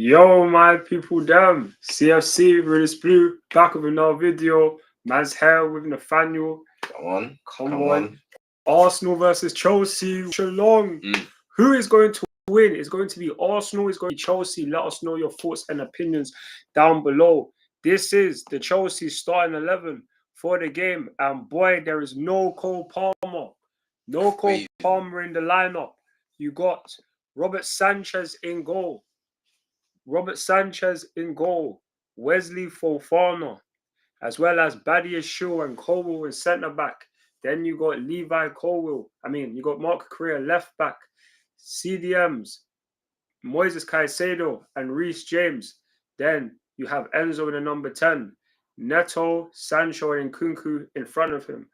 Yo, my people, damn. CFCRealistBlue, back with another video. Man's here with Nathaniel. Come on. Arsenal versus Chelsea. Long. Who is going to win? It's going to be Arsenal. It's going to be Chelsea. Let us know your thoughts and opinions down below. This is the Chelsea starting 11 for the game. And boy, there is no Cole Palmer. No Cole Palmer in the lineup. You got Robert Sanchez in goal. Wesley Fofana, as well as Badia Shaw and Colwell in centre back. Then you got Levi Colwell. You got Mark Correa left back. CDMs, Moises Caicedo and Reece James. Then you have Enzo in the number 10. Neto, Sancho and Nkunku in front of him.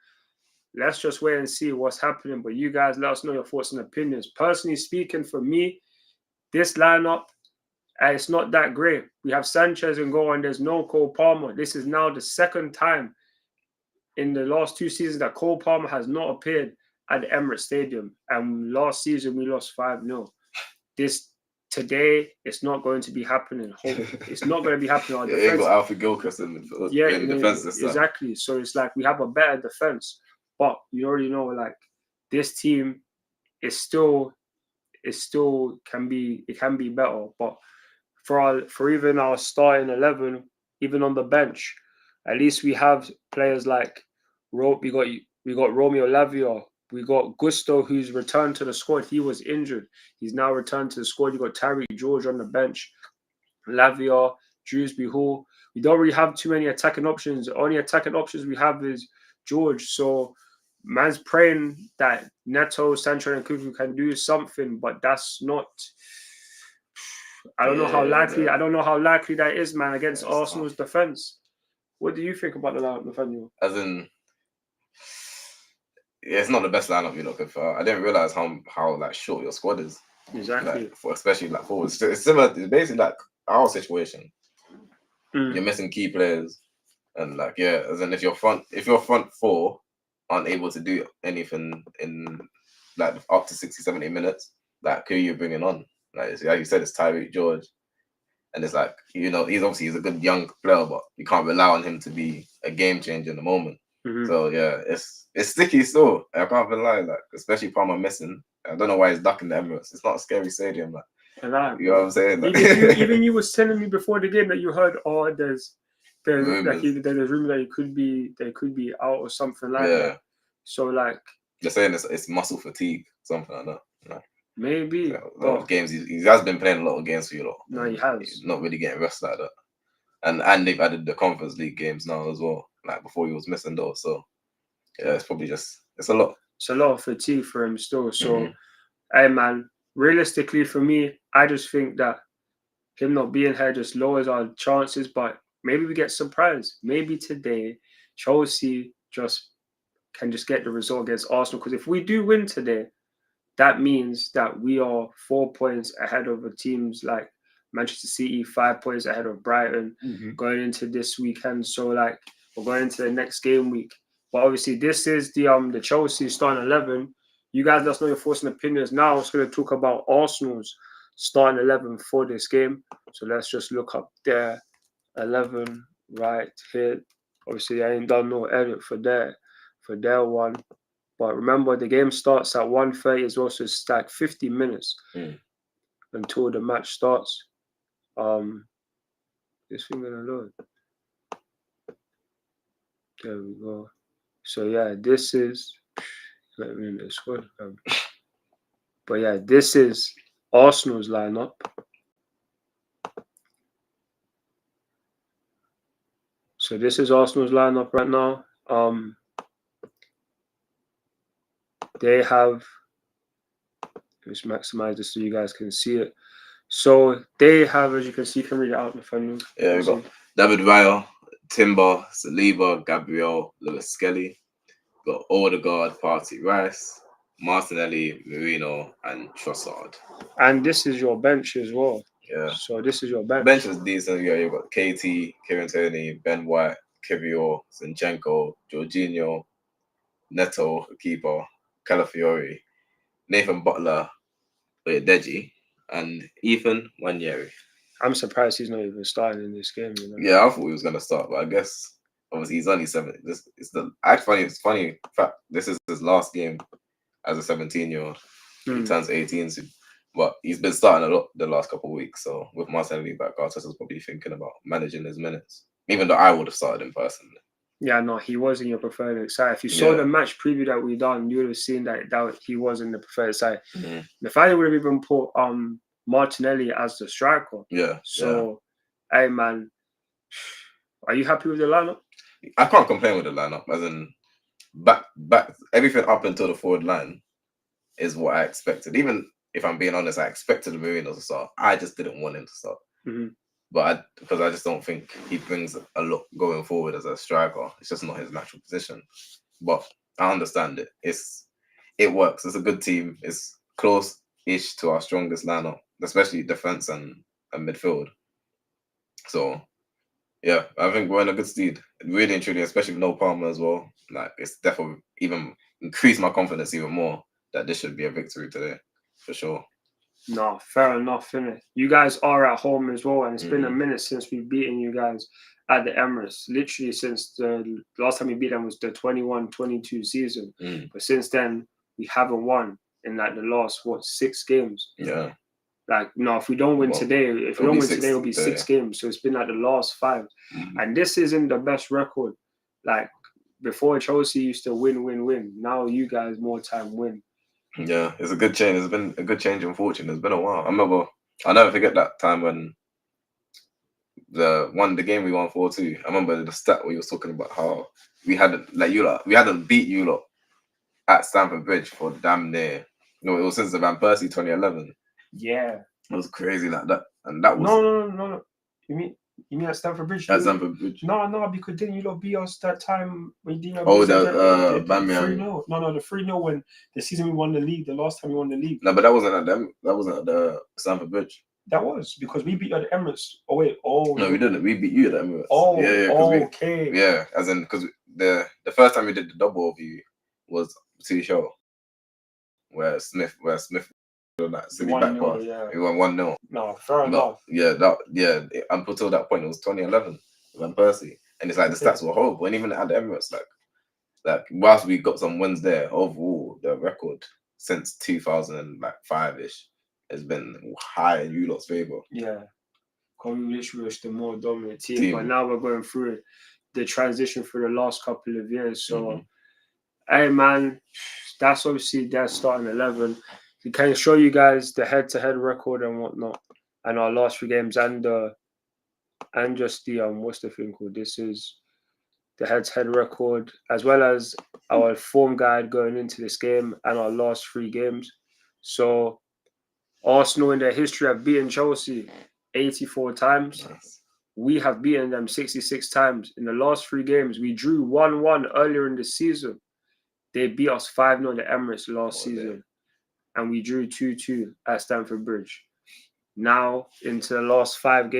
Let's just wait and see what's happening. But you guys let us know your thoughts and opinions. Personally speaking, for me, this lineup, it's not that great. We have Sanchez in goal and there's no Cole Palmer. This is now the second time in the last 2 seasons that Cole Palmer has not appeared at the Emirates Stadium. And last season we lost 5-0. Today, it's not going to be happening. It's not going to be happening. Our defense, ain't got Alfie Gilchrist in defense this time. Exactly. So it's like we have a better defense. But you already know, like, this team is still can be better. But for even our starting 11, even on the bench, at least we have players like we got Romeo Lavia, we got Gusto, who's returned to the squad. He was injured. He's now returned to the squad. You got Tyreek George on the bench, Lavia, Dewsbury Hall. We don't really have too many attacking options. The only attacking options we have is George. So man's praying that Neto, Sancho, and Nkunku can do something, but that's not. I don't know how likely. I don't know how likely that is, man, against Arsenal's defense. What do you think about the lineup, Nathaniel? As in, it's not the best lineup, I didn't realize how like short your squad is. Exactly. Especially like forwards. It's similar. It's basically like our situation. You're missing key players, and as in if your front four aren't able to do anything in like up to 60, 70 minutes, like who you're bringing on? Like you said, it's Tyreek George, and it's like he's a good young player, but you can't rely on him to be a game changer in the moment. So it's sticky still. I can't even lie, like especially Palmer missing. I don't know why he's ducking the Emirates. It's not a scary stadium, like. You know what I'm saying? Like, even you was telling me before the game that you heard, there's rumors that they could be out or something like that. So like you're saying it's muscle fatigue, something like that. Like, maybe a lot of games. He has been playing a lot of games for you lot. No, he has. He's not really getting rest like that. And they've added the Conference League games now as well. Like before he was missing those. So it's probably it's a lot. It's a lot of fatigue for him still. So hey man, realistically for me, I just think that him not being here just lowers our chances, but maybe we get surprised. Maybe today Chelsea can get the result against Arsenal. Because if we do win today, that means that we are 4 points ahead of the teams like Manchester City, 5 points ahead of Brighton going into this weekend. So like we're going into the next game week. But obviously this is the Chelsea starting 11. You guys let us know your thoughts and opinions. Now I was going to talk about Arsenal's starting 11 for this game. So let's just look up their 11 right here. Obviously I ain't done no edit for their one. But remember, the game starts at 1:30 as well, so it's like 50 minutes until the match starts. This thing gonna load. There we go. So yeah, this is. Let me in the squad. But yeah, this is Arsenal's lineup. So this is Arsenal's lineup right now. They have, let's maximize this so you guys can see it. So they have, as you can see, you can read it out in the phone. Yeah, we've got David Raya, Timber, Saliba, Gabriel, Lewis Skelly. We've got Odegaard, Partey Rice, Martinelli, Merino, and Trossard. And this is your bench as well. Yeah. So this is your bench. Bench is decent. Yeah, you've got KT, Kieran Tierney, Ben White, Kivior, Zinchenko, Jorginho, Neto, keeper, Calafiori, Nathan Butler, Deji, and Ethan Wanyeri. I'm surprised he's not even starting in this game. Yeah, I thought he was gonna start, but I guess obviously he's only 7. This is the actually it's funny fact. This is his last game as a 17-year-old. He turns 18 soon. But he's been starting a lot the last couple of weeks. So with Martinelli back, Arteta's probably thinking about managing his minutes. Even though I would have started him personally. Yeah, no, he was in your preferred side. If you saw the match preview that we done, you would have seen that he was in the preferred side. Nathaniel would have even put Martinelli as the striker. Yeah. So, hey man, are you happy with the lineup? I can't complain with the lineup. As in, back everything up until the forward line is what I expected. Even if I'm being honest, I expected Mourinho to start. I just didn't want him to start. But because I just don't think he brings a lot going forward as a striker. It's just not his natural position. But I understand it. It works. It's a good team. It's close-ish to our strongest lineup, especially defense and midfield. So yeah, I think we're in a good stead. Really and truly, especially with no Palmer as well. Like it's definitely even increased my confidence even more that this should be a victory today, for sure. No, fair enough, innit? You guys are at home as well, and it's been a minute since we've beaten you guys at the Emirates. Literally since the last time we beat them was the 21-22 season. But since then, we haven't won in like the last, 6 games? Yeah. Like, no, if we don't win today, it'll be 6 games. So it's been like the last 5. And this isn't the best record. Like, before Chelsea used to win. Now you guys more time win. Yeah, it's a good change. It's been a good change in fortune. It's been a while. I'll never forget that time when the game we won 4-2. I remember the stat where you was talking about how we hadn't beat you lot at Stamford Bridge for damn near. No, it was since the Van Persie 2011. Yeah, it was crazy like that, and that was no. You mean at Stamford Bridge? At Stamford Bridge. No, because didn't you lot beat us that time when you didn't? The 3-0. No, the 3-0 when the season we won the league. The last time we won the league. No, but that wasn't at them. That wasn't at the Stamford Bridge. That was because we beat you at the Emirates. Oh wait, no, we didn't. We beat you at the Emirates. Oh, yeah, okay. As in because the first time we did the double over you was T-Show, where Smith on that silly back pass. Yeah. We won 1-0. No, fair enough. Until that point, it was 2011 Van Persie, and it's like the stats were horrible. And even at the Emirates, like whilst we got some wins there, overall the record since 2005-ish has been high in you lot's favour. Yeah, because we literally was the more dominant team, but now we're going through the transition for the last couple of years. So, hey man, that's obviously their starting 11. We can show you guys the head-to-head record and whatnot, and our last 3 games, and just the what's the thing called? This is the head-to-head record, as well as our form guide going into this game and our last 3 games. So Arsenal in their history have beaten Chelsea 84 times. Nice. We have beaten them 66 times. In the last 3 games, we drew 1-1 earlier in the season. They beat us 5-0 in the Emirates last season. And we drew 2-2 at Stamford Bridge. Now, into our last 5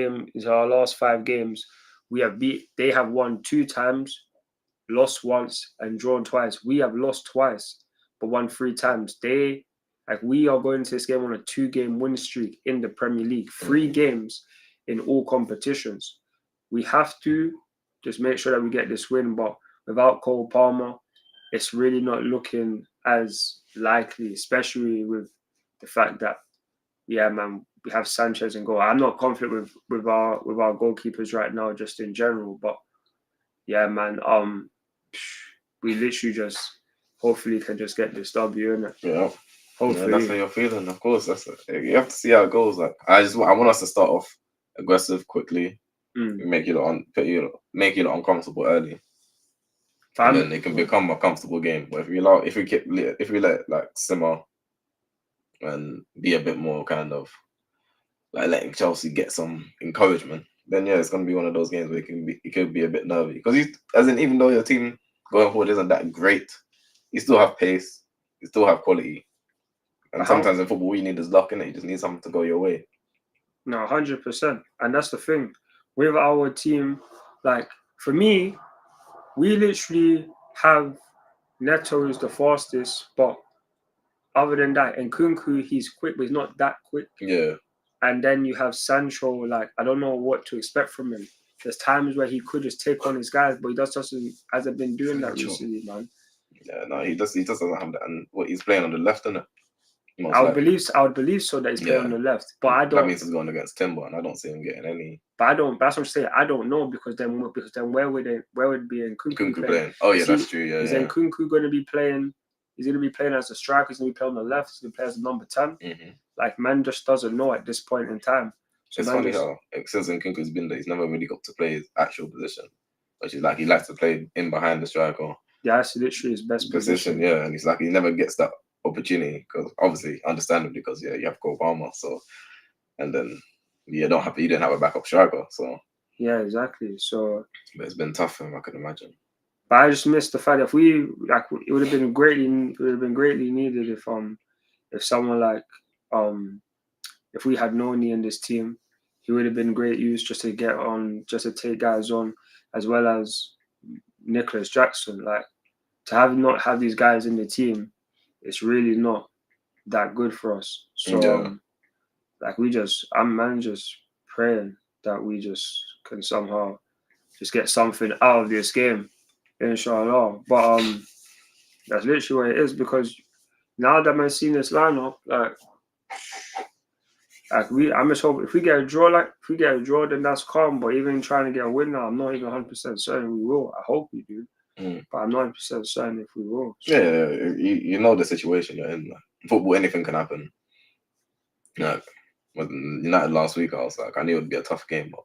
games, they have won 2 times, lost once, and drawn twice. We have lost twice, but won 3 times. We are going into this game on a 2-game win streak in the Premier League, 3 games in all competitions. We have to just make sure that we get this win, but without Cole Palmer, it's really not looking as likely, especially with the fact that, we have Sanchez and goal. I'm not confident with our goalkeepers right now, just in general. But yeah, man, we literally just hopefully can just get this W, innit? Yeah. Hopefully. Yeah, that's how you're feeling. Of course, you have to see how it goes. Like I want us to start off aggressive quickly, make you uncomfortable early. And then it can become a comfortable game. But if we let it like simmer and be a bit more kind of like letting Chelsea get some encouragement, then yeah, it's gonna be one of those games where it could be a bit nervy. Because even though your team going forward isn't that great, you still have pace, you still have quality. And sometimes in football, all you need is luck, innit? You just need something to go your way. No, 100%. And that's the thing. With our team, like, for me, we literally have Neto is the fastest, but other than that, and Nkunku, he's quick, but he's not that quick. Yeah. And then you have Sancho. Like, I don't know what to expect from him. There's times where he could just take on his guys, but he hasn't been doing that recently, man. Yeah, no, he just doesn't have that. And what he's playing on the left, isn't it? I would believe so that he's playing on the left, but I don't. That means he's going against Timber, and I don't see him getting any. But I don't. That's what I'm saying. I don't know because then where would be Nkunku playing? Oh yeah, that's true. Yeah, is Nkunku going to be playing? He's going to be playing as a striker. He's going to be playing on the left. He's going to play as a number 10. Mm-hmm. Like, man just doesn't know at this point in time. So it's funny how since Nkunku's been there, he's never really got to play his actual position, which is like he likes to play in behind the striker. Yeah, that's literally his best position. Yeah, and he's like he never gets that opportunity because obviously, understandably, because you have Cole Palmer, so and then you didn't have a backup striker, so yeah, exactly. So, but it's been tough for him, I can imagine. But I just missed the fact that it would have been greatly needed if someone like if we had Noni in this team, he would have been great use just to take guys on, as well as Nicholas Jackson. Like, to not have these guys in the team, it's really not that good for us. So I'm just praying that we just can somehow just get something out of this game, inshallah. But that's literally what it is, because now that I've seen this lineup, I'm just hoping if we get a draw, then that's calm. But even trying to get a win now, I'm not even 100% certain we will. I hope we do, but I'm not 100% certain if we will. So. Yeah, you know the situation you're in. In football, anything can happen. Like with United last week, I was like, I knew it would be a tough game, but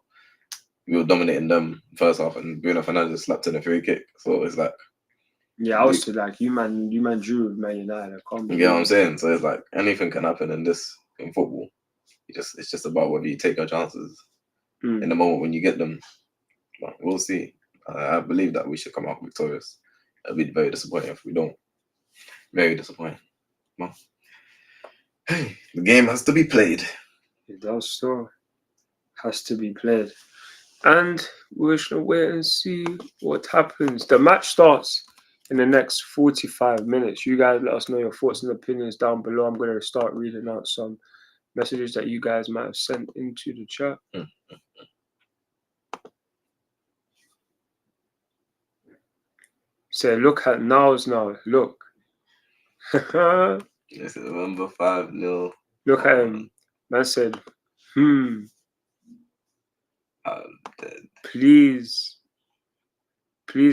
we were dominating them first half, and Bruno Fernandes slapped in a free kick. So it's like, yeah, I was like, you man drew with Man United. You know what I'm saying? So it's like anything can happen in football. It's just about whether you take your chances in the moment when you get them. But we'll see. I believe that we should come out victorious. It'll be very disappointing if we don't. Very disappointing. Well, hey, the game has to be played. It does so. Has to be played. And we shall wait and see what happens. The match starts in the next 45 minutes. You guys let us know your thoughts and opinions down below. I'm going to start reading out some messages that you guys might have sent into the chat. Say, look at Niles now. Look. It's November 5-0. Look at him. Man said, I'm dead. Please,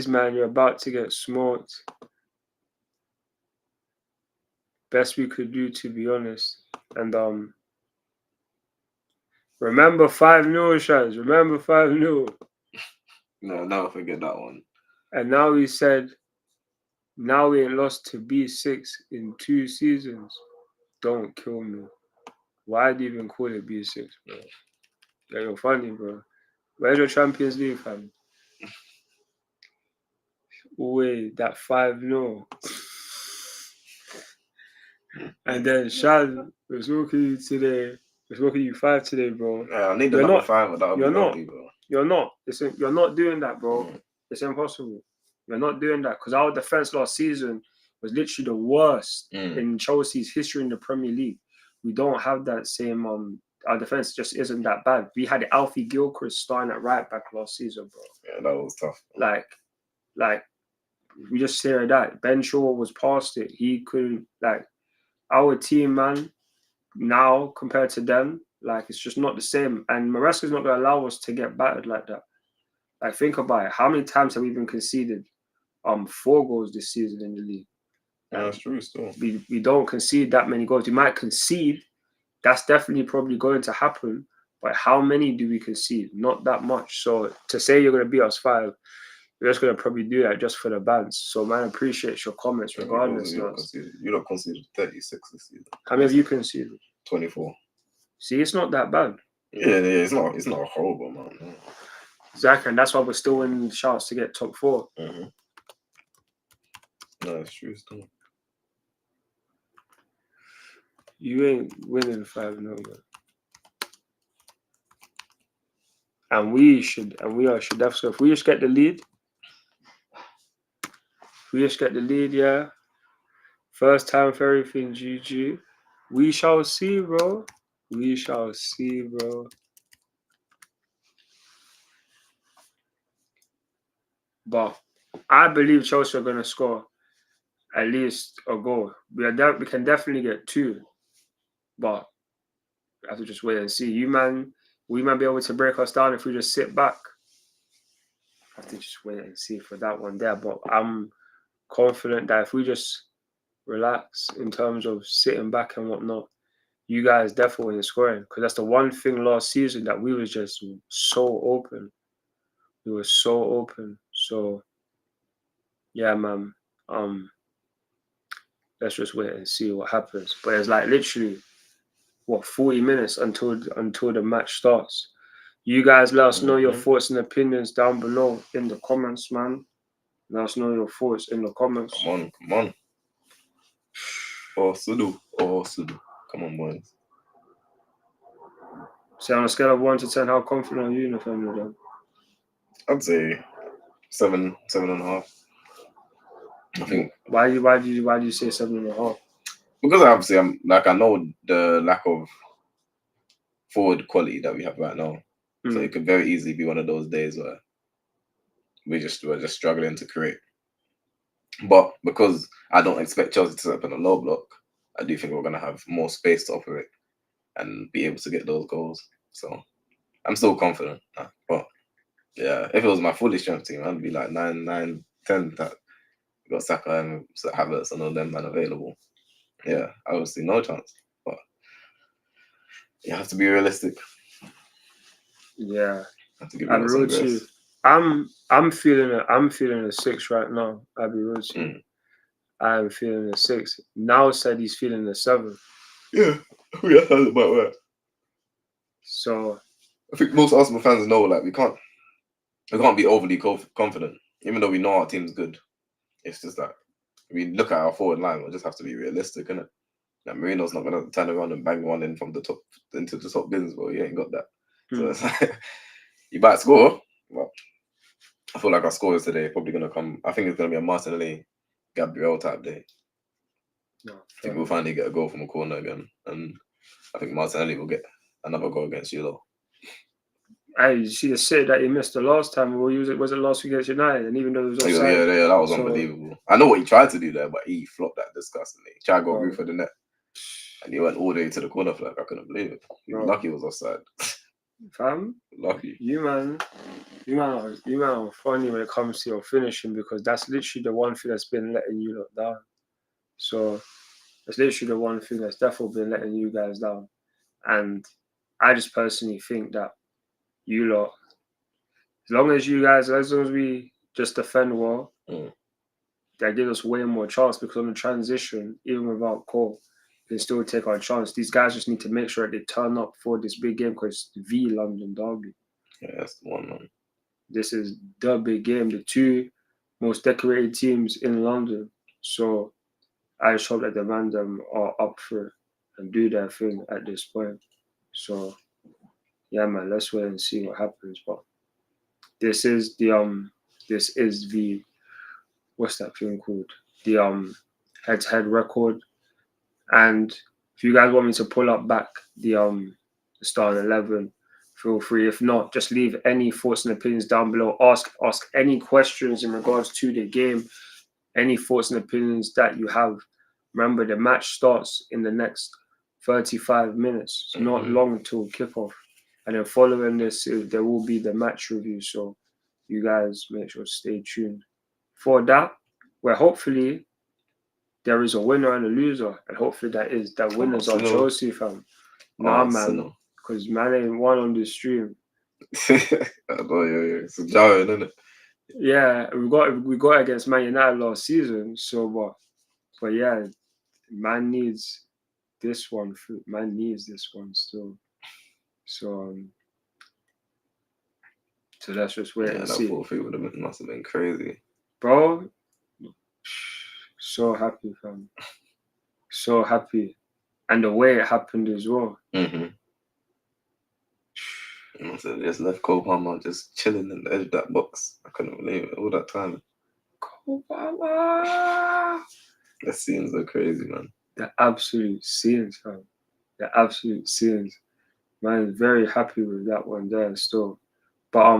man, you're about to get smoked. Best we could do, to be honest. And remember 5-0, Shaz. Remember 5-0. No, I'll never forget that one. And now he said, now we ain't lost to B6 in 2 seasons. Don't kill me. Why do you even call it B6, bro? Yeah, you're funny, bro. Where's your Champions League, fam? Wait, that 5-0. And then Shaz was walking you today. Was walking you 5 today, bro. Yeah, I need the number 5, but that'll be lovely, bro. You're not. You're not doing that, bro. It's impossible. You're not doing that, because our defense last season was literally the worst in Chelsea's history in the Premier League. We don't have that same. Our defense just isn't that bad. We had Alfie Gilchrist starting at right back last season, bro. Yeah, that was tough. Like we just say that Ben Shaw was past it. He couldn't, like, our team, man. Now compared to them, like, it's just not the same. And Maresca's not going to allow us to get battered like that. Like, think about it. How many times have we been conceded 4 goals this season in the league? Yeah, that's true still. We don't concede that many goals. We might concede. That's definitely probably going to happen. But how many do we concede? Not that much. So to say you're going to beat us 5, you're just going to probably do that just for the bands. So, man, I appreciate your comments regardless. You don't concede 36 this season. How many have you conceded? 24. See, it's not that bad. Yeah, it's not horrible, man. No. Exactly, and that's why we're still in chance to get top 4. Mm-hmm. No, it's true still. You ain't winning 5-0, man. And we should definitely. So if we just get the lead, yeah. First time for everything, GG. We shall see, bro. We shall see, bro. But I believe Chelsea are going to score at least a goal. We can definitely get 2, but we have to just wait and see. We might be able to break us down if we just sit back. I have to just wait and see for that one there. But I'm confident that if we just relax in terms of sitting back and whatnot, you guys definitely ain't scoring. Because that's the one thing last season that we was just so open. We were so open. So yeah, man. Let's just wait and see what happens. But it's like literally 40 minutes until the match starts. You guys let us know your thoughts and opinions down below in the comments, man. Let us know your thoughts in the comments. Come on. Oh, Sudu. Come on, boys. So on a scale of 1 to 10, how confident are you in the family then? I'd say 7.5. I think. Why do you say 7.5? Because obviously I know the lack of forward quality that we have right now. So it could very easily be one of those days where we're just struggling to create. But because I don't expect Chelsea to set up in a low block, I do think we're gonna have more space to operate and be able to get those goals. So I'm still confident. But yeah, if it was my fully strength team, I'd be like 9, 10. That we got Saka and Havertz and all them man available. Yeah, obviously no chance. But you have to be realistic. Yeah, have to give I'll be real to you. I'm feeling a 6 right now. I'll be real to you. I'm feeling a 6. Now said he's feeling a 7. Yeah, that sounds about right. So I think most Arsenal fans know like we can't be overly confident, even though we know our team's good. It's just that we look at our forward line, we'll just have to be realistic, innit? Like Marino's not gonna turn around and bang one in from the top into the top bins, but he ain't got that. So it's like you might score, but I feel like our scorers today are probably gonna come. I think it's gonna be a Martinelli, Gabriel type day. I think we'll finally get a goal from a corner again, and I think Martinelli will get another goal against you though. You see the sit that he missed the last time. Was it last week against United? And even though it was offside, yeah, that was unbelievable. I know what he tried to do there, but he flopped that disgustingly. He tried to go for the net, and he went all the way to the corner flag. I couldn't believe it. He was lucky he was offside. Fam, lucky. You man are funny when it comes to your finishing, because that's literally the one thing that's been letting you lot down. So that's literally the one thing that's definitely been letting you guys down. And I just personally think that you lot, as long as we just defend well, that gives us way more chance, because on the transition, even without Cole, we can still take our chance. These guys just need to make sure they turn up for this big game, because it's the London derby. Yeah, that's the one, man. This is the big game, the 2 most decorated teams in London. So I just hope that the man them are up for it and do their thing at this point. So yeah, man, let's wait and see what happens. But this is the what's that thing called? The head-to-head record. And if you guys want me to pull up back the starting 11, feel free. If not, just leave any thoughts and opinions down below. Ask any questions in regards to the game, any thoughts and opinions that you have. Remember, the match starts in the next 35 minutes. It's not long until kickoff. And then following this, there will be the match review. So you guys make sure to stay tuned for that, where hopefully there is a winner and a loser. And hopefully that winners are Chelsea, fam. Nah, man. Because man ain't won on this stream. It's a jarring, isn't it? Yeah, we got against Man United last season. So, but yeah, man needs this one. Man needs this one still. So let's just wait and see. That 4-3 must have been crazy, bro. So happy, fam. So happy, and the way it happened as well. So just left Cole Palmer just chilling in the edge of that box. I couldn't believe it all that time. Cole Palmer. The scenes are crazy, man. The absolute scenes, fam. The absolute scenes. Man, very happy with that one there still. But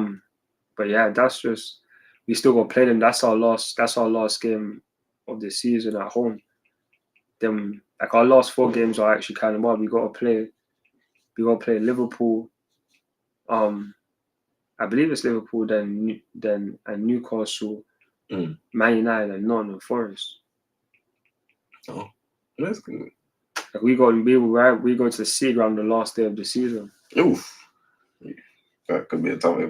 yeah, that's just we still got to play them. That's our last game of the season at home. Then like our last 4 games are actually kind of hard. We got to play Liverpool. I believe it's Liverpool, then and Newcastle, Man United, and Nottingham Forest. Oh, that's good. Like we go to the sea ground the last day of the season. Oof. That could be a tough. If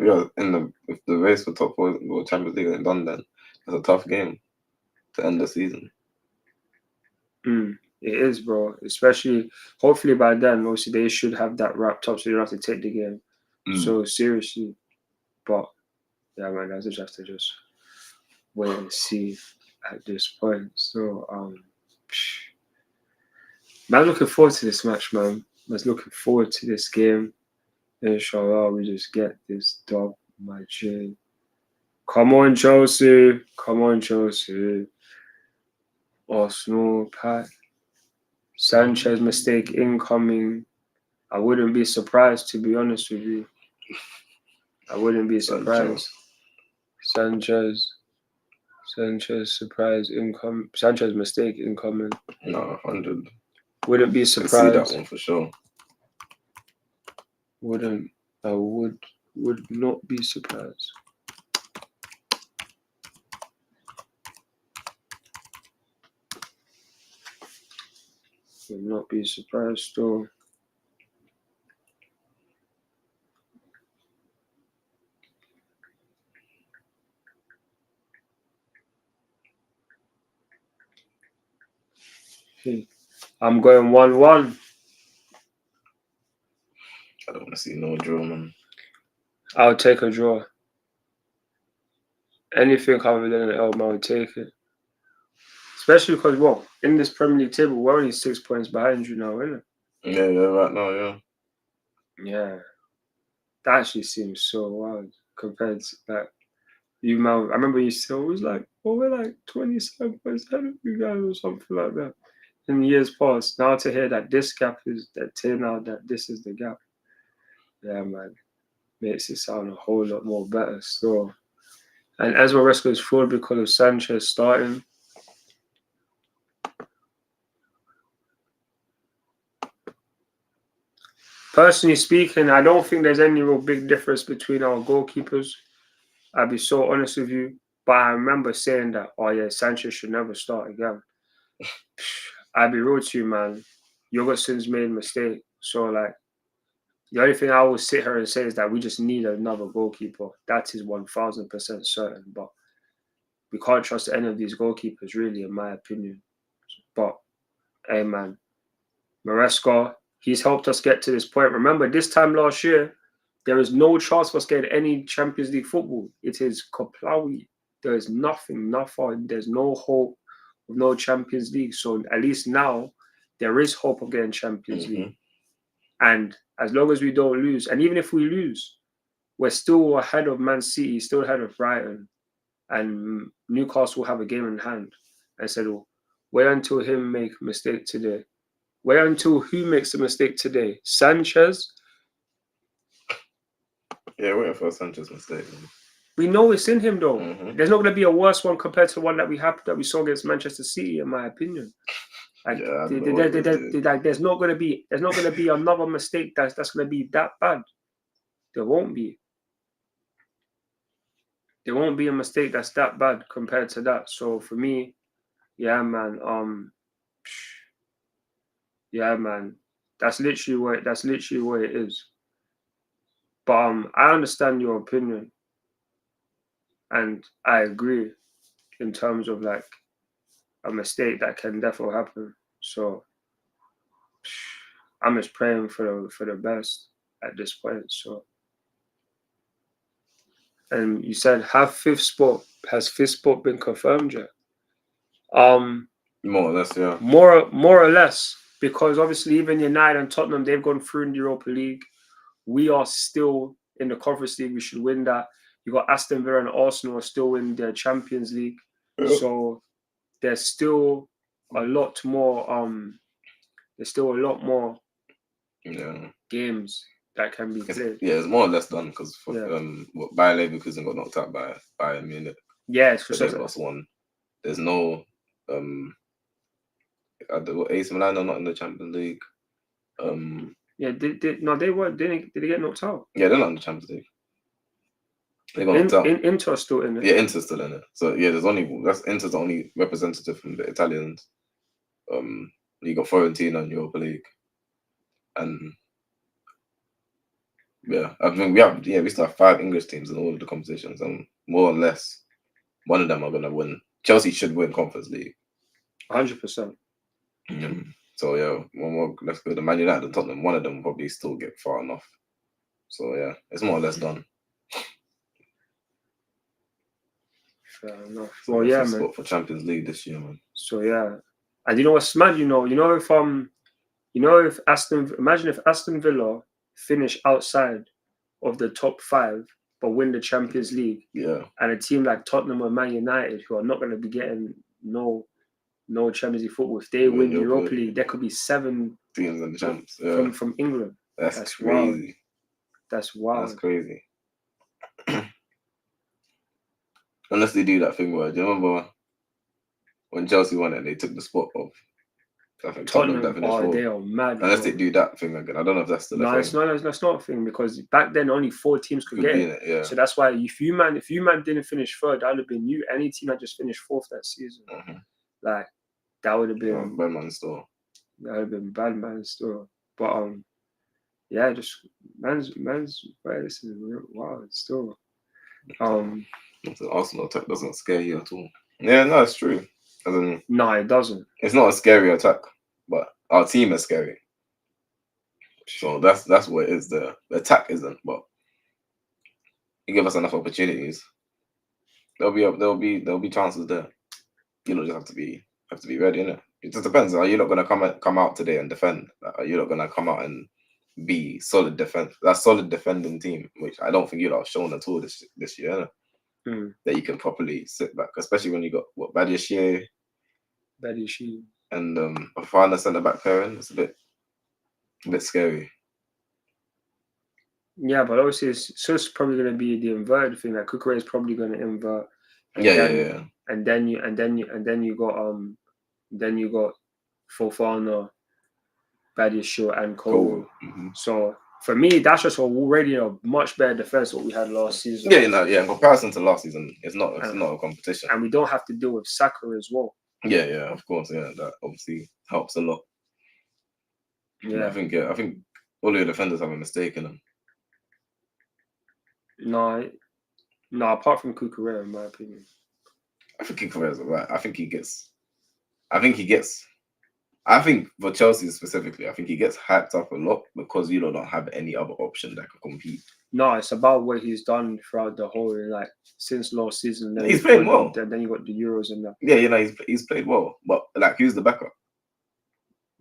the race for top 4 or Champions League ain't done, then it's a tough game to end the season. It is, bro. Especially, hopefully by then, obviously they should have that wrapped up, so you don't have to take the game so seriously. But yeah, man, I just have to just wait and see at this point. So, man, looking forward to this match, man. Man's looking forward to this game. Inshallah, we just get this dub, my J. Come on, Chelsea. Come on, Chelsea. Arsenal, Pat. Sanchez mistake incoming. I wouldn't be surprised, to be honest with you. I wouldn't be surprised. Sanchez surprise income. Sanchez mistake incoming. No, 100. Wouldn't be surprised. I see that one for sure. I would not be surprised. Would not be surprised though. I'm going 1-1. I don't want to see no draw, man. I'll take a draw. Anything other than an L, I would take it. Especially because, well, in this Premier League table, we're only 6 points behind you now, isn't it? Yeah, right now, yeah. Yeah. That actually seems so wild compared to that. You, man, I remember you still was like, oh, we're like 27 points ahead of you guys or something like that. In years past, now to hear that this gap is that 10 now, that this is the gap. Yeah, man. Makes it sound a whole lot more better still. And Ezra Resco is forward because of Sanchez starting. Personally speaking, I don't think there's any real big difference between our goalkeepers. I'll be so honest with you. But I remember saying that, oh yeah, Sanchez should never start again. I'll be real to you, man. Jorgensen's made a mistake. So, like, the only thing I will sit here and say is that we just need another goalkeeper. That is 1,000% certain. But we can't trust any of these goalkeepers, really, in my opinion. But, hey, man, Maresca, he's helped us get to this point. Remember, this time last year, there is no chance for us getting any Champions League football. It is Koplawi. There is nothing. There's no hope of no Champions League. So at least now, there is hope of getting Champions League. And as long as we don't lose, and even if we lose, we're still ahead of Man City, still ahead of Brighton. And Newcastle will have a game in hand. I said, well, wait until him make a mistake today. Wait until who makes a mistake today? Sanchez? Yeah, waiting for a Sanchez mistake. We know it's in him though. There's not going to be a worse one compared to the one that we saw against Manchester City, in my opinion. Like, there's not going to be another mistake that's going to be that bad. There won't be. There won't be a mistake that's that bad compared to that. So for me, yeah, man. Yeah, man. That's literally what it is. But I understand your opinion, and I agree in terms of like a mistake that can definitely happen. So I'm just praying for the best at this point. So, and you said has fifth spot been confirmed yet? More or less, yeah. More or less, because obviously even United and Tottenham, they've gone through in the Europa League. We are still in the Conference League. We should win that. You got Aston Villa and Arsenal are still in their Champions League. Yep. So there's still a lot more. There's still a lot more games that can be played. It's more or less done because Bayer Leverkusen got knocked out by Bayern Munich. Yeah, it's so they've lost one. There's no AC Milan are not in the Champions League. They weren't. Did they get knocked out? Yeah, they're not in the Champions League. They got knocked out. Inter's still in it. Yeah, Inter's still in it. So Inter's the only representative from the Italians. You got Fiorentina in Europa League, and I think we still have 5 English teams in all of the competitions, and more or less, one of them are gonna win. Chelsea should win Conference League. 100%. So one more. Let's go to Man United and Tottenham. One of them will probably still get far enough. So it's more or less done. Fair enough. So man. For Champions League this year, man. So and you know what's mad? If Aston Villa finish outside of the top 5 but win the Champions League, and a team like Tottenham or Man United, who are not going to be getting no Champions League football, if they win Europa League, there could be 7 teams in the champs from England. That's crazy. Wild. That's wild. That's crazy. Unless they do that thing where, do you remember when Chelsea won it, they took the spot of Tottenham? They are mad. Unless they do that thing again, I don't know if that's still a thing. That's not a thing, because back then only 4 teams could get it. So that's why if you man didn't finish 3rd, that would have been you. Any team that just finished 4th that season, like that would have been bad man store. That would have been bad man store. But just man's this is real wild still. The Arsenal attack doesn't scare you at all. Yeah, no, it's true. No, it doesn't. It's not a scary attack, but our team is scary. So that's what it is. The attack isn't, but you give us enough opportunities, there'll be chances there. You just have to be ready, innit? It just depends. Are you not gonna come out today and defend? Are you not gonna come out and be solid defense? That solid defending team, which I don't think you've shown at all this year, innit? That you can properly sit back, especially when you got Badiashile and Fafana centre back pairing. It's a bit scary. Yeah, but obviously it's probably going to be the inverted thing. Like Cucurella is probably going to invert. And then you got Fofana, Badiashile, and Cole. So for me, that's just already a much better defense what we had last season. In comparison to last season, it's not a competition, and we don't have to deal with Saka as well. Of course, that obviously helps a lot. I think all your defenders have a mistake in them. No, apart from Cucurella, in my opinion. I think Cucurella's alright. I think for Chelsea specifically, I think he gets hyped up a lot because you don't have any other option that can compete. No, it's about what he's done throughout the whole, since last season. Then he's played well. Then you got the Euros and that. He's played well. But who's the backup?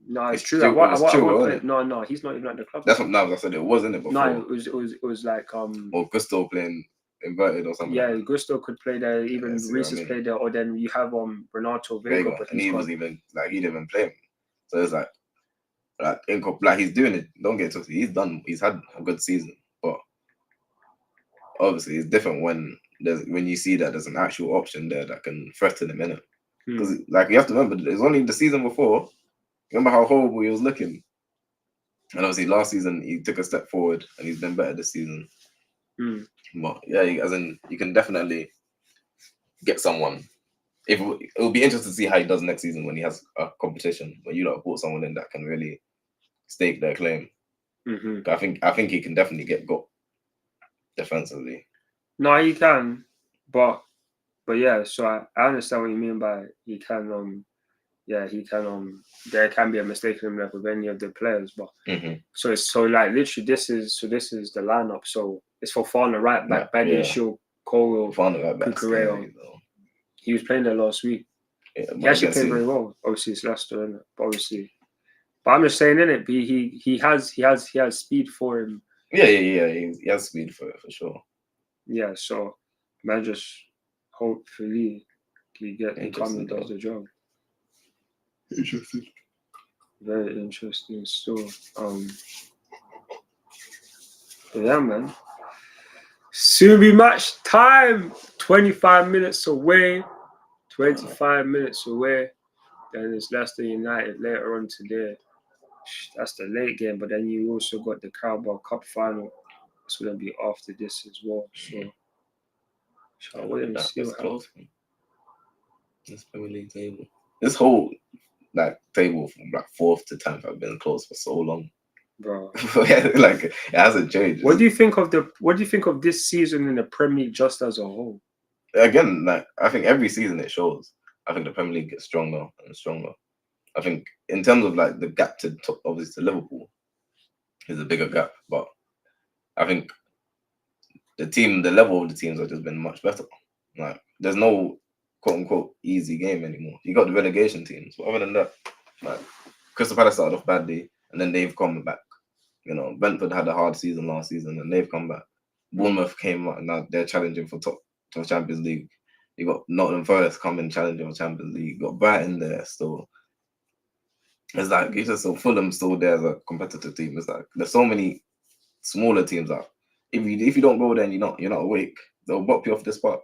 No, it's true. No, he's not even at the club. That's what I said. It wasn't it before. No, it was like or Gusto playing inverted or something. Yeah, Gusto could play there. Even Reece has played there. Or then you have Renato Vega, but and he didn't even play him. So it's he's doing it. Don't get twisted. He's done. He's had a good season, but obviously it's different when you see that there's an actual option there that can threaten him in it. Because you have to remember, it's only the season before. Remember how horrible he was looking, and obviously last season he took a step forward and he's been better this season. But you can definitely get someone. It'll be interesting to see how he does next season when he has a competition, when you brought someone in that can really stake their claim. I think he can definitely get got defensively. No, he can, but yeah. So I understand what you mean by he can. He can. There can be a mistake in him with any of the players, but so literally this is the lineup. So it's Fofana right back, Badiashile, Cole, Cucurella. He was playing there last week. He actually played very well. Obviously, it's Leicester, isn't it? But I'm just saying, innit? He has speed for him. He has speed for sure. Yeah, so man, just hopefully he comes and does the job. Interesting. Very interesting. So Yeah, man. Soon be match time. 25 minutes away. 25 minutes away. Then it's Leicester United later on today. That's the late game, but then you also got the Carabao Cup final. It's gonna be after this as well. So shall wait and see what happens. This Premier League table. This whole table from 4th to 10th have been close for so long. Bro. Like it hasn't changed. What do you think of this season in the Premier League just as a whole? Again, I think every season it shows. I think the Premier League gets stronger and stronger. I think in terms of the gap to top, obviously to Liverpool is a bigger gap, but I think the level of the teams have just been much better. There's no quote unquote easy game anymore. You got the relegation teams, but other than that, Crystal Palace started off badly and then they've come back. Brentford had a hard season last season and they've come back. Bournemouth came out and now they're challenging for Champions League. You got Nottingham Forest coming challenging for Champions League. You got Brighton there still. It's just so Fulham still there as a competitive team. It's there's so many smaller teams out. If you don't go there and you're not awake, they'll bop you off the spark.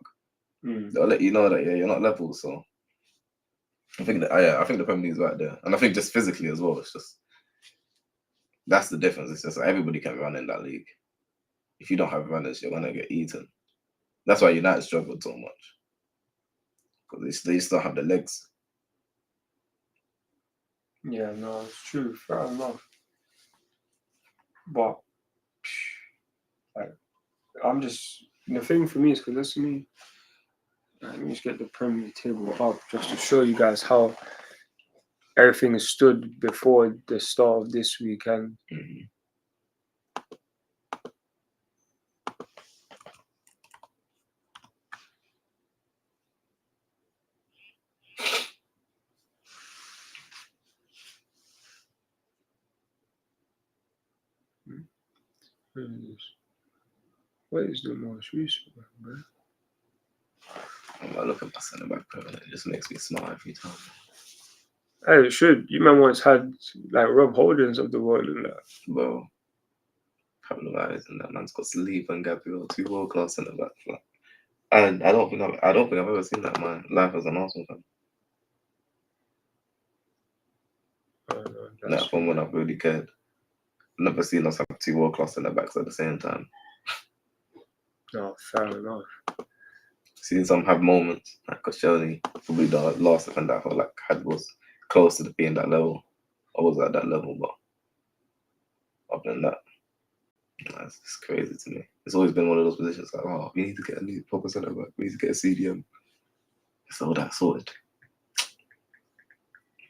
They'll let you know that you're not level. So I think I think the Premier League is right there, and I think just physically as well. It's just that's the difference. It's just everybody can run in that league. If you don't have runners, you're gonna get eaten. That's why United struggled so much because they still have the legs. Yeah, no, it's true. Fair enough. But I'm just the thing for me is because that's me. Let me just get the Premier League table up just to show you guys how everything stood before the start of this weekend. What is the most recent one, bro? I look at my centre back player and it just makes me smile every time. Hey, it should. You man once had Rob Holdings of the world and that. Well, couple of eyes and that man's got Saliba and Gabriel, 2 world-class centre backs. And I don't think I've ever seen that in my life as an Arsenal fan. From when I've really cared. I've never seen us have 2 world-class centre backs at the same time. No, fair enough. Seen some have moments, like Koscielny, probably the last defender I felt like was close to being that level. I was at that level, but other than that, it's crazy to me. It's always been one of those positions we need to get a new proper centre back. We need to get a CDM. It's all that sorted.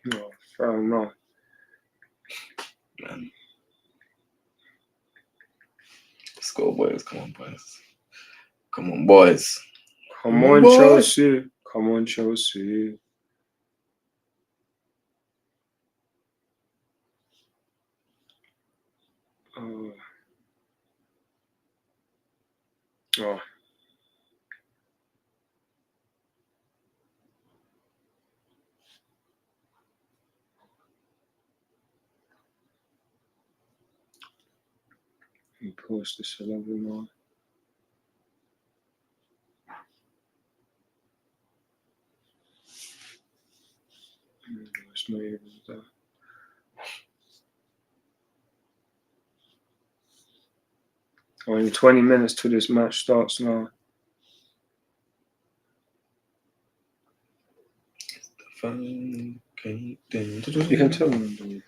No, fair enough. Man. Let's go, boys. Come on, boys. Come on, boys. Come on, Chelsea. Come on, Chelsea. Oh. You post this 11 more. It's not even that. Only 20 minutes till this match starts now. You can tell me.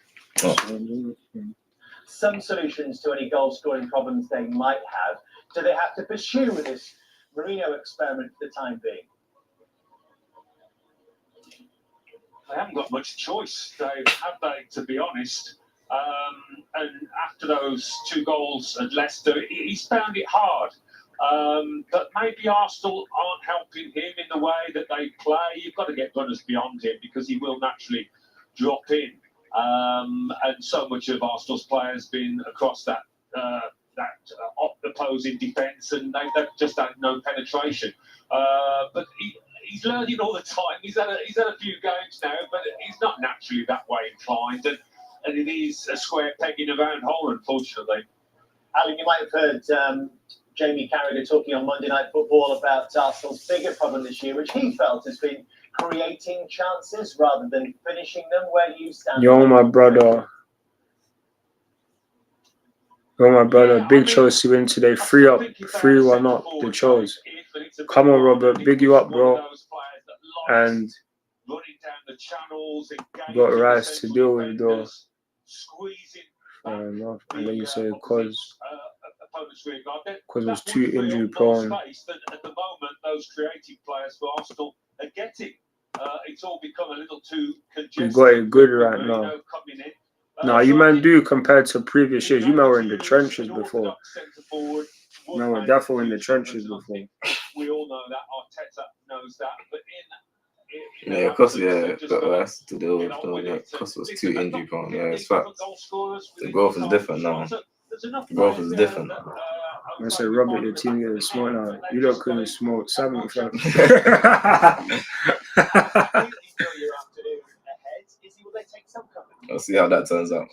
Some solutions to any goal-scoring problems they might have. Do they have to pursue this Mourinho experiment for the time being? They haven't got much choice, Dave, have they, to be honest? And after those 2 goals at Leicester, he's found it hard. But maybe Arsenal aren't helping him in the way that they play. You've got to get runners beyond him because he will naturally drop in. And so much of Arsenal's play has been across that opposing defence, and they've just had no penetration. But he's learning all the time. He's had a few games now, but he's not naturally that way inclined, and it is a square peg in a round hole, unfortunately. Alan, you might have heard Jamie Carragher talking on Monday Night Football about Arsenal's bigger problem this year, which he felt has been creating chances rather than finishing them. Where do you stand? Yo, my brother. Yo, my brother. Yeah, Big Chelsea win today. 3-up. 3-1 up. They chose. Come on, Robert. Big you up, bro. And running down the channels, got Rice to deal with, though. Fair enough. And then you say because was too injury prone. At the moment, those creative players for Arsenal are getting. It's all become a little too congested. You got it good right now. Nah, you man do compared to previous years. You man were in the trenches before. Man were definitely in the trenches before. We all know that. Arteta knows that. But yeah, because got Rice to deal with though. Yeah, because was too injury prone. Yeah, it's fact. The growth is different now. The growth is different. I said, Robert, your team getting smart now. You lot couldn't smoke 7 fam. I'll see how that turns out.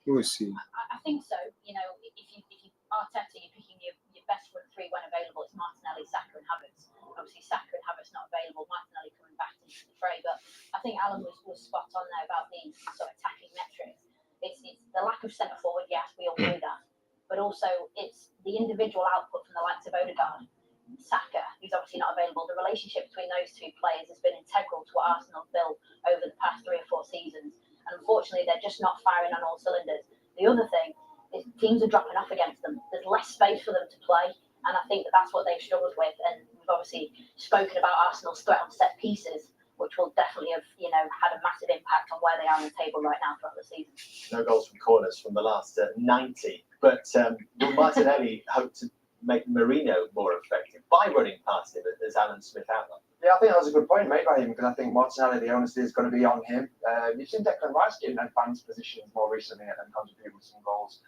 We'll see. I think so. You know, if you Arteta, you're picking your best front three when available. It's Martinelli, Saka, and Havertz. Obviously, Saka and Havertz not available. Martinelli coming back into the fray. But I think Alan was spot on there about the sort of attacking metrics. It's the lack of centre forward. Yes, we all knew that. But also, it's the individual output from the likes of Odegaard, Saka, who's obviously not available. The relationship between those two players has been integral to what Arsenal built over the past 3 or 4 seasons. And unfortunately, they're just not firing on all cylinders. The other thing is teams are dropping off against them. There's less space for them to play. And I think that's what they've struggled with. And we've obviously spoken about Arsenal's threat on set pieces, which will definitely have, had a massive impact on where they are on the table right now throughout the season. No goals from corners from the last 90. But will Martinelli hope to make Mourinho more effective by running past him, as Alan Smith outlined? Yeah, I think that was a good point made by him, because I think Martinelli, the onus is going to be on him. You've seen Declan Rice get in advanced positions more recently and contribute with some goals.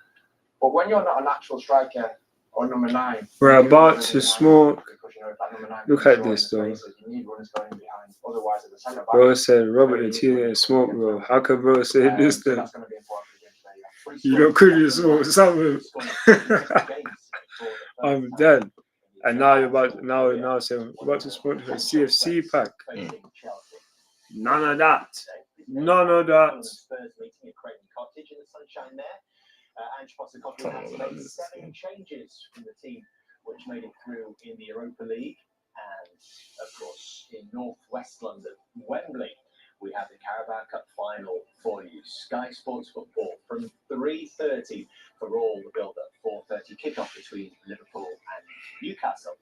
But when you're not a natural striker or number 9, we're about to smoke. Because, if that number 9 look at this though. Spaces, you need runners going behind. Otherwise, at the centre back, bro said Robert the team getting smoke, bro. How could bro say this then? That's going to be important for the game today. You don't couldn't smoke something. I'm dead. And now you're now saying we're about to sponsor a CFC pack. None of that. None of that. Spurs meeting at Creighton Cottage in the sunshine there. Ange Postecoglou has made 7 changes from the team which made it through in the Europa League, and of course in northwest London, Wembley, we have the Carabao Cup final for you. Sky Sports Football from 3:30 for all the build-up. 4:30 kickoff between Liverpool and Newcastle.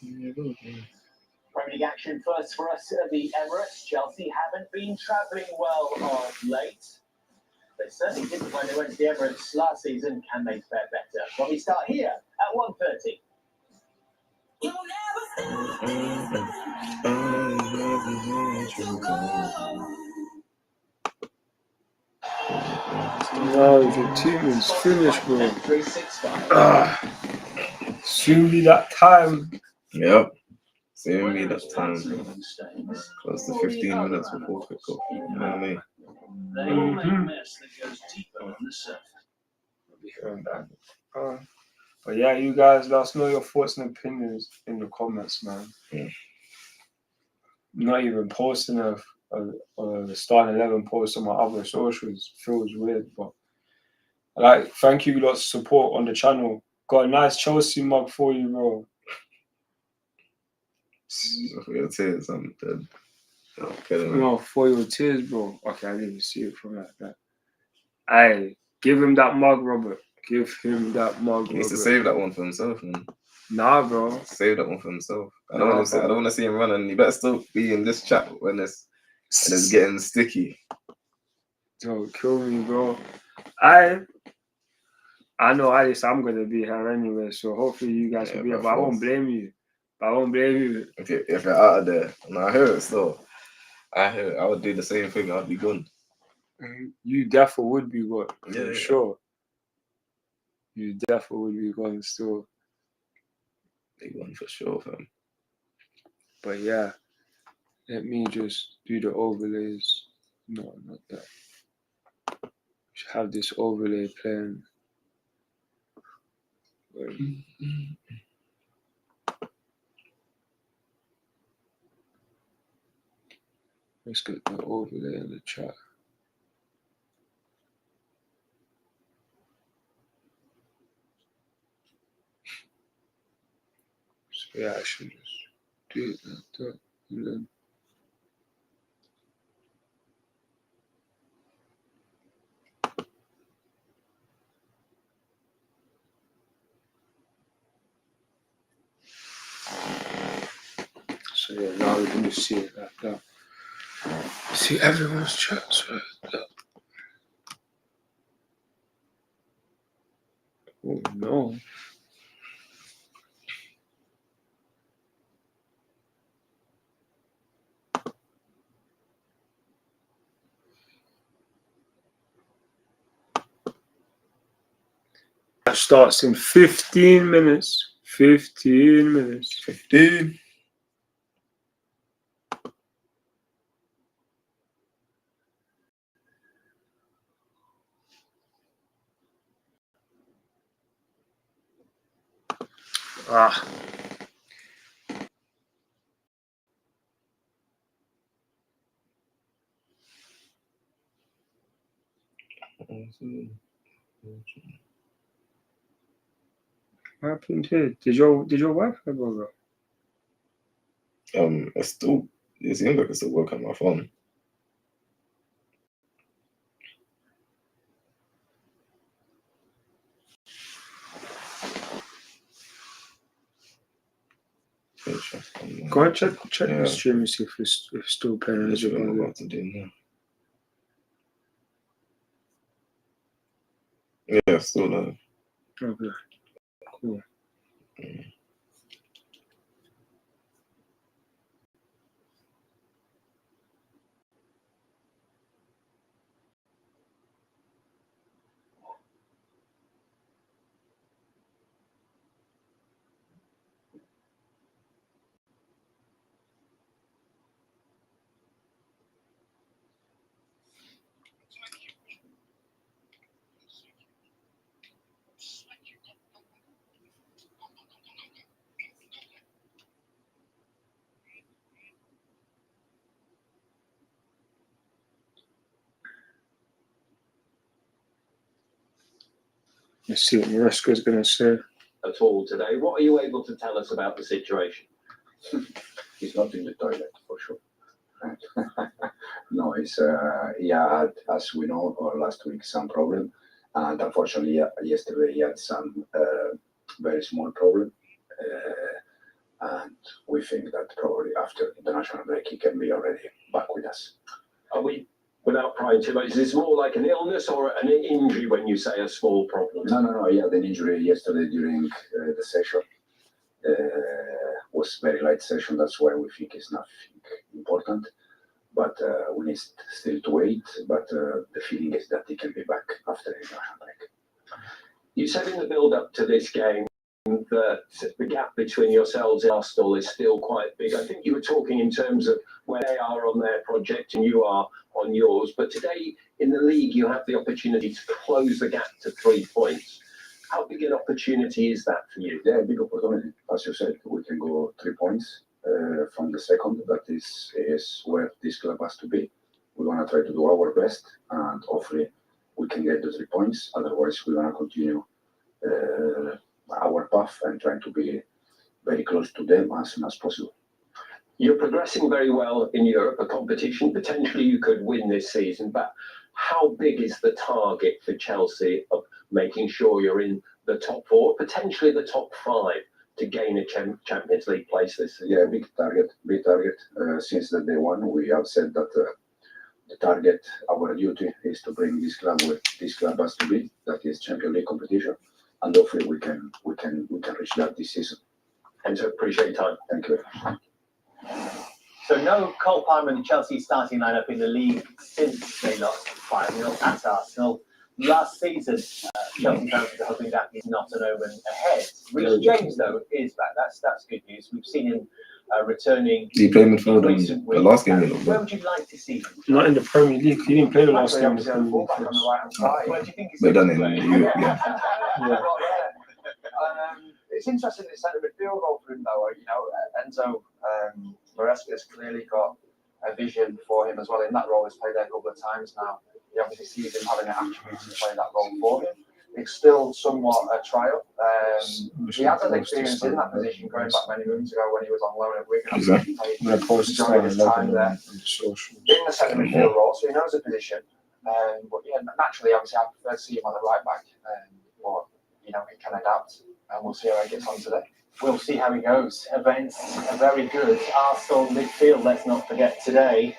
Premier League action first for us at the Emirates. Chelsea haven't been travelling well of late. They certainly didn't when they went to the Emirates last season. Can they fare better? Well, we start here at 1:30. No, the team is finished, bro. Soon be that time. Yep. Soon be that time. Close to 15 minutes before kickoff. You know what I mean? But yeah, you guys, let us know your thoughts and opinions in the comments, man. Not even posting a starting 11 post on my other socials feels weird, but thank you lots of support on the channel. Got a nice Chelsea mug for you, bro. For your tears, I'm dead. No, for your tears, bro. Okay, I didn't even see it from like that. Aye, give him that mug, Robert. Give him that mug. He needs to save that one for himself, man. Nah, bro. Save that one for himself. I don't want to see him run, and he better still be in this chat when it's getting sticky. Don't kill me, bro. I know at least I'm gonna be here anyway, so hopefully you guys will be here. But I won't blame you. If you're out of there, and I hear it still. I hear it. I would do the same thing. I'd be gone. You definitely would be gone, for Yeah. sure. You definitely would be gone still. Big one for sure, fam. But yeah, let me just do the overlays. No, not that. Should have this overlay playing Let's get that over there in the chat. So yeah, I should just do it like that. And then so yeah, now we can just see it like that. See everyone's chats like that. Oh no. That starts in 15 minutes. 15 minutes. 15. Ah. What happened here? Did your Wi-Fi go out? It seems like it's still working on my phone. Go and check the stream and see if it's still playing. That's what I'm about to do now. Yeah, still live. Okay, cool. Let's see what Maresca's going to say. At all today. What are you able to tell us about the situation? He's not in the toilet for sure. No, he had, as we know, last week some problem, and unfortunately yesterday he had some very small problem, and we think that probably after the national break he can be already back with us. Are we, without prying too much, is this more like an illness or an injury when you say a small problem? No. He had an injury yesterday during the session. Was very light session. That's why we think it's nothing important. But we need still to wait. But the feeling is that he can be back after the international break. You said in the build-up to this game that the gap between yourselves and Arsenal is still quite big. I think you were talking in terms of where they are on their project and you are on yours. But today in the league, you have the opportunity to close the gap to 3 points. How big an opportunity is that for you? Yeah, big opportunity. As you said, we can go 3 points from the second. That is where this club has to be. We want to try to do our best, and hopefully we can get the 3 points. Otherwise, we want to continue our path and trying to be very close to them as soon as possible. You're progressing very well in Europe, a competition. Potentially you could win this season, but how big is the target for Chelsea of making sure you're in the top 4, potentially the top 5 to gain a Champions League place this season? Yeah, big target. Since the day one, we have said that the target, our duty is to bring this club where this club has to be, that is Champions League competition, and hopefully we can reach that this season. And so appreciate your time. Thank you. So no Cole Palmer in the Chelsea starting lineup in the league since they lost 5-0 at Arsenal last season. Chelsea fans are hoping that is not an omen ahead. Reece James, though, is back. That's good news. We've seen him returning. He played midfield in the last game. Where would you like to see him? Not in the Premier League. He didn't play the last game. Where do you think he's But going then to play? in Europe, yeah. It's interesting in the centre midfield role for him, though. You know, Enzo Maresca's clearly got a vision for him as well. In that role, he's played there a couple of times now. He obviously sees him having an attribute to play that role for him. It's still somewhat a trial. He has had experience in that position going back many moons ago when he was on loan at Wigan. Exactly. He enjoyed his time there in the centre midfield role, so he knows the position. But yeah, naturally, obviously, I prefer to see him on the right back. But you know, he can adapt, and we'll see how he gets on today. We'll see how he goes. Events are very good. Arsenal midfield, let's not forget today,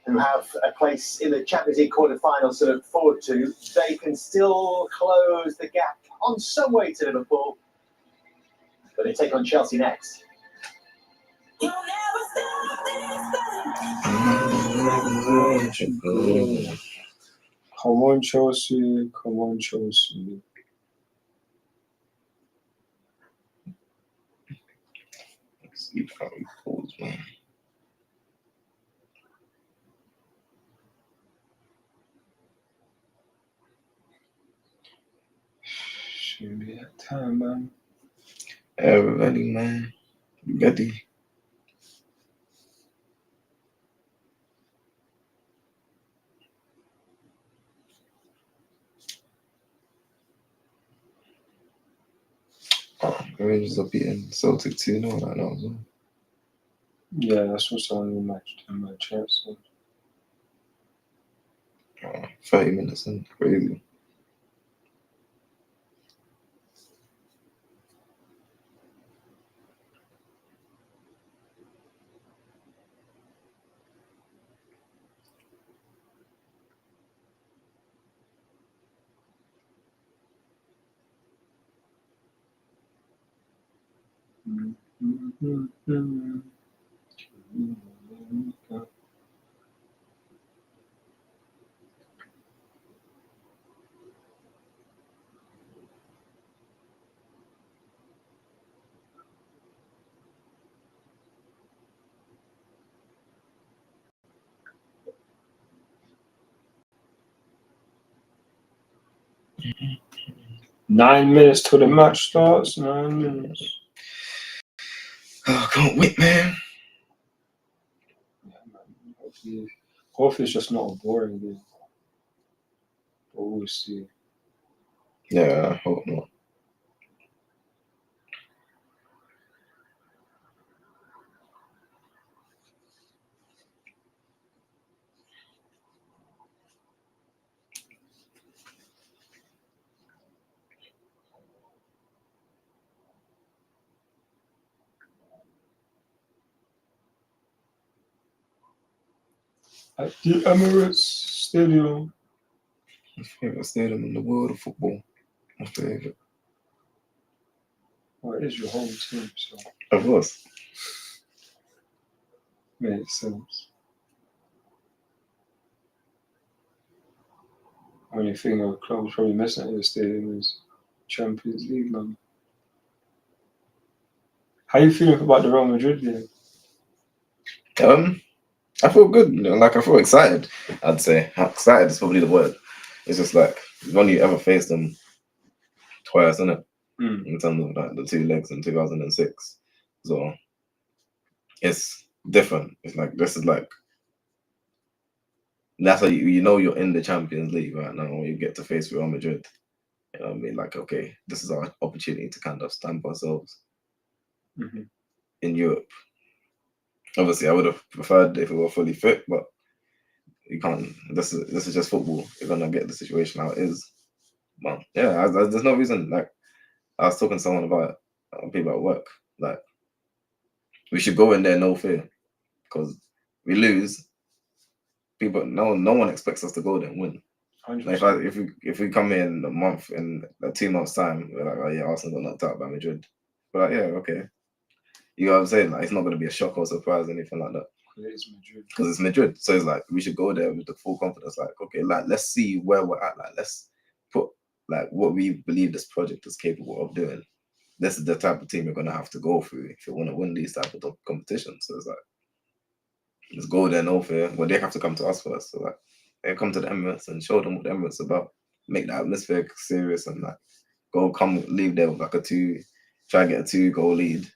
who have a place in the Champions League quarter-finals to look forward to. They can still close the gap on some way to Liverpool, but they take on Chelsea next. Come on, Chelsea. Come on, Chelsea. Let's see how it goes, man. Should be that time, man. Everybody, man. Ready. Rangers are beating Celtic 2-0 right now as well. Yeah, that's what's on the match. My chance. 30 minutes in. Crazy. Nine minutes till the match starts. 9 minutes. Oh, I can't wait, man. Yeah, man. Hopefully it's just not a boring game. But we'll see. Yeah, I hope not. At the Emirates Stadium. My favorite stadium in the world of football. My favorite. Well, it is your home team, so Of course. makes sense. Only thing our club's probably missing at the stadium is Champions League, man. How you feeling about the Real Madrid game? I feel good. You know, like I feel excited. I'd say excited is probably the word. It's just like you've only ever faced them twice, isn't it? In terms of like the two legs in 2006, so it's different. It's like this is like that's how you know you're in the Champions League right now when you get to face Real Madrid. You know what I mean? Like, okay, this is our opportunity to kind of stamp ourselves in Europe. Obviously, I would have preferred if we were fully fit, but you can't. This is just football. You're gonna get the situation how it is. But yeah, there's no reason. Like I was talking to someone about people at work. Like we should go in there no fear, because we lose. People, no one expects us to go there and win. Like if we come in a month in 2 months time, we're like, oh yeah, Arsenal got knocked out by Madrid. But like, yeah, okay. You know what I'm saying? Like it's not gonna be a shock or surprise or anything like that. Because it's Madrid. So it's like we should go there with the full confidence. Like, okay, like let's see where we're at. Like let's put like what we believe this project is capable of doing. This is the type of team you're gonna have to go through if you want to win these type of competitions. So it's like let's go there no fear. Well, they have to come to us first. So like they come to the Emirates and show them what the Emirates is about. Make the atmosphere serious and like leave there with like try and get a 2-goal lead.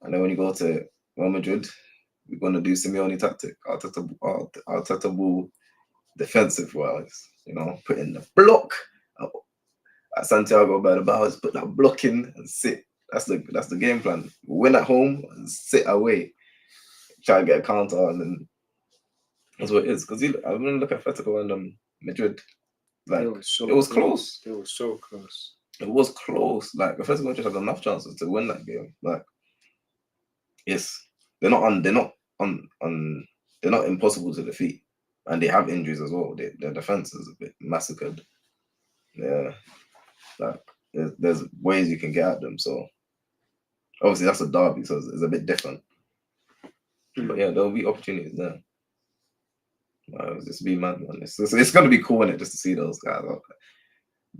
And then when you go to Real Madrid, we're gonna do Simeone tactic. Arteta ball defensive wise, put in the block at Santiago Bernabéu, put that block in and sit. That's the game plan. Win at home and sit away. Try and get a counter, and then that's what it is. Because I'm gonna look at Atletico and Madrid. Like it was close. It was so close. It was close. Like Atletico just had enough chances to win that game. Like yes, they're not impossible to defeat, and they have injuries as well. Their defense is a bit massacred. Yeah, like there's ways you can get at them. So obviously that's a derby, so it's a bit different. But yeah, there'll be opportunities there. It's just be mad, man. It's gonna be cool, innit, just to see those guys out there.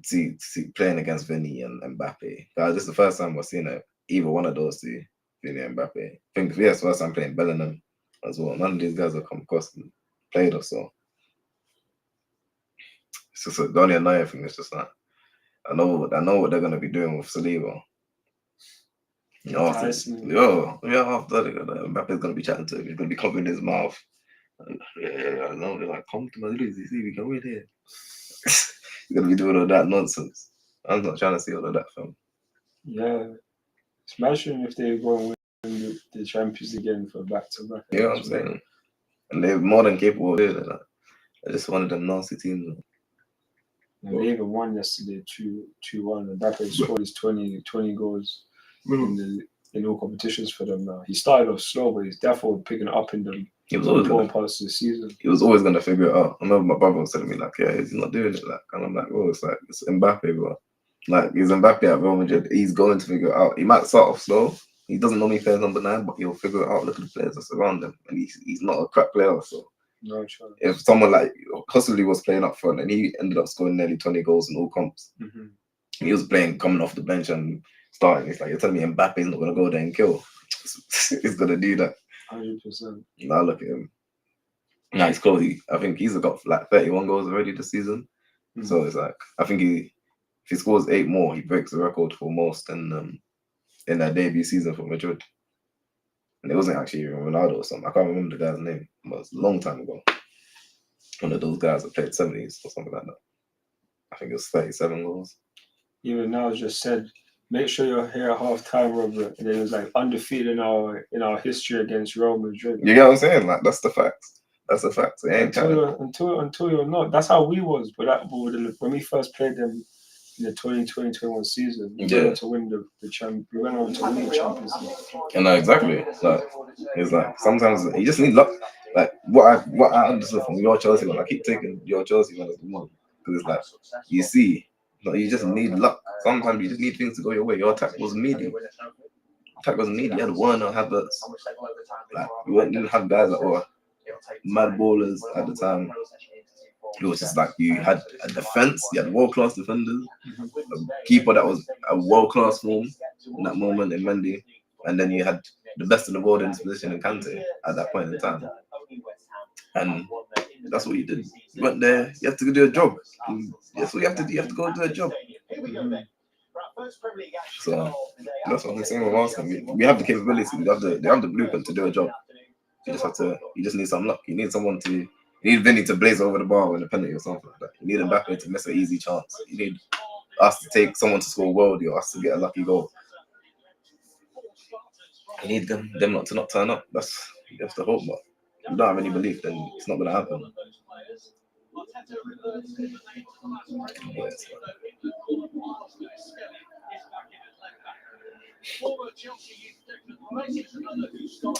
See playing against Vinny and Mbappe. This is the first time we're seeing either one of those two, Vinny and Mbappe. I think it's the first time playing Bellingham as well. None of these guys have come across and played us, so it's just the only annoying thing is just that I know what they're gonna be doing with Saliba. After Mbappe's gonna be chatting to him. He's gonna be covering his mouth. I know. They're like, come to Madrid, you see, we can win here. He's gonna be doing all that nonsense. I'm not trying to see all of that, fam. Yeah, imagine if they go and win the Champions again for back-to-back. Yeah, I'm saying, and they're more than capable of doing that. I just one of them nasty teams. And they even won yesterday 2-1. Mbappe scored his 20 goals in all competitions for them now. He started off slow, but he's definitely picking it up in the important parts of the season. He was always going to figure it out. I remember my brother was telling me, like, yeah, he's not doing it. Like, and I'm like, oh, it's Mbappe, bro. Like, he's Mbappe at Real Madrid. He's going to figure it out. He might start off slow. He doesn't normally play number 9, but he'll figure it out. Look at the players that's around him. And he's not a crap player, so. No chance. If someone like Hustley was playing up front and he ended up scoring nearly 20 goals in all comps, he was playing coming off the bench and starting. It's like, you're telling me Mbappe's not going to go there and kill. He's going to do that. 100%. Now look at him. Now he's close. I think he's got like 31 goals already this season. So it's like, I think if he scores 8 more, he breaks the record for most in that debut season for Madrid. And it wasn't actually even Ronaldo or something. I can't remember the guy's name, but it was a long time ago. One of those guys that played 70s or something like that. I think it was 37 goals. Even now, just said, make sure you're here at half time, Robert. And it was like undefeated in our history against Real Madrid. You get what I'm saying? Like, that's the fact. That's the fact. Until you're not. That's how we was. But when we first played them in the 2020-21 season, we went on to win the Champions League. Yeah, no, exactly. Like, it's like sometimes you just need luck. Like what I understood from your Chelsea one, I keep taking your Chelsea one as the one because it's like you see, like, you just need luck. Sometimes you just need things to go your way. Your attack was meaty. You had Werner, Havertz. Like you didn't have guys that were mad ballers at the time. It was just like you had a defense, you had world-class defenders, a keeper that was a world-class form in that moment in Mendy, and then you had the best in the world in this position in Kante at that point in time. And that's what you did. You went there, you have to do a job. That's what you have to do. You have to go do a job. So that's what I'm saying with Arsenal. We have the capability. They have the blueprint to do a job. You just need some luck. You need Vinny to blaze over the bar with a penalty or something like that. You need Mbappe to miss an easy chance. You need us to take someone to score worldy or us to get a lucky goal. You need them not to not turn up. You have to hope, but if you don't have any belief, then it's not going to happen.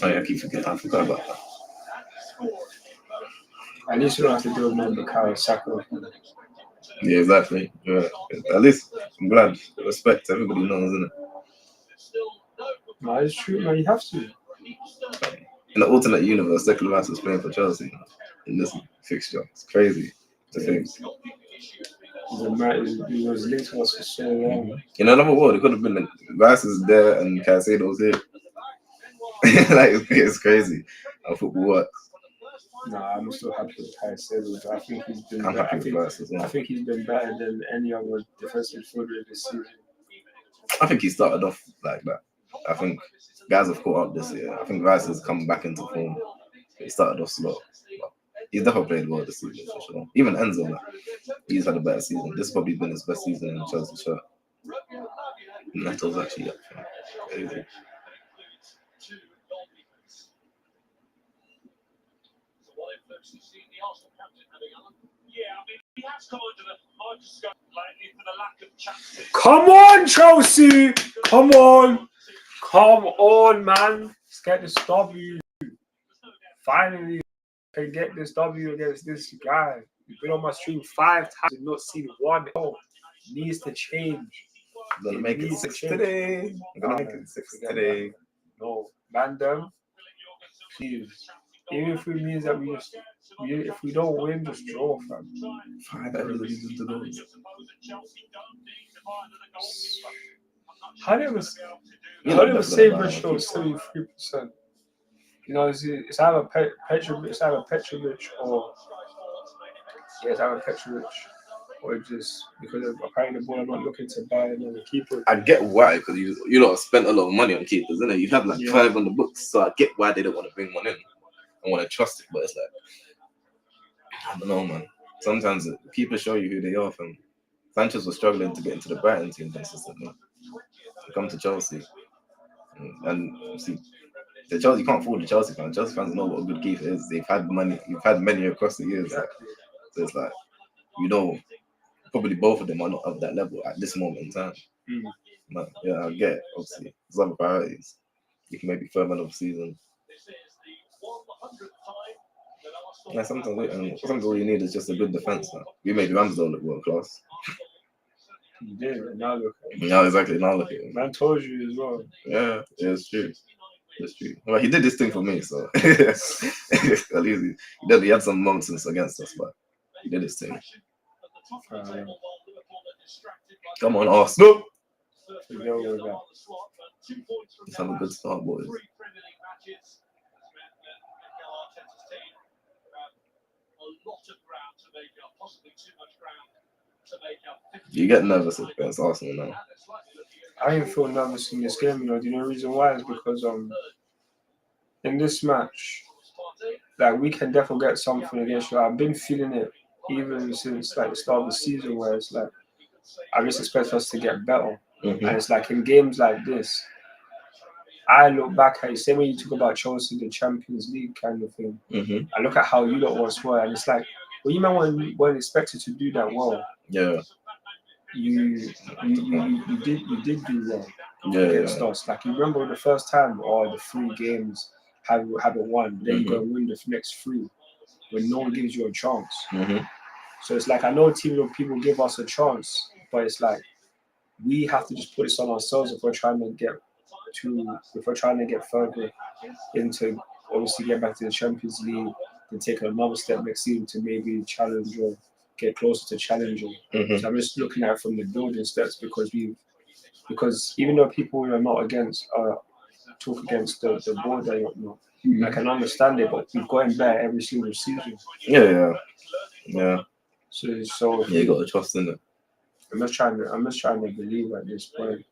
Oh yeah, I keep forgetting. I forgot about that. At least you don't have to do it with Bukayo Saka. Yeah, exactly. Yeah. At least I'm glad. Respect. Everybody knows, isn't it? No, it's true, man. You have to. In the alternate universe, Declan Rice was playing for Chelsea in this fixture. It's crazy to think. He was linked to us for so long. In another world, it could have been Rice is there and Caicedo's here. Like, it's crazy how football works. Nah, I'm still happy with Caicedo. I think he's been. I'm happy with Rice as I well. think he's been better than any other defensive midfielder this season. I think he started off like that. I think guys have caught up this year. I think Rice has come back into form. He started off slow. But he's definitely played well this season for sure. Even Enzo, like, he's had a better season. This has probably been his best season in Chelsea shirt. Neto's actually up. Crazy. Yeah, I mean, he has come under the microscope lately for the lack of chances. Come on, Chelsea! Come on! Come on, man! Let's get this W. Finally, can get this W against this guy. You've been on my stream 5 times and not seen one. Oh, needs to change. I'm gonna make it 6 today. I'm gonna make it 6 today. No, man, them. Please. Even if it means that if we don't win, just draw, fam. 5 everybody just to those. How do we save ratio of 73%? You know, it's either Petrovic or it's either Petrovic or just because apparently the ball I'm not looking to buy another keeper. I get why, because you lot spent a lot of money on keepers, innit? You've had like 5 on the books, so I get why they don't want to bring one in. I want to trust it, but it's like, I don't know, man. Sometimes the keepers show you who they are. From Sanchez was struggling to get into the Brighton team consistently. To come to Chelsea, and see, the Chelsea, you can't fool the Chelsea fans. Chelsea fans know what a good keeper is. They've had money. You've had many across the years. Exactly. So it's like, you know, probably both of them are not of that level at this moment in time. But yeah, I get it, obviously. There's other priorities. You can maybe further another season. Yeah, sometimes all you need is just a good defense. Man. We made Ramsdale look world class. You did, and now look at him. Yeah, exactly. Now look at him. Man told you as well. Yeah, it's true. It's true. Well, he did this thing for me, so at least he had some nonsense against us, but he did his thing. Come on, Arsenal. Let's have a good start, boys. You get nervous against Arsenal now. I didn't feel nervous in this game, you know. The only reason why is because in this match, like we can definitely get something against you. I've been feeling it even since like the start of the season, where it's like I just expect us to get better. And it's like in games like this, I look back at it, same way you talk about Chelsea, the Champions League kind of thing. I look at how you lot once were, and it's like, well, you man weren't expected to do that well. Yeah. You did do well against us. Like you remember the first time, or the 3 games haven't won, then you go and win the next 3 when no one gives you a chance. So it's like I know people give us a chance, but it's like we have to just put this on ourselves if we're trying to get further into, obviously get back to the Champions League and take another step next season to maybe challenge or get closer to challenging. So I'm just looking at it from the building steps because even though people are not against talk against the board and whatnot, I can understand it, but we've gotten better every single season. Yeah. So you got to trust in it. I'm just trying to believe at this point.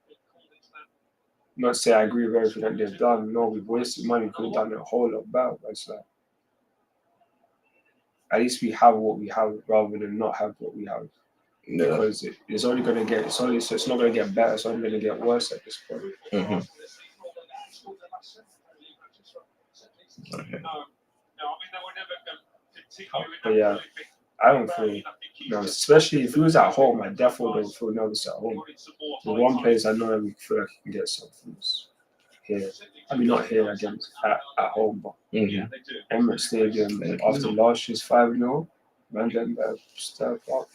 Not say I agree with everything that they've done. No, we've wasted money. We could have done a whole lot better. But it's like, at least we have what we have rather than not have what we have. Yeah. Because it's only going to get, so it's not going to get better. It's only going to get worse at this point. Okay. But yeah, I don't feel nervous, especially if he was at home. I definitely don't feel nervous at home. The one place I know that we feel like we can get something is here. I mean, not here against at home, but Emirates Stadium. After last year's 5-0, man, then step up.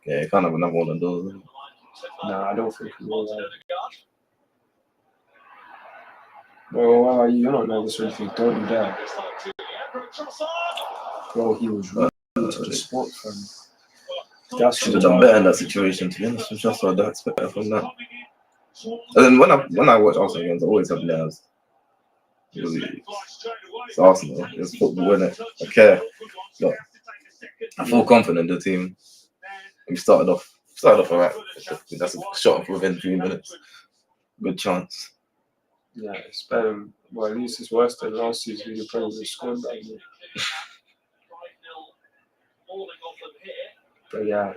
Yeah, you can't have another one of those. Nah, I don't think we will. Well, you're not nervous or anything. Don't do that. Bro, he was rude to the sport, fam. That should have done better in that situation, to be honest. Just what I expect from that. And then when I watch Arsenal games, I always have nerves. It's Arsenal. It's football, innit? I care. Look, I feel confident in the team. We started off alright. That's a shot within 3 minutes. Good chance. Yeah, it's better. Well, at least it's worse than last season. You probably scored that. But yeah.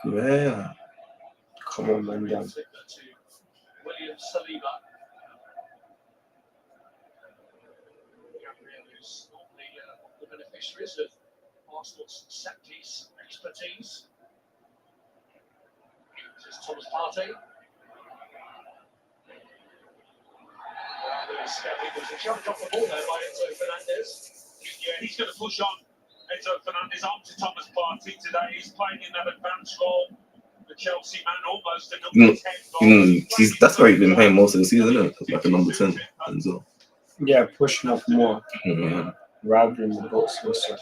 Yeah. Come on, man. Yeah. William Saliba. Who's normally the beneficiaries of Arsenal's set piece expertise. This is Thomas Partey. There's a jump off the ball there by Enzo Fernandez. Yeah, he's going to push on. Enzo Fernandez on to Thomas Partey today. He's playing in that advanced role. The Chelsea man, almost a number 10. That's why he's been playing most of the season, isn't it? Like a number 10. Enzo. Yeah, pushing off more rather than the box or such.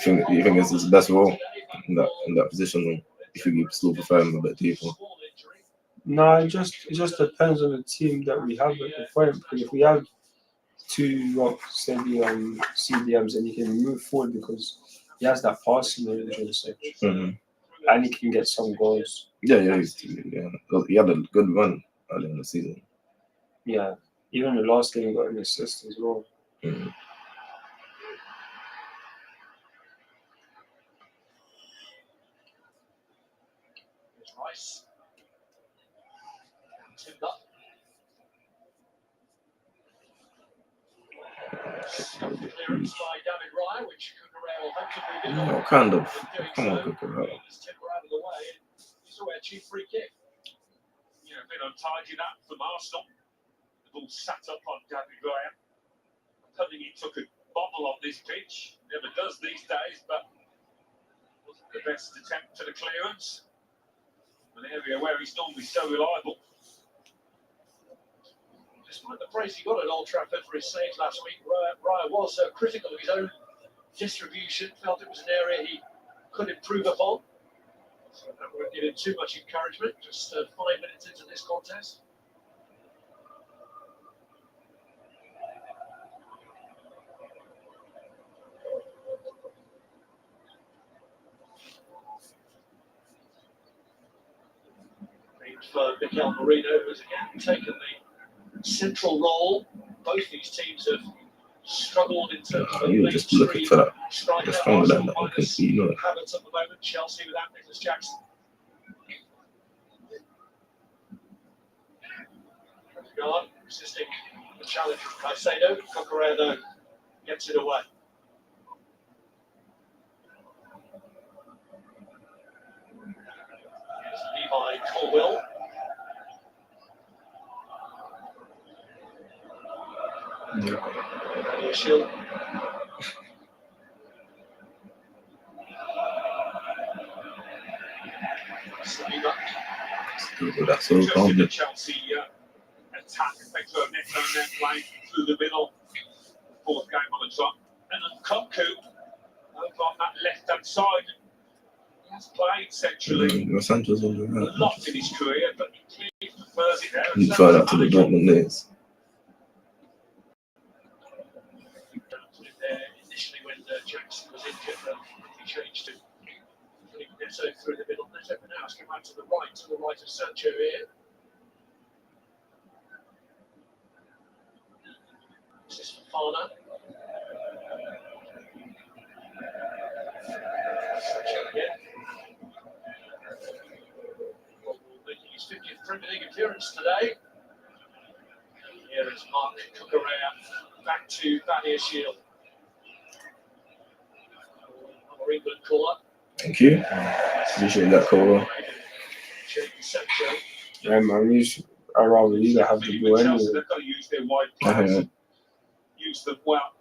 You think it's his best role in that position? Or you think you still prefer him a bit deeper? No, it just depends on the team that we have at the point. Because if we have two steady CDMs, and he can move forward because he has that passing range and such, and he can get some goals. Yeah. He had a good run early in the season. Yeah, even the last game he got an assist as well. Rice. Timber. Clearance by David Raya, which Cucurella will hope to move in. No, kind of. Come on, Cucurella. Timber out of the way. He's away a cheap free kick. A bit untidy that from Arsenal. The ball sat up on David Raya. I think he took a bobble on this pitch. Never does these days, but wasn't the best attempt to the clearance. An area where he's normally so reliable. Despite the praise he got at Old Trafford for his saves last week, Raya was critical of his own distribution, felt it was an area he could improve upon. So that won't give him too much encouragement, just 5 minutes into this contest. For Mikel Merino, who has again taken the central role. Both these teams have struggled in terms of you were just looking for that. striker. Stronger than that. Havertz at the moment, Chelsea without Nicholas Jackson. Guard resisting the challenge from Caicedo. Cucurella gets it away. Here's Levi Colwill. Shield. That's so common. Chelsea attack. Nathainel playing through the middle. Fourth game on the trot. And then Koku over on that left-hand side. He has played centrally a lot in his career, but he clearly prefers it there. You try that to the Dortmund days. Initially, when Jackson was injured, he changed to Neto through the middle. Neto for now has come out to the right of Sancho here. This is Fofana. Sancho again. Making his 50th Premier League appearance today. Here is Mark Cucurella back to Badia Shield. Our England caller. Thank you. Appreciate that caller. Yeah, man, I'd rather you have to do anyway. They've got to use their wide players. Use them well.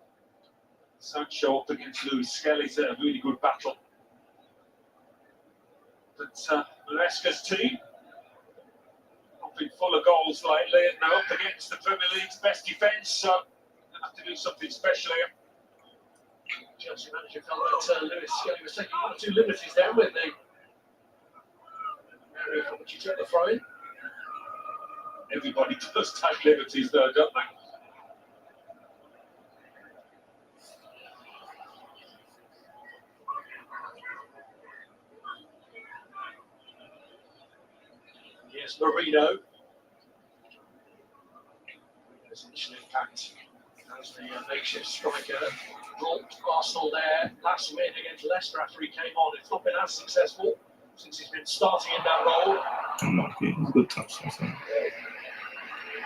Sancho up against Lewis Skelly's a really good battle. But Maresca's team have been full of goals lately, and they're up against the Premier League's best defence, so they have to do something special here. Chelsea manager felt that Lewis Skelly was taking 1 or 2 liberties there with the area from the She took the throw in. Everybody does take liberties, though, don't they? Here's Marino. There's initial impact as the makeshift striker brought Arsenal there last win against Leicester after he came on. It's not been as successful since he's been starting in that role. He's good touch.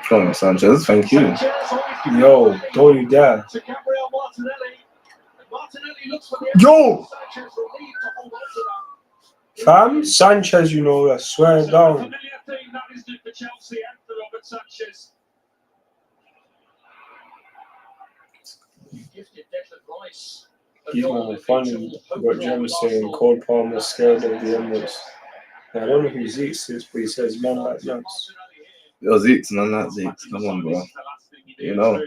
Come on, Sanchez. Thank you. Yo, don't you dare. To Gabriel Martinelli. And Martinelli looks for the Yo! Sanchez relieved to hold on to that. Fam, Sanchez, you know, I swear A down. familiar thing that is good for Chelsea and for Robert Sanchez. Gifted Declan Rice. These men are funny. But Jim saying Cole Palmer scared of the Emirates. Now, I don't know who Zeke is, but he says man like nuts. Yo, Zeke's man, not Zeke's. Come on, bro. You know.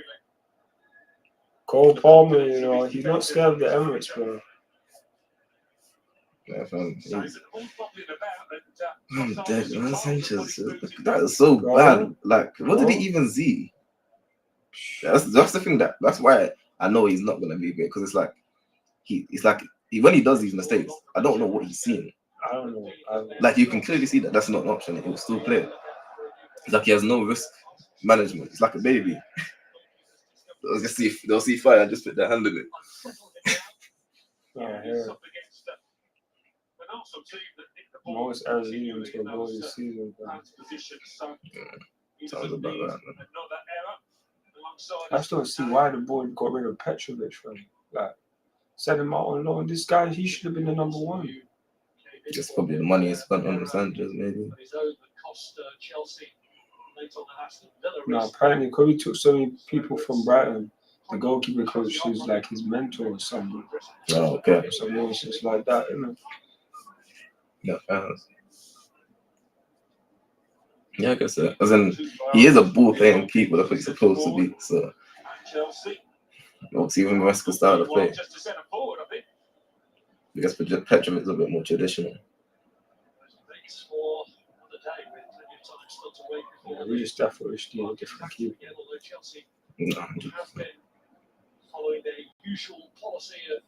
Cole Palmer, you know, he's not scared of the Emirates, bro. Yeah, fam. I'm dead, man. Sanchez, that is so bad. Like, what did he even see? That's the thing that's why I know he's not gonna be great, because it's like when he does these mistakes, I don't know what he's seeing. I don't know. Like, you can clearly see that that's not an option. He will still play. It's like he has no risk management. It's like a baby. They'll see fire and just put their hand in it. Yeah, yeah. Most errors leading to a goal this season, bro. Sounds about that, man. I still see why the board got rid of Petrovic from. Like, set him out on loan. This guy, he should have been the number one. It's probably the money he spent on the Sanchez, maybe. No, apparently, because he took so many people from Brighton, the goalkeeper coach is like his mentor or something. Oh, okay. So it's just like that, isn't it? Yeah, yeah, I guess so. As in, he is a ball-playing keeper. That's what he's supposed to be. So, obviously, even West could start the play. I guess Petrovic is a bit more traditional. Yeah, we just definitely still a different keeper. No, following their usual policy of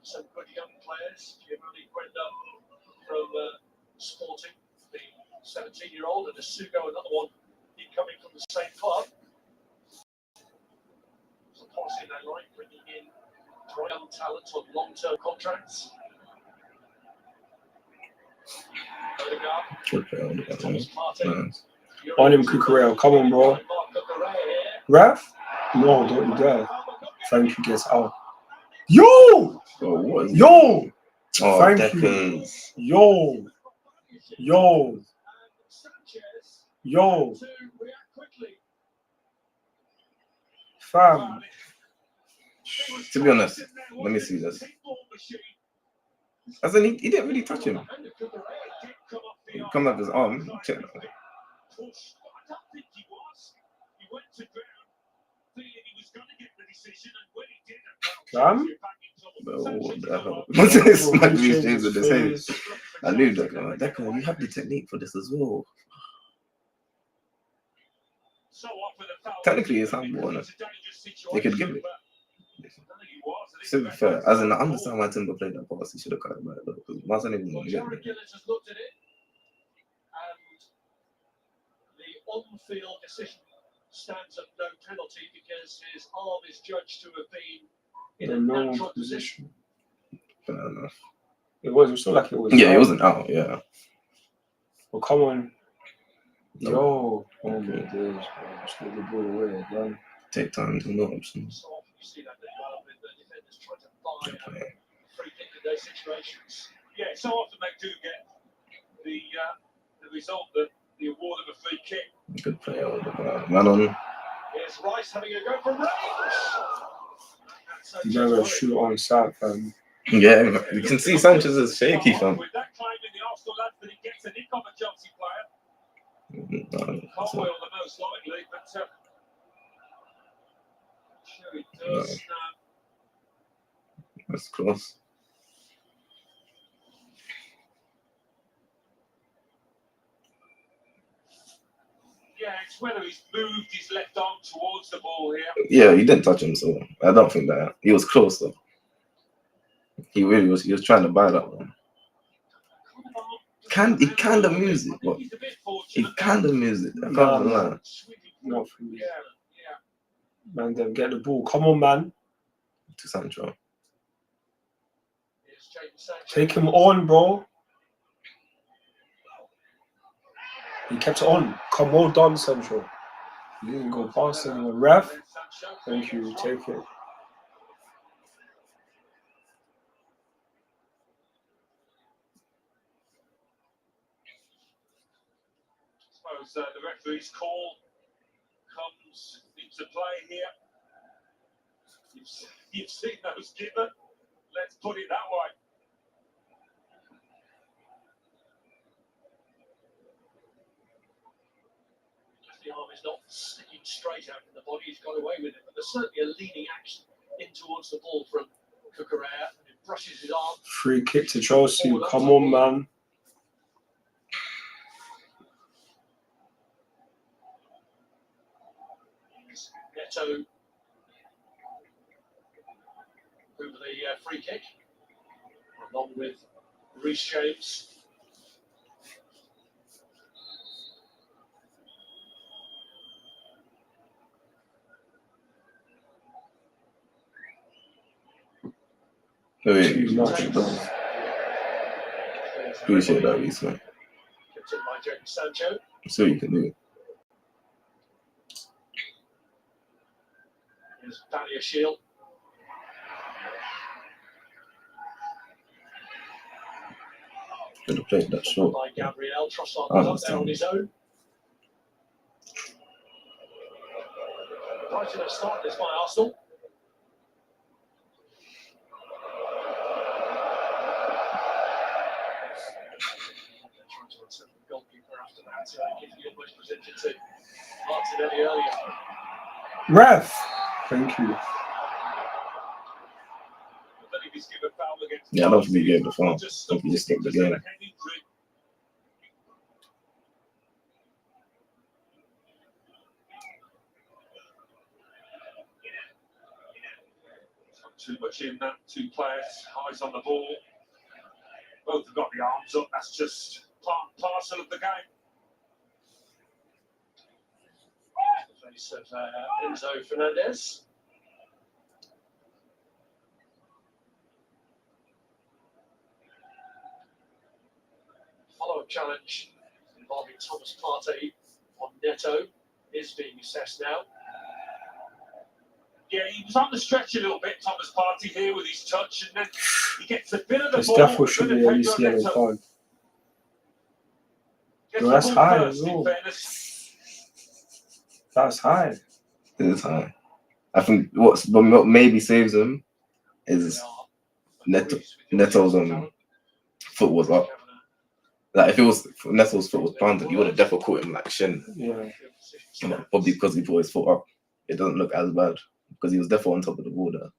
some good young players. Giovanni Quenda from Sporting, the 17-year-old, and Asugo, another one, incoming from the same club. It's a policy they like, bringing in young talent on long-term contracts. good player. Thomas Partey. Nice. On him, Cucurella. Come on, bro. Ref? No, don't you dare. Thank you, gets out. Yo! Oh, what is Yo! Oh, Thank you. decades. Yo! Yo! Yo! Fam. To be honest, let me see this. As in, he didn't really touch him. He come up his arm. Check that. Fam? Bro, what the hell? What's this? Smack Reece James with his head. I knew Declan. Declan, you have the technique for this as well. Technically, it's handball. They could give it. To be fair, as in, I understand why Timber played that pass. He should have cut it back. Because Martin didn't want to get it. The on-field decision stands at no penalty because his arm is judged to have been In a normal position. Fair enough. It was still like it was. Yeah, it wasn't out, yeah. Well, come on. No. Yo. Oh my days, bro. Just get the ball away again. Take time to no options. so often you see that with the defenders trying to buy a free kick in those situations. Yeah, so often they do get the result that the award of a free kick. Good play. Man on. Here's Rice having a go from range. You never shoot on side, fam. Yeah, you can see Sanchez is shaky, fam. With that claim in the Arsenal lads that he gets a nick off a Chelsea player. Conwell the most likely, but sure it does. That's close. Yeah, it's whether he's moved his left arm towards the ball here. Yeah, he didn't touch him, so I don't think that he was close though. He really was. He was trying to buy that one. He kind of moves it, but he kind of moves it. I can't lie. Not for me. Man, them get the ball. Come on, man. To Sancho. Take him on, bro. He kept it on. Come well done, Central. You didn't go past anyone. Ref, thank you. Take it. I suppose the referee's call comes into play here. You've seen those given. Let's put it that way. The arm is not sticking straight out from the body. He's got away with it, but there's certainly a leaning action in towards the ball from Cucurella, and it brushes his arm. Free kick to Chelsea. Come on, man. Neto over the free kick, along with Reece James. Too much. Appreciate that, Reece, man. Kept in by Jadon Sancho. So you can do it. Here's Daniel Shield. Could have played that short. By Gabriel. Trossard was up there on his own. Brighton have started this by Arsenal. Goalkeeper after that, Gideon was presented to Martinelli earlier. Ref, thank you. Yeah, I don't think he gave the foul. I think he just stopped the game. Too much in that. Two players, eyes on the ball. Both have got the arms up. That's just part and parcel of the game. The face of Enzo Fernandez. Follow-up challenge involving Thomas Partey on Neto is being assessed now. Yeah, he was on the stretch a little bit, Thomas Partey here with his touch, and then he gets a bit of the This ball. definitely should be at least yellow card. Yo, that's high as well. That's high. It is high. I think what maybe saves him is Neto's foot was up. Like if it was Neto's foot was planted, you would have definitely caught him like shin. Yeah. Probably because he put his foot up, it doesn't look as bad because he was definitely on top of the ball there.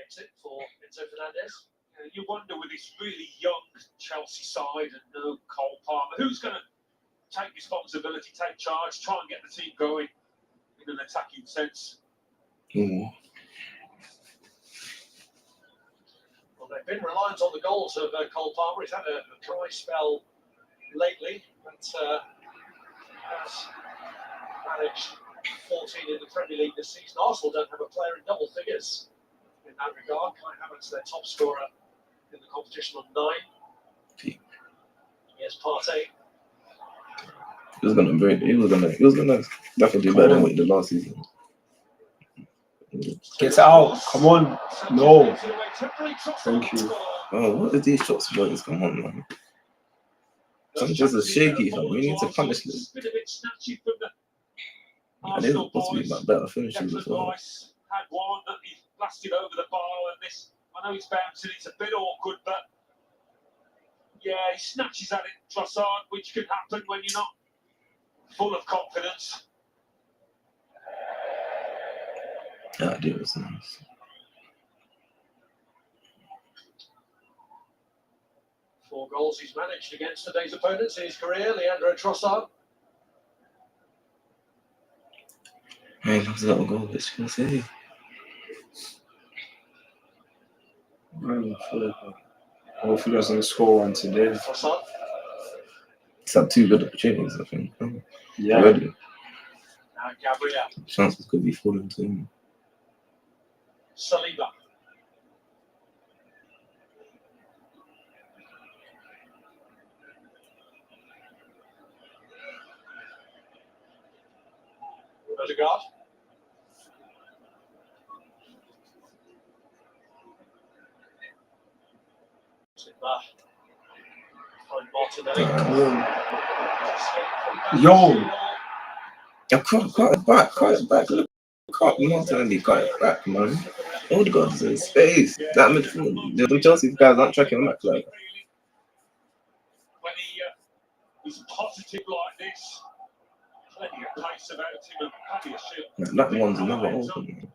Exit for Enzo Fernandez. You wonder with this really young Chelsea side and no Cole Palmer, who's going to take responsibility, take charge, try and get the team going in an attacking sense. Mm. Well, they've been reliant on the goals of Cole Palmer. He's had a dry spell lately, but has managed 14 in the Premier League this season. Arsenal don't have a player in double figures in that regard. Kai Havertz, their top scorer in the competition, on 9. Here's Partey. He was gonna definitely do better than what he did last season. Get out. Come on. No. Thank you. Oh, what are these shots, boys? Come on, man. Sanchez is shaky, fam. We need to punish this. And they're supposed to be like better finishers as well. Had one that he blasted over the bar, and this, I know he's bouncing, it's a bit awkward, but yeah, he snatches at it, Trossard, which can happen when you're not full of confidence. That deal was nice. Four goals he's managed against today's opponents in his career, Leandro Trossard. Man, that's a goal. What you gonna say? Hopefully, doesn't score one today. Trossard. It's had 2 good opportunities, I think. Yeah. Already. Now Gabriel. Chances could be falling to him. Saliba. Odegaard. Yo. Yeah, cut it back. Look, Martinelli, cut it back, man. Odegaard's in space. That midfield. The Chelsea guys aren't tracking him back like. When he's positive like this, plenty of pace about him and plenty of shit. That one's never open.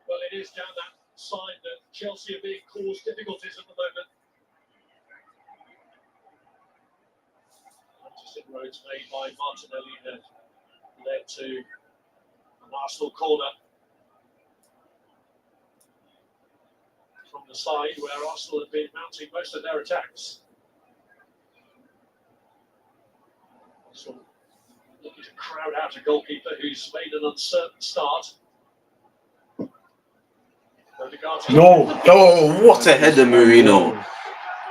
Well, it is down that side that Chelsea are being caused difficulties at the moment. Just inroads made by Martinelli that led to an Arsenal corner from the side where Arsenal have been mounting most of their attacks. So looking to crowd out a goalkeeper who's made an uncertain start. No. Oh, what a header, Marino.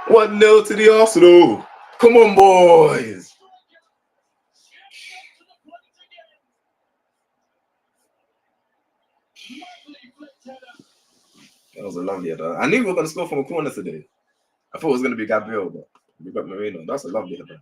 1-0 to the Arsenal. Come on, boys. That was a lovely header. I knew we were going to score from a corner today. I thought it was going to be Gabriel, but we got Marino. That's a lovely header.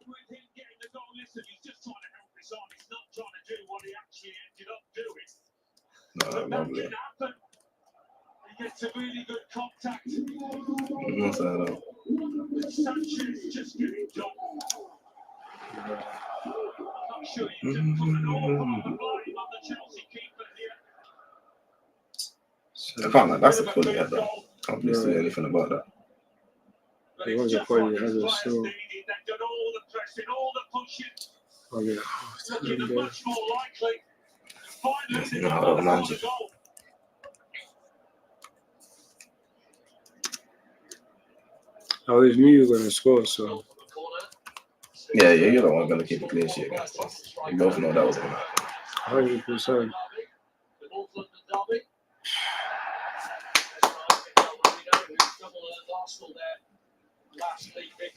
With him getting the goal, listen, he's just trying to help his arm. He's not trying to do what he actually ended up doing. No, But that lovely. didn't happen. He gets a really good contact. What's that up? Sanchez just getting done. I'm not sure you can put an awful lot of blame on the Chelsea keeper here. I can't like that's a quality header. Can't really say anything about that. But It it's was a just quality what his header, players so- needed. They've done all the pressing, all the pushing. Oh, yeah. Looking much more likely. Finally, they No, got the Manchester. goal. I always knew you were going to score, so. Yeah, you're the one going to keep a clean sheet against us. You both know that was going to happen. 100%. The North London derby.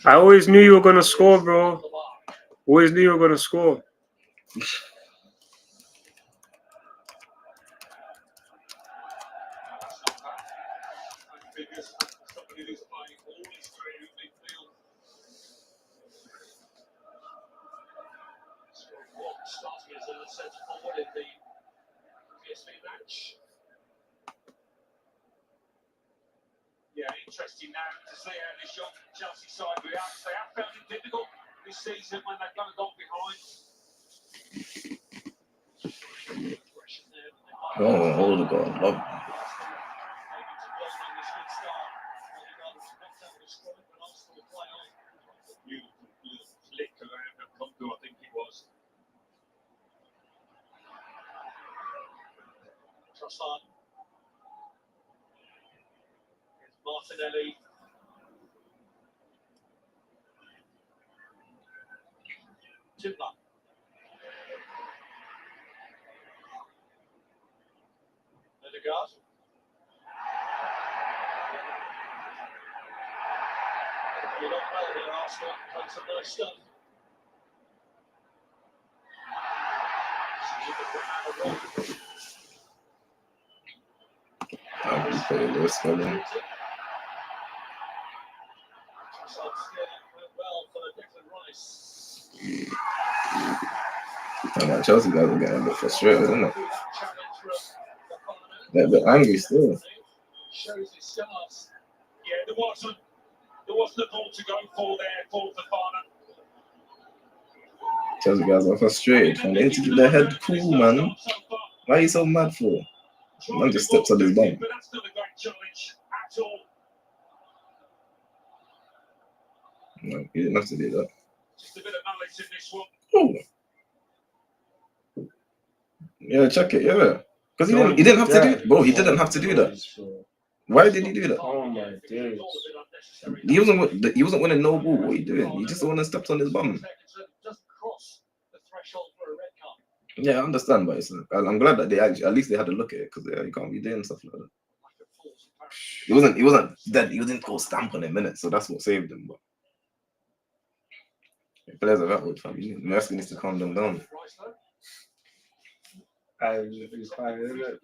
I always knew you were going to score, bro. Always knew you were going to score. Somebody who's playing all his career in midfield. Starting as a centre forward in the PSV match. Yeah, interesting now to see how this young Chelsea side reacts. They have found it difficult this season when they've kind of gone behind. Oh, Odegaard, love. Beautiful flick around and come to, I think it was. Trossard. Here's Martinelli. Timber. Odegaard. You're not well here, Arsenal. Playing some nice stuff. I'm just playing this one. Well for the Declan Rice. And Chelsea guys are getting a bit frustrated, isn't it? They're a bit angry still. Shows his scars. Yeah, there wasn't a ball to go for there for Fafana. Chelsea guys are frustrated, man. They need to keep their head cool, man. Why are you so mad for? Man just steps on his bum. But that's still a great challenge at all. No, he didn't have to do that. Just a bit of malice in this one. Oh. Yeah, check it, yeah. Because he didn't have to do it. Bro, he didn't have to do that. Why did he do that? Oh my days. He wasn't winning no ball. What are you doing? He just the one that stepped on his bum. Yeah, I understand, but it's, I'm glad that they actually, at least they had a look at it, because you can't be doing stuff like that. He wasn't dead. He didn't go stamp on him, innit? So that's what saved him. But players are that good, fam. Mercy needs to calm them down. It's fine, isn't it?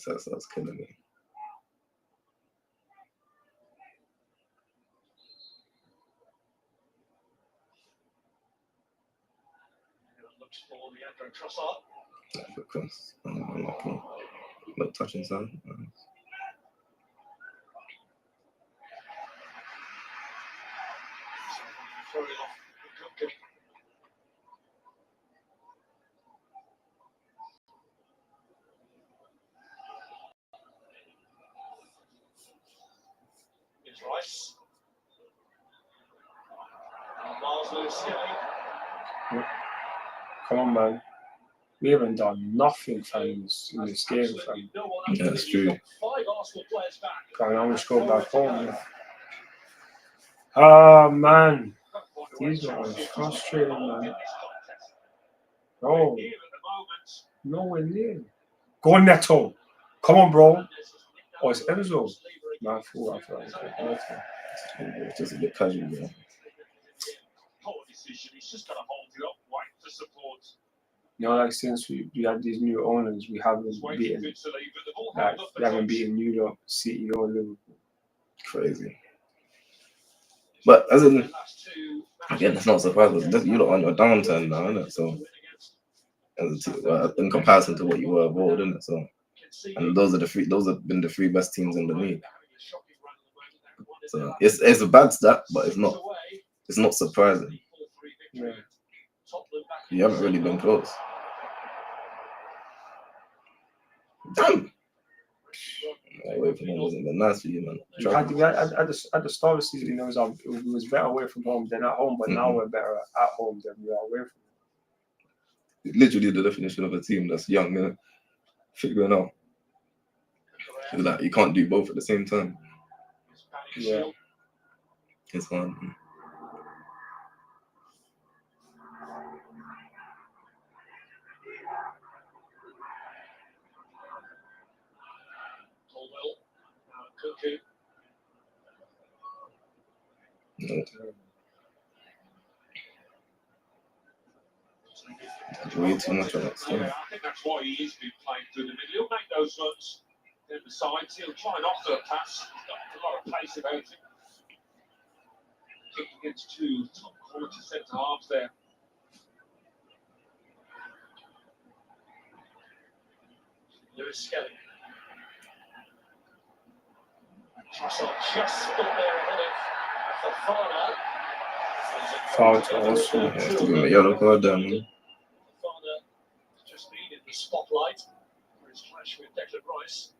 That's killing me. Looks for Leandro Trossard. Because unlucky. No touching sound. Throwing off the cupcake. Here's Rice. Miles Lewis Skelly. Come on, man. We haven't done nothing, fam, in this game, fam. Yeah, that's true. 5 Arsenal players back. Fam, I'm just go back home, man. Oh, man. These are frustrating, man. Oh, nowhere near. Go on, Neto. Come on, bro. Oh, it's Enzo. Man, fool, I feel like It's just a bit casual, bro. He's just got to hold it up, wait for support. You know, like since we had these new owners, we haven't beaten, like, we haven't beaten New York City or Liverpool. Crazy. But as in, again, that's not surprising. You lot on your downturn now, isn't it? So, in comparison to what you were of old, isn't it? So, and those have been the 3 best teams in the league. So it's a bad stat, but it's not surprising. Yeah. You haven't really been close. Damn. Away from home wasn't been nice for you, man. At the start of the season, it was better away from home than at home, but now we're better at home than we are away from home. It's literally the definition of a team that's young, innit? Figuring out. It's like you can't do both at the same time. Yeah. It's hard. Cuckoo. No. Way too much of that stuff. Yeah, I think that's why he is being played through the middle. He'll make those runs down the sides. He'll try and offer a pass. He's got a lot of pace about him. Kicked against 2 top quality centre halves there. Lewis Skelly. Trossard just stood there ahead of Fofana. Foul to also. Yeah, to give him a yellow card down. Fofana just needed the spotlight for his clash with Declan Rice.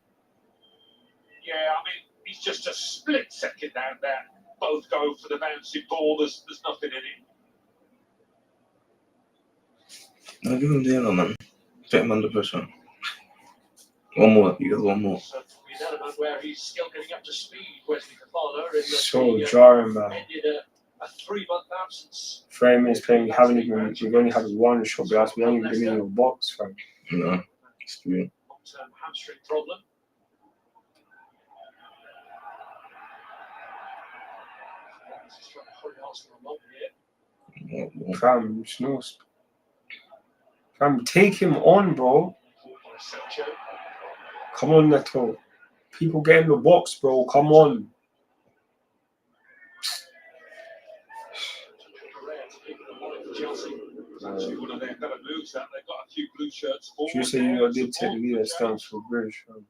Yeah, I mean, he's just a split second down there. Both go for the bouncing ball. There's nothing in it. I'll give him the yellow, man. Put him under pressure. One more. You got one more. So an element where he's still getting up to speed, Wesley Fofana. So jarring, man. Ended a 3-month absence. Frame is playing. We've only had one shot, but we haven't even been in your box, fam. No, it's true. Long-term hamstring problem. This is trying to hurry Arsenal along here. Fam, snooze. Fam, take him on, bro. Sancho. Come on, Neto. People get in the box, bro. Come on. Actually, one of their better moves that they've got a few blue shirts for. You say you did take the leader stance for British, fam.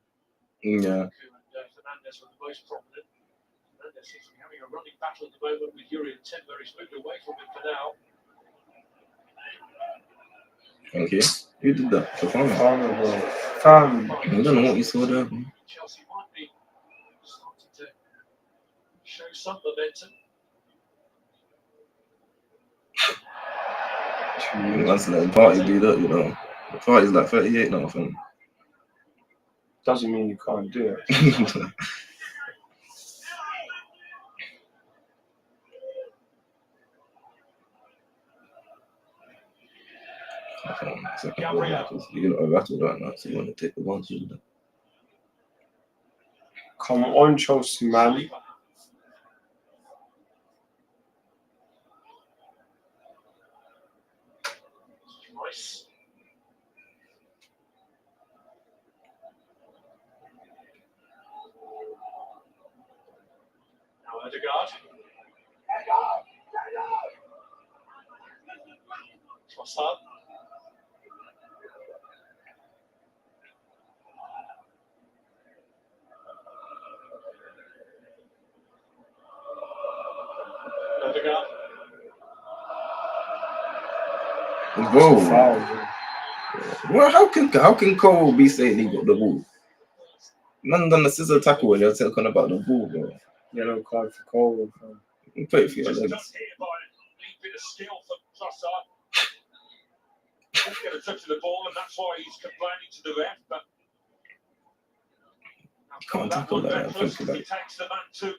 Yeah. Fernandes were the most prominent. Fernandes seems to be having a running battle at the moment with Yuri and Timber. He's moved away from him for now. Okay. Who did that? The farmer. Fam. I don't know what you saw there. Chelsea might be starting to show some momentum. Once let the party do that, you know. The party's like 38 now, fam. Doesn't mean you can't do it. You're gonna rattle right now, so you want to take advantage of that. Come on, Chelsea, man. Nice. Now Odegaard. Trossard. Odegaard. Whoa! Well, how can Cole be saying he got the ball? Man done the scissor tackle when you're talking about the ball, bro. Yellow card for Cole. You put it for your Just legs. done here by a bit of skill from Trossard. Didn't get a touch of the ball, and that's why he's complaining to the ref. But Can't tackle like that. He takes the man too.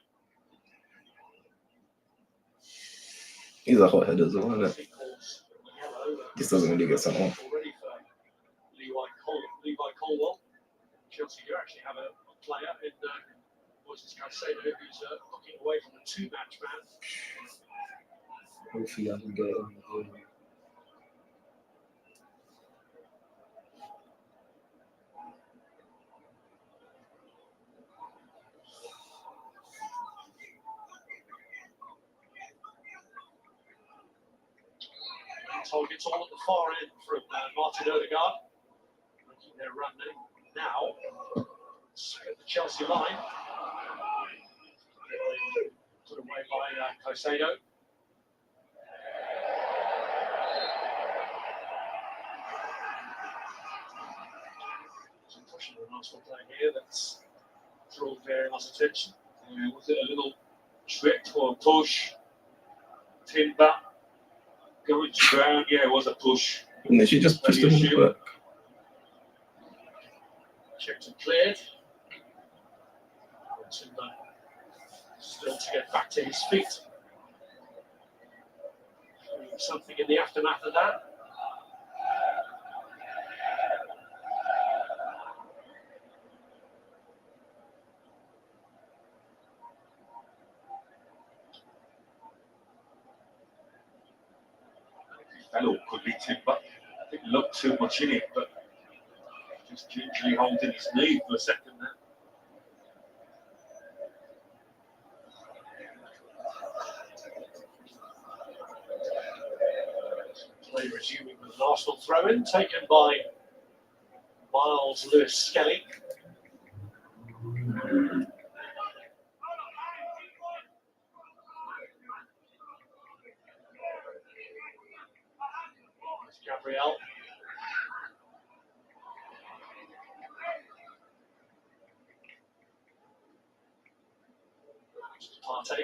He's a hot header as well, isn't it? This doesn't really get someone. Already for Levi Colwell. Chelsea do actually have a player in Moises Caicedo who's looking away from the two-match ban. Hopefully I can get him. Targets all at the far end from Martin Odegaard. Making their run now. Split the Chelsea line. Put away by Caicedo. Some pushing the Arsenal player here that's drawn very much attention. Was it a little trick or a push? Timber going to ground. Yeah, it was a push. And then she just pushed him back. Checked and cleared. Timber still to get back to his feet. Something in the aftermath of that. Fellow could be Timber. Didn't look too much in it, but just gingerly holding his knee for a second there. Play resuming with an Arsenal throw-in taken by Miles Lewis-Skelly. Gabriel. Partey.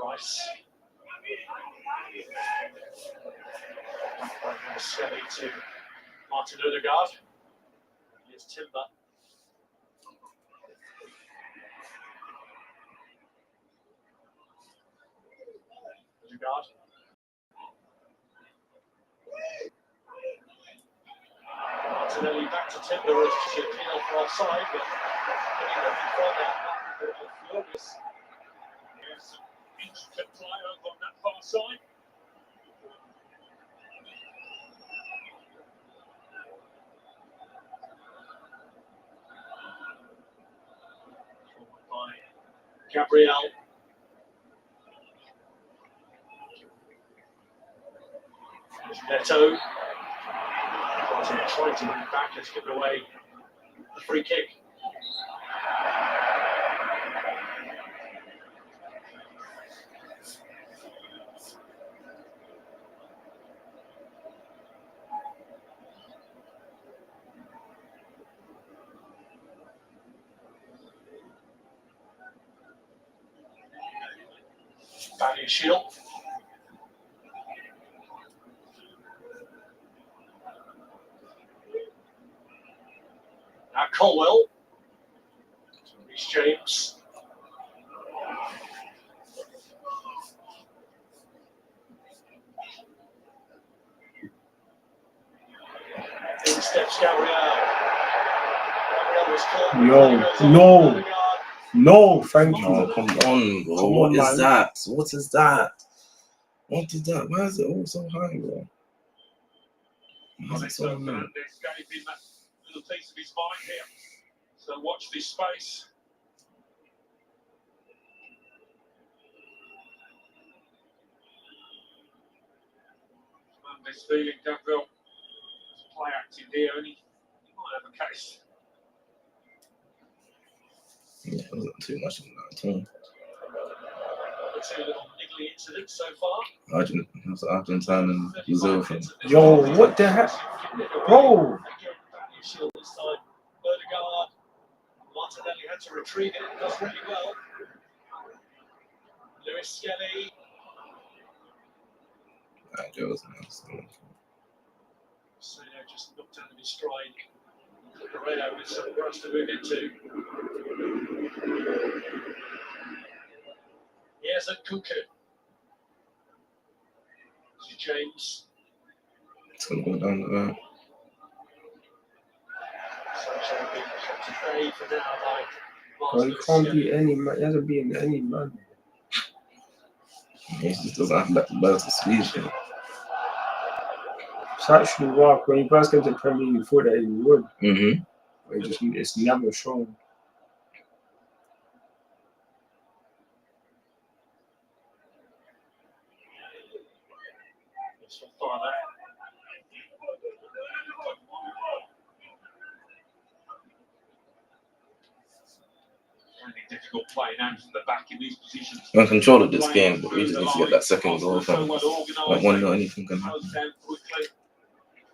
Rice. Skelly to Martin Odegaard. Here's Timber. Odegaard. Martinelli back to Timber as she appealed for offside, but getting nothing from that. Furious. Here's some intricate fly over on that far side. By Gabriel. There's Neto. Trying to move back, has given away the free kick. Barrier shield. Now Colwell. Reece James. In steps Gabriel. Gabriel was caught. Yo, no, thank you. No, come on, bro. Come What on, is man. that? What is that? What is that? Why is it all so high, bro? Why is it so high? Fernandez gave him a little piece of his mind here. So watch this space. Fernandez feeling Gabriel play acting here, and he might have a case. Yeah, it wasn't too much of that at all. The two little niggly incidents so far. Argentina and Brazil from. Yo, what the heck? Bro. Again, Barrier shield this time. Odegaard. Martinelli had to retrieve it. Does really well. Lewis Skelly. That goes nice. So just knocked out of his stride. Correa with some grass to move into. Here's a Cuckoo. This is James. It's gonna go down the back. Sancho being put to bay for now by Bro, Martin he can't Skelly. be any man. He hasn't been any man. He just doesn't have that burst of speed. Bro. It's actually rock. When he first came to the Premier League, you thought that he would. Mm-hmm. But it's never shown. It's for Father. Really difficult playing out from the back in these positions. We're in control of this game, but we just need to get that second goal from. Like 1-0, anything can happen.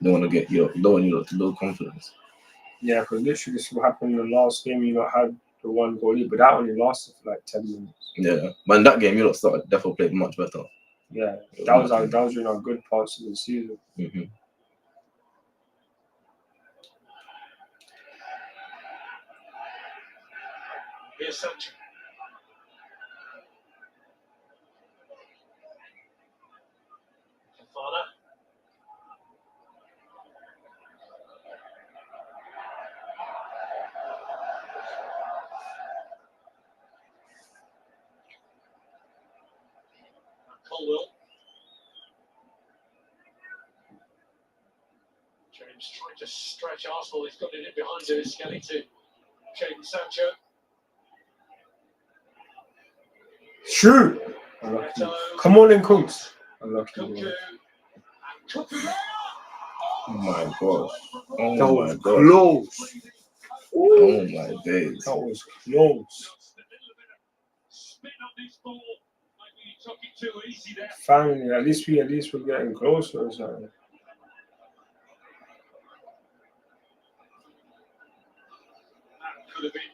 Don't want to get you to low confidence. Yeah, because literally this is what happened in the last game. You lot had the one goal lead, but that only lasted for like 10 minutes. Yeah, but in that game, you lot started definitely played much better. Yeah, that was during our good parts of the season. Mm-hmm. Here's Sancho. Fofana. Colwell. James trying to stretch Arsenal. He's got it in behind him. Skelly to James Sancho. Shoot! Neto. Come on in, Cooks. Unlucky. Cuckoo. Bro. And Cuckoo. Oh my gosh! Oh That my was gosh! close. Oh my days! That was close. Spin on this ball. Maybe you took it too easy there. Finally, at least we're getting closer or something. That could have been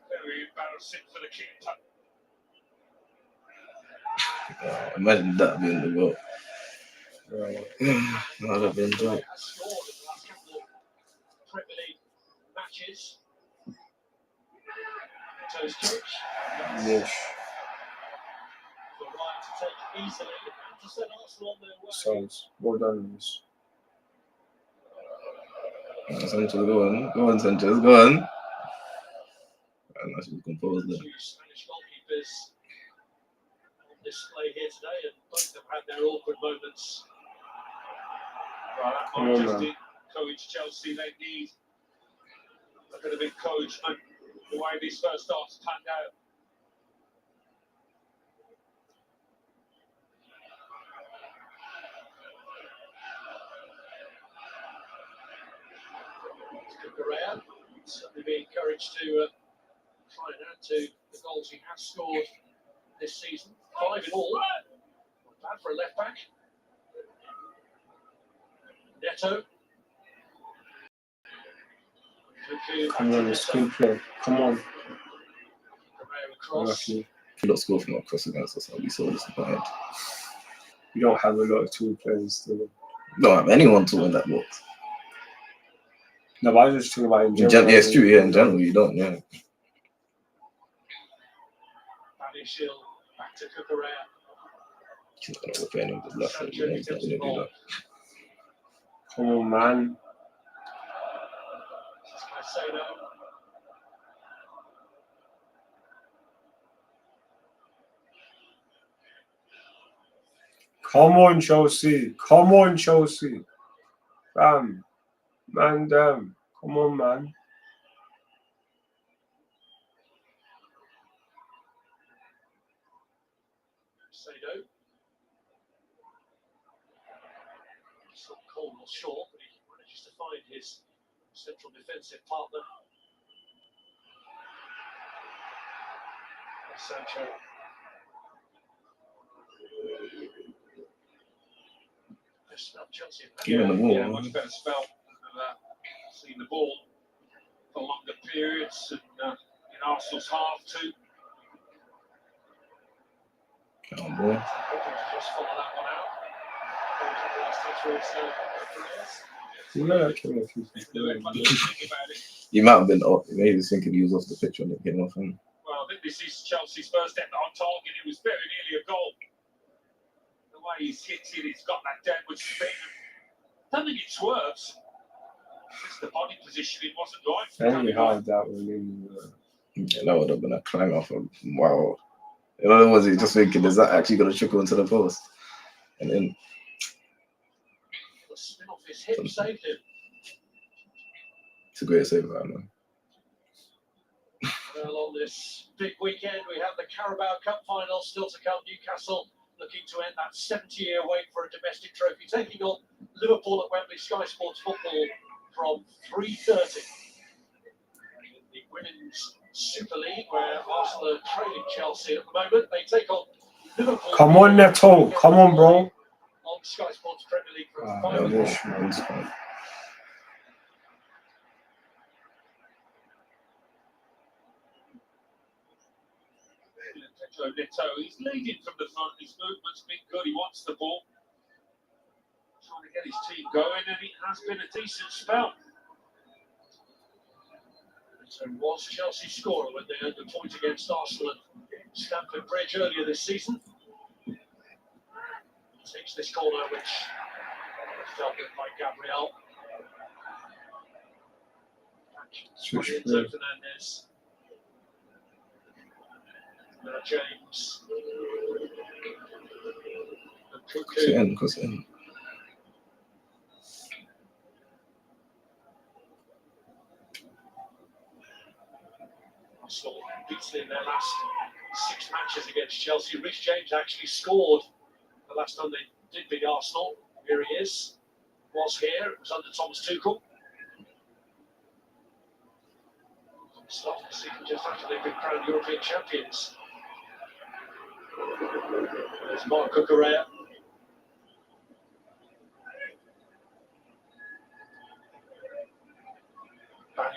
very embarrassing for the keeper. Imagine that being the goal. Right. That would have been dope. Has scored in the last couple of Premier League matches. Neto's touch. Yes. The right to take easily and to send Arsenal on their way. Sounds well done. Sanchez, go on, Sanchez, go on. And I should compose Two there. Spanish goalkeepers on display here today, and both have had their awkward moments. Right, that might just encourage Chelsea. They need a bit of encouragement the way these first starts panned out. Correa certainly be encouraged to try and add to the goals he has scored this season. 5 in all. Not bad for a left back. Neto. Come on, it's good play. Come on. Correa across. Unlucky. If you don't score from a cross against us, I'll be so disappointed. You don't have a lot of tool players still. Don't have anyone to win that box. No, but I was just talking about in general. Yeah, it's true. Yeah, in general, you don't. Yeah. Shield back to Cucurella. He's not gonna whip any of the bluff. He's not gonna do that. Come on, man. Come on, Chelsea. Come on, Chelsea. Bam. Man, damn. Come on, man. Sado. Some call was short, but he manages to find his central defensive partner. Sancho. Chelsea. Give him the ball. Yeah, much better spell. Seeing the ball for longer periods and in Arsenal's half too. Come on, boy. Just follow that one out. You might have been off. Maybe he was thinking he was off the pitch when it came off him. Well, I think this is Chelsea's first step on target. It was very nearly a goal. The way he's hit it, he's got that downward spin. I don't think it swerves. Just the body positioning wasn't right. Very hard that one. Yeah, that would have been a climb off of wow. In other words, he's just thinking, is that actually going to trickle into the post? And then the spin off his hip saved him. It's a great save, man. Well, on this big weekend, we have the Carabao Cup final still to come. Newcastle looking to end that 70-year wait for a domestic trophy, taking on Liverpool at Wembley. Sky Sports Football from 3:30. The Women's Super League, where Arsenal are trailing Chelsea at the moment. They take on Liverpool. Come on, Neto. Come on, bro. On Sky Sports Premier League from 5 o'clock. Neto, he's leading from the front. His movement's been good. He wants the ball. Trying to get his team going, and it has been a decent spell. So was Chelsea scorer when they earned a point against Arsenal at Stamford Bridge earlier this season. Takes this corner, which was dealt with by Gabriel. Enzo Fernandez. James. Cause in. Arsenal beaten in their last 6 matches against Chelsea. Rhys James actually scored the last time they did beat Arsenal. Here he is. Was here. It was under Thomas Tuchel. Started the season just after they've been crowned European champions. There's Marc Cucurella.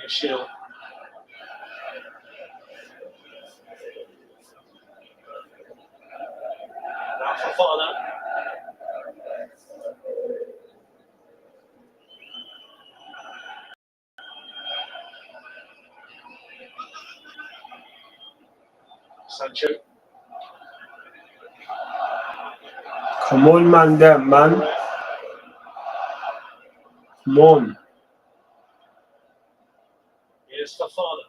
Shield. Now Fofana. Sancho. Come on, man, there, man. Come on. Here's Fofana.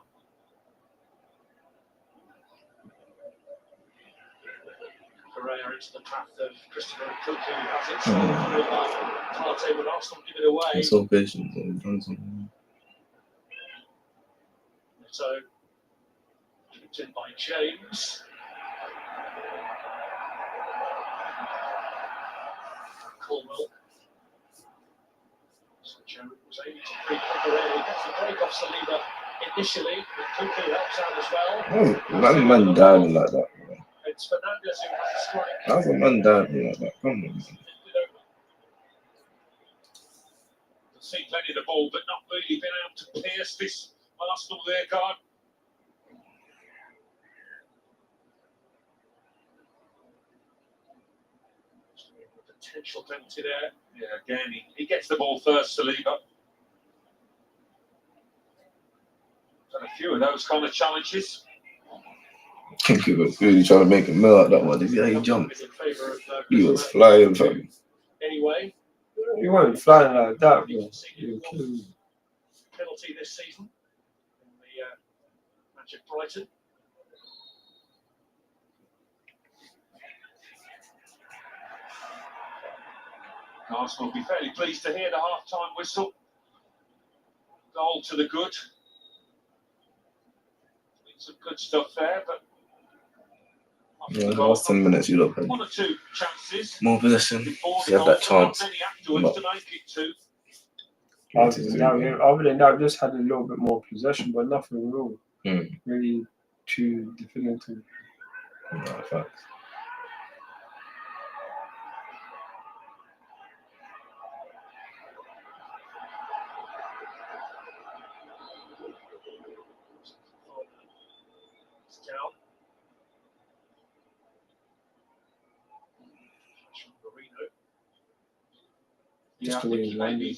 Correa into the path of Christopher Nkunku, who has it through by Partey, but Arsenal give it away. He's so patient. He's done something. So, kicked in by James. Colwell. Sancho was able to free Cucurella. He gets a break off Saliba initially, but Nkunku helps out as well. Oh, man diving like that. Man. It's Fernandez who has the strike. How's a man diving like that? Come on, man. Seen plenty of the ball, but not really been able to pierce this Arsenal there, guard. potential penalty there. Yeah, again, he gets the ball first to leave up. Done a few of those kind of challenges. I think he was really trying to make him mill out that one. Did you see how he jumped? He was flying, fam. Anyway, He wasn't flying like that, bro. Penalty this season in the match at Brighton. Arsenal will be fairly pleased to hear the half-time whistle. Goal to the good. Some good stuff there, but yeah, the last 10 minutes you look had 1 or 2 chances. More possession. Before You had that chance. many afterwards to make it 2. Other than that, we just had a little bit more possession, but nothing real. Really too definitive. No, facts. It's down. Just Yeah, the I way think he's he's landing.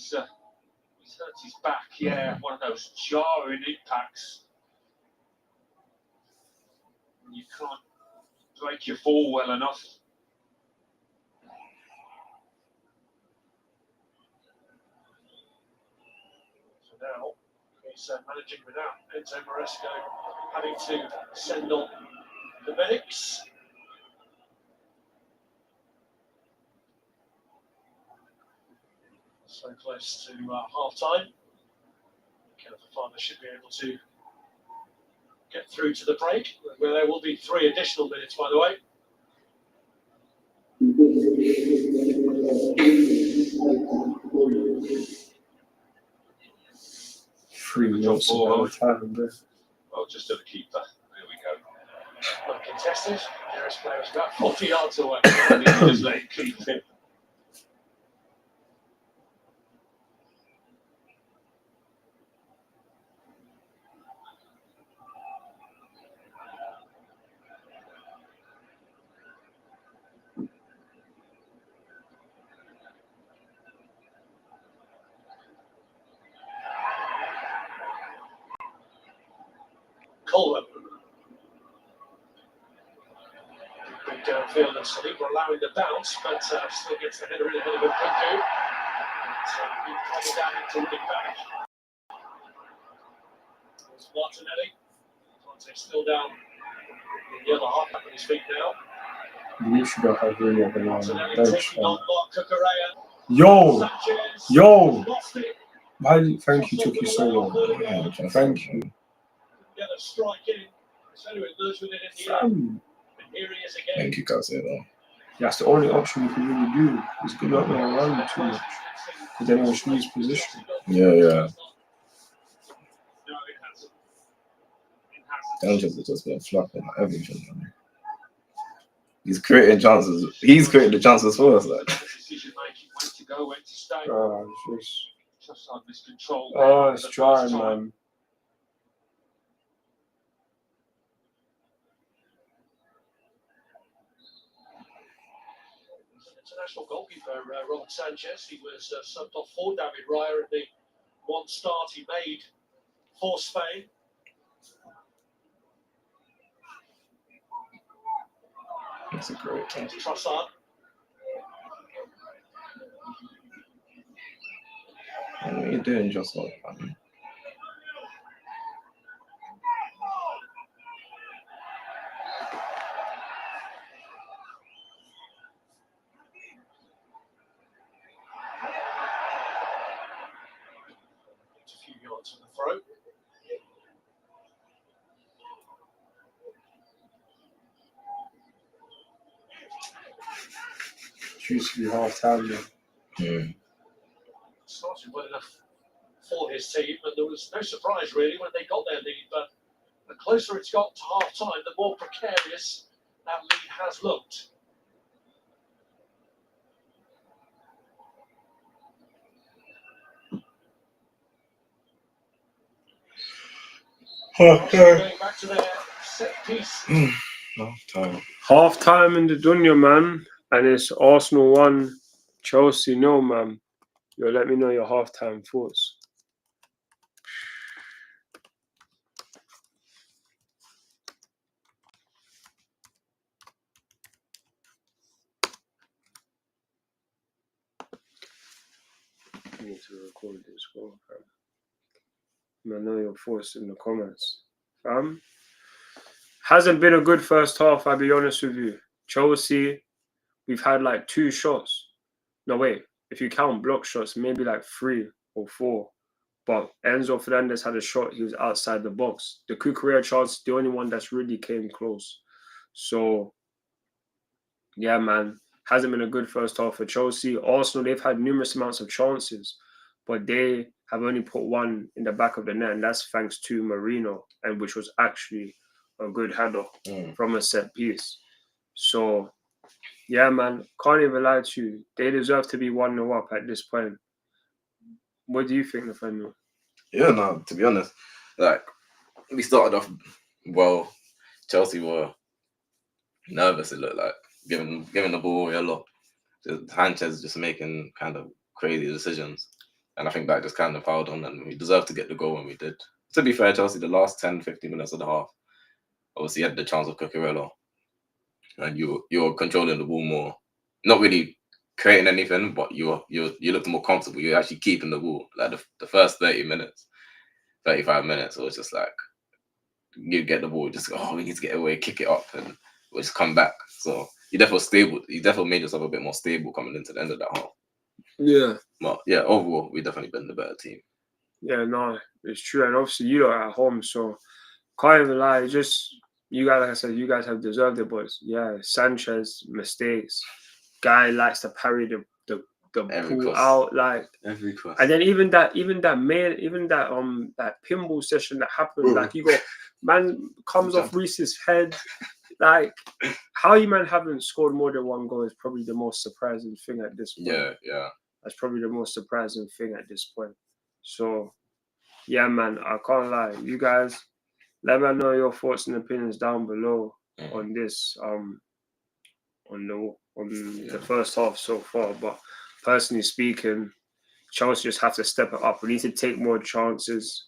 hurt his back. Yeah, one of those jarring impacts. You can't break your fall well enough. So now he's managing without Enzo Maresco having to send on the medics. So close to half time. Kenneth Farmer should be able to get through to the break, where there will be 3 additional minutes, by the way. Three minutes of time, bro. Well, just to the keeper. There we go. Uncontested. Nearest player is about 40 yards away. And he just let it keep it. Coleman. Big downfield and Saliba allowing the bounce, but still gets the header in a bit of a cuckoo. Being played down into winning back. There's Martinelli. Conte's still down in the other half, up on his feet now. You should have really have been on the Martinelli bench. taking on Mark Cucurella. Yo! Sanchez. Yo! Lost it. Thank you, took you so long. Thank you. Get a strike in. So anyway, lose with it in the end. Fam. And here he is again. Thank you, Casado. That's the only option you can really do. Is good not going around too much. Because then he'll change position. Yeah. No, it hasn't. Sanchez has just been flopping everything, man. He's creating chances. He's creating the chances for us, like. Decision making, when to go, when to stay. Just on this control. oh, it's drying, man. International goalkeeper Robert Sanchez. He was subbed off for David Raya in the one start he made for Spain. That's a great catch. Trossard. What are you doing, just like man? A few yards from the throw. Used to be half time now. Started well enough for his team, and there was no surprise really when they got their lead. But the closer it's got to half time, the more precarious that lead has looked. Going back to their set piece. Half time. Half time in the Dunya, man, and it's Arsenal 1, Chelsea, no, man. Yo, let me know your halftime thoughts. I need to record this call, fam. I know your thoughts in the comments. Hasn't been a good first half, I'll be honest with you. Chelsea, we've had like 2 shots. No, wait. If you count block shots, maybe like 3 or 4. But Enzo Fernandez had a shot. He was outside the box. The Cucurella chance, the only one that's really came close. So, yeah, man. Hasn't been a good first half for Chelsea. Arsenal, they've had numerous amounts of chances, but they have only put one in the back of the net, and that's thanks to Marino, and which was actually a good header from a set piece. So, yeah, man, can't even lie to you. They deserve to be 1-0 up at this point. What do you think, Nathaniel? Yeah, no, to be honest, like, we started off well. Chelsea were nervous, it looked like, giving the ball yellow. Sanchez just making kind of crazy decisions. And I think that just kind of piled on, and we deserved to get the goal when we did. To be fair, Chelsea, the last 10-15 minutes of the half, obviously had the chance of Cucurella. And you were controlling the ball more. Not really creating anything, but you looked more comfortable. You're actually keeping the ball. Like the first 30 minutes, 35 minutes, it was just like, you get the ball, just we need to get away, kick it up, and we'll just come back. So you definitely stable. You definitely made yourself a bit more stable coming into the end of that half. Yeah. But yeah, overall, we definitely been the better team. Yeah, no, it's true. And obviously, you are at home, so can't even lie. Just, you guys, like I said, you guys have deserved it, but yeah, Sanchez, mistakes. Guy likes to parry the pull out, like every cross. And then even that pinball session that happened, like you got man comes off Reese's head. Like, how you man haven't scored more than 1 goal is probably the most surprising thing at this point. Yeah. That's probably the most surprising thing at this point. So, yeah, man, I can't lie. You guys, let me know your thoughts and opinions down below on this, on the first half so far. But personally speaking, Chelsea just have to step it up. We need to take more chances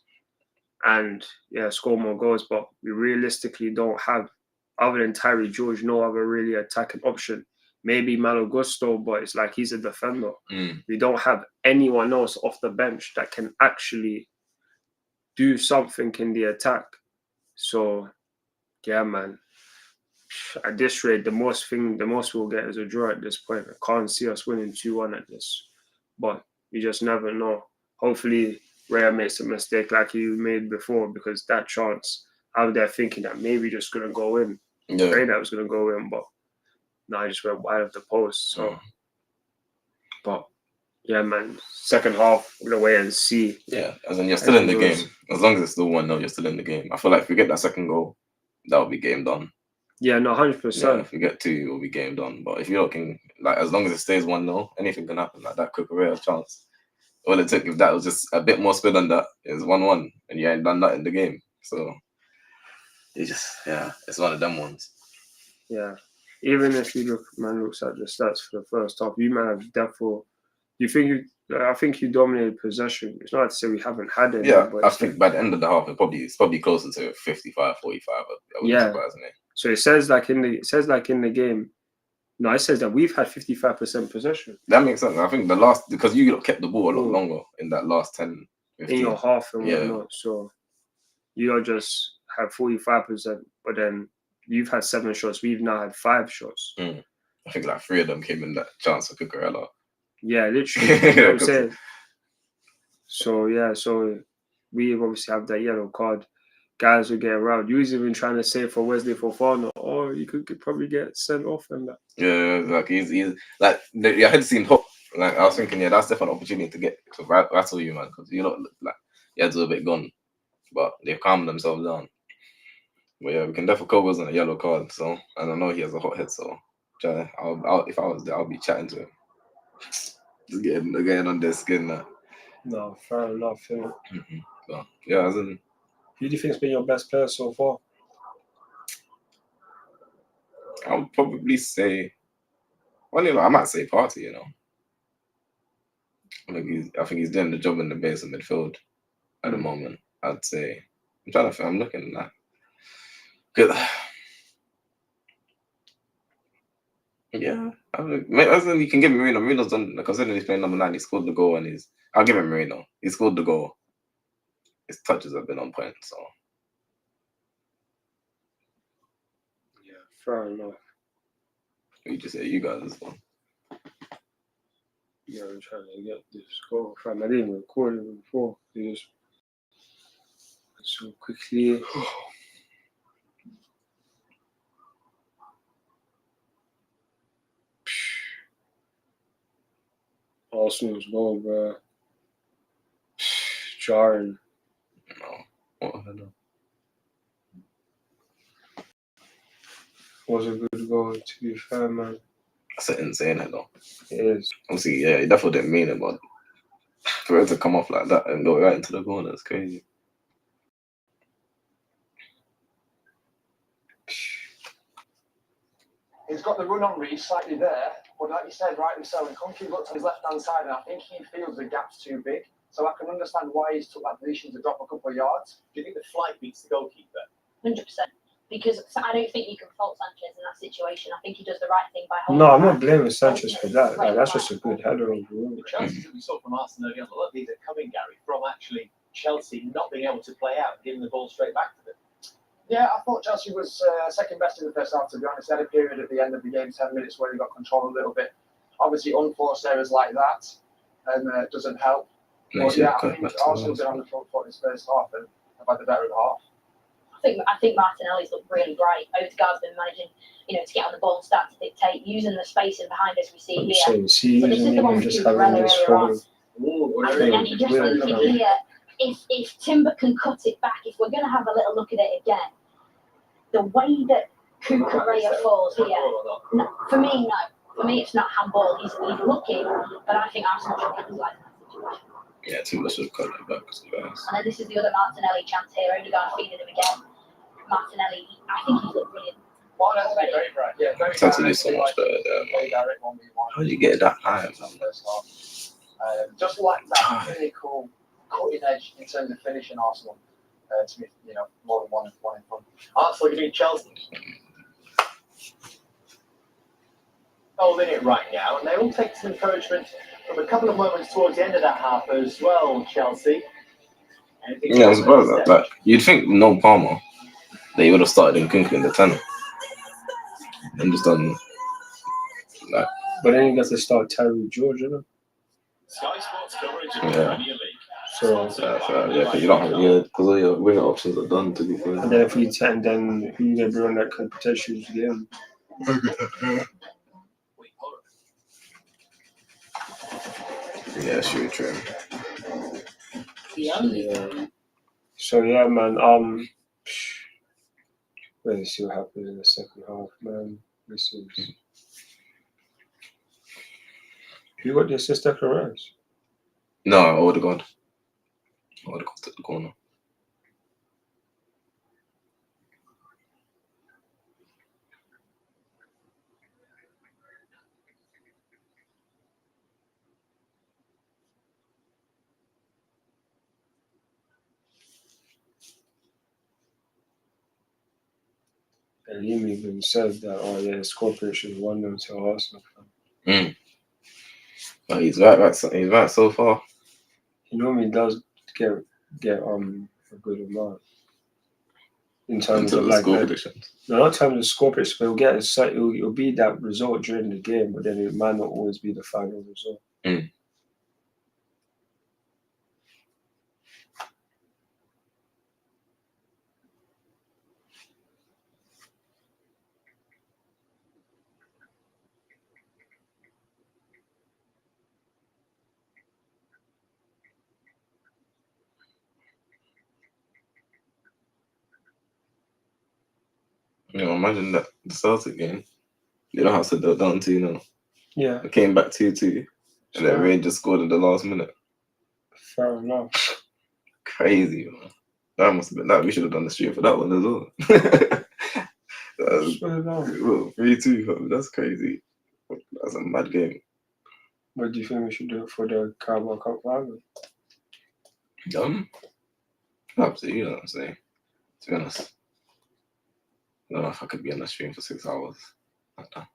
and score more goals. But we realistically don't have, other than Tyree George, no other really attacking option. Maybe Malo Gusto, but it's like he's a defender. We don't have anyone else off the bench that can actually do something in the attack. So, yeah, man. At this rate, the most we'll get is a draw at this point. I can't see us winning 2-1 at this. But you just never know. Hopefully, Raya makes a mistake like he made before, because that chance, out there thinking that maybe just going to go in. Yeah. Afraid that was going to go in, but no, I just went wide of the post. So, but yeah, man, second half, we're going to wait and see. Yeah, as in you're still in the game. As long as it's still 1-0, you're still in the game. I feel like if we get that second goal, that will be game done. Yeah, no, 100%. Yeah, if we get 2, it will be game done. But if you're looking, like, as long as it stays 1-0, anything can happen. Like that Cucurella chance. All it took, if that was just a bit more spin than that, is 1-1, and you ain't done that in the game. So it's one of them ones. Yeah, even if you looks at the stats for the first half, you might have definitely. I think you dominated possession. It's not to say we haven't had any. Yeah, I think by the end of the half, it's probably closer to 55-45. Wouldn't surprise me. So it says like in the game. No, it says that we've had 55% possession. That makes sense. I think because you kept the ball a lot longer in that last 10, 15. In your half and whatnot. So you just have 45%, but then you've had 7 shots. We've now had 5 shots. I think like 3 of them came in that chance for Cucurella. Yeah, literally. You know what I'm saying? So we obviously have that yellow card. Guys will get around. You was even trying to say for Wesley Fofana, or you could probably get sent off and that. Yeah, like he's like I had seen hope. Like I was thinking, that's definitely an opportunity to get to rattle you, man, because you look like your head's a bit gone, but they've calmed themselves down. But yeah, we can definitely cover on a yellow card. So and I know he has a hot head, so I'll if I was there, I'll be chatting to him, just getting on their skin. That. No, fair enough. Yeah. But yeah, as in. Who do you think's been your best player so far? I would probably say, I might say Partey, I think he's doing the job in the base of midfield at the moment. I'd say. I'm trying to think. I'm looking at that. Yeah, as in you can give me Marino. Marino's done. Considering he's playing number 9, he scored the goal, and I'll give him Marino. He scored the goal. His touches have been on point. So yeah, fair enough. you just say you guys as well. Yeah, I'm trying to get this score. I didn't even record it before. You just so quickly. Arsenal's goal, bro. Jarring. No, what the hell? Was a good goal, to be fair, man. That's an insane head, though. It is. Obviously, yeah, he definitely didn't mean it, but for it to come off like that and go right into the goal, that's crazy. He's got the run on Reece slightly there, but like you said, rightly so. And Conte looked at his left-hand side, and I think he feels the gap's too big. So I can understand why he's took that position to drop a couple of yards. Do you think the flight beats the goalkeeper? 100%. Because I don't think you can fault Sanchez in that situation. I think he does the right thing by holding. No, I'm not blaming Sanchez for that. Like, that's just a good header overall. The chances that we saw from Arsenal early on, a lot of these are coming, Gary, from actually Chelsea not being able to play out, giving the ball straight back to them. Yeah, I thought Chelsea was second best in the first half, to be honest. They had a period at the end of the game, 10 minutes, where they got control a little bit. Obviously, unforced errors like that doesn't help. But yeah, I think Arsenal been on the front foot in this first half and have had the better of the half. I think Martinelli's looked really bright. Odegaard's been managing, to get on the ball and start to dictate, using the spacing behind us we see here. So this is the one just having this whole. And you just thinking here, if Timber can cut it back, if we're going to have a little look at it again, the way that Cucurella falls here, no, for me, no. For me, it's not handball. He's looking, but I think Arsenal should capitalise on that situation. Yeah, Timber should have cut it back. And then this is the other Martinelli chance here. Odegaard feeding him again. Martinelli, I think he's looked brilliant. Martinelli's very bright. Yeah, very It's actually so much better there, man. How do you get that high, man? Just like that clinical cutting edge in terms of finishing Arsenal. To me, more than one in front. Arsenal giving Chelsea holding it right now, and they will take some encouragement from a couple of moments towards the end of that half as well, Chelsea. Yeah, I was about that. You'd think no Palmer, that he would have started in Kunku in the 10 and just done that. But then you got to start Terry George, Sky Sports coverage of the Premier League. So yeah, because you don't have because all your winger options are done, to be fair. and then if we ten, then who everyone that could potentially get him. Yeah, sure, true. Yeah. So yeah, man. Let's see what happens in the second half, man. This is. You got the assist Declan Rice? No, I would have gone. I would have gone to the corner. And Liam even said that, his corporation won them to Arsenal. But he's right. He's right so far. He normally does get a good amount in terms of score predictions. No, not in terms of score predictions, but he'll get it'll be that result during the game, but then it might not always be the final result. Imagine that the Celtic game. They don't have to go down 2-0. Yeah. They came back 2-2. And then Rangers scored in the last minute. Fair enough. Crazy, man. That must have been that. We should have done the stream for that one as well. That was 3-2. That's crazy. That's a mad game. What do you think we should do for the Carabao Cup final? Up to you, you know what I'm saying? To be honest, I don't know if I could be on the stream for 6 hours. I don't know.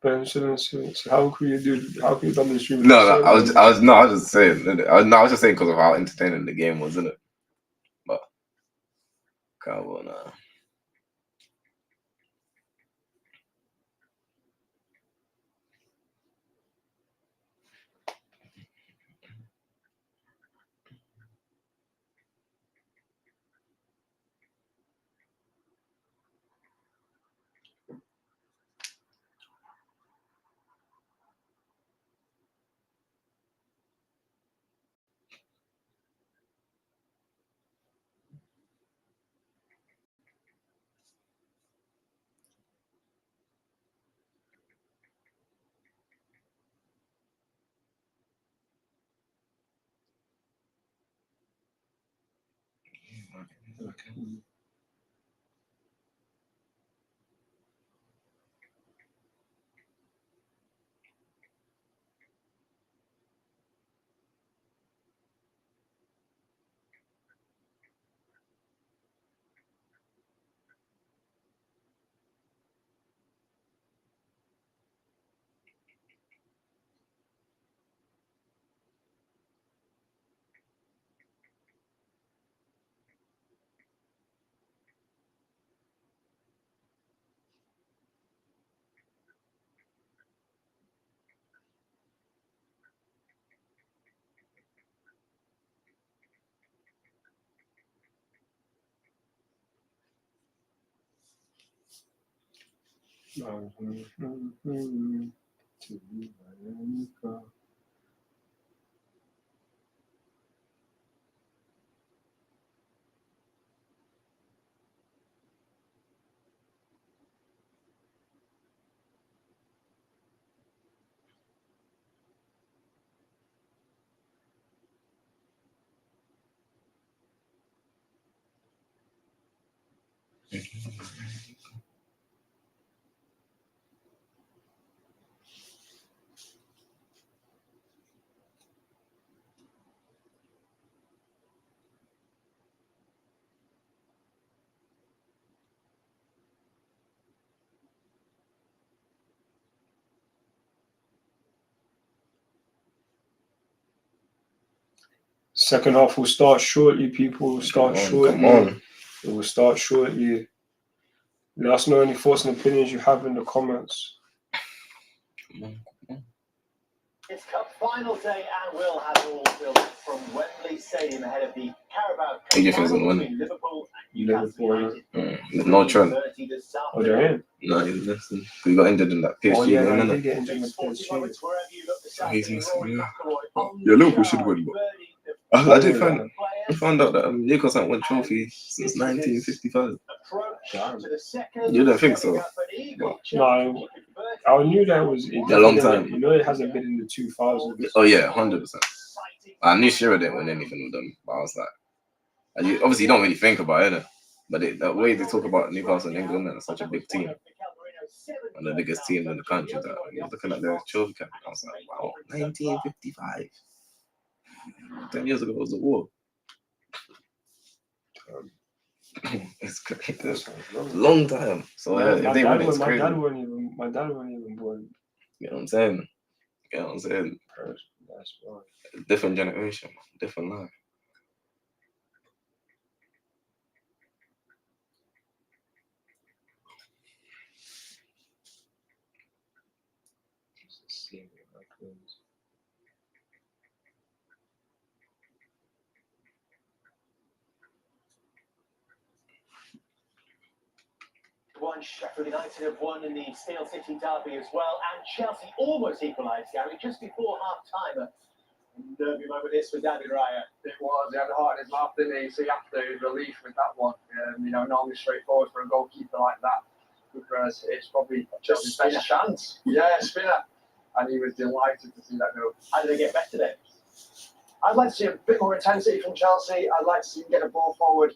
But so how could you do? How could you done the stream? No, I was just saying. I was just saying because of how entertaining the game was, isn't it? But Carabao, nah. Okay. Second half will start shortly, people. Come on. It will start shortly. Let us know any thoughts and opinions you have in the comments. It's Cup final day and we'll have it all built from Wembley Stadium ahead of the Carabao Cup final between Liverpool and Newcastle United. There's no Trent. Oh, they're in? No, he's missing. He got injured in that PSG. Oh, yeah, he did get injured in the PSG. He's missing, yeah. Yeah, Liverpool should win, but I did find out that Newcastle haven't won trophy since 1955. You don't think so? But, no, I knew that was a long time. You know, it hasn't been in the 2000s. Oh yeah, 100%. I knew Shearer didn't win anything with them, but I was like, obviously you don't really think about it, but the way they talk about Newcastle and England, that's such a big team, one of the biggest teams in the country. That when you're looking at their trophy cap, I was like, wow, 1955. 10 years ago was the war. It's crazy. It's a long time. So if they win, it's crazy. My dad wasn't even born. You know what I'm saying? You know what I'm saying? That's why. Different generation, different life. Sheffield United have won in the Steel City derby as well, and Chelsea almost equalised, Gary, just before half-time. Derby moment this for David Raya. It was. He had a heart in his mouth, didn't he? See, after his relief with that one, you know, normally straightforward for a goalkeeper like that, because it's probably just his best chance. Yeah, spinner. And he was delighted to see that go. How did they get better then? I'd like to see a bit more intensity from Chelsea. I'd like to see him get a ball forward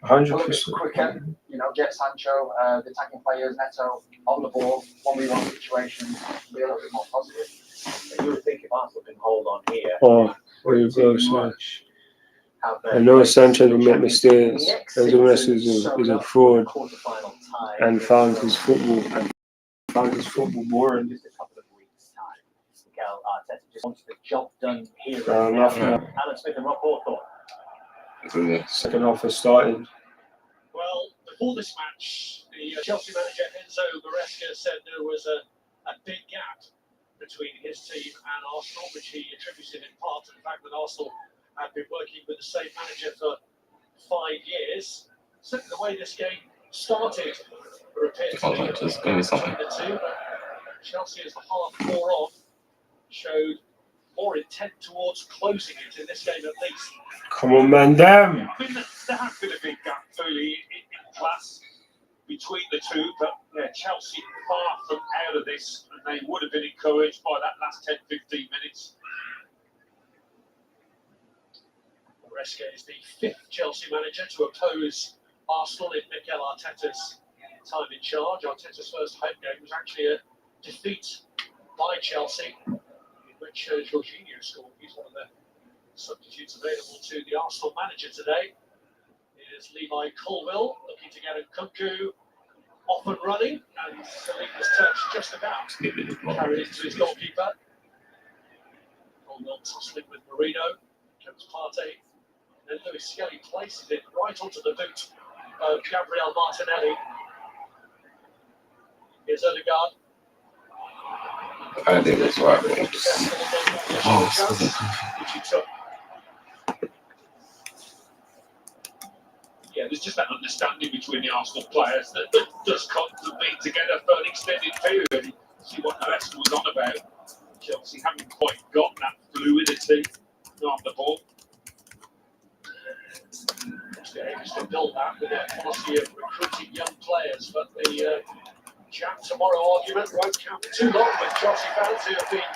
100%. A little bit quicker, you know, get Sancho, the attacking players, Neto, on the ball, 1v1 situations, be a little bit more positive. you would think if Arsenal can hold on here, Oh, there you go, too son. much. Have their I know place Sanchez in will the make Champions mistakes. League. Next Everyone else season, is a summed up fraud with a quarter-final tie and against found Roma. his football boring. Just a couple of weeks' time. Mikel Arteta just wants the job done here Fair and enough, now. man. Alan Smith and Rob Hawthorne. Second half has started. Well, before this match, the Chelsea manager Enzo Maresca said there was a big gap between his team and Arsenal, which he attributed in part to the fact that Arsenal had been working with the same manager for 5 years. Certainly the way this game started, there appeared to be a There's big gonna be gap something. between the two, but Chelsea, as the half wore on, showed more intent towards closing it in this game at least. Come on, man, damn. I mean, there has been a big gap, clearly, in class between the two, but yeah, Chelsea far from out of this, and they would have been encouraged by that last 10-15 minutes. Maresca is the 5th Chelsea manager to oppose Arsenal in Mikel Arteta's time in charge. Arteta's first home game was actually a defeat by Chelsea, in which Jorginho scored. He's one of the substitutes available to the Arsenal manager today. Here's Levi Colwill looking to get a Nkunku off and running, and Saliba's touch just about carried into his goalkeeper. Colwill tussling with Marino, comes Partey, and then Lewis Skelly places it right onto the boot of Gabriel Martinelli. Here's Odegaard. I think that's right. Which he took. Yeah, there's just that understanding between the Arsenal players that does come to be together for an extended period. See what the rest was on about. Chelsea haven't quite got that fluidity on the ball. The aim is to build that with a policy of recruiting young players, but the Jam tomorrow argument won't count for too long with Chelsea fans who have been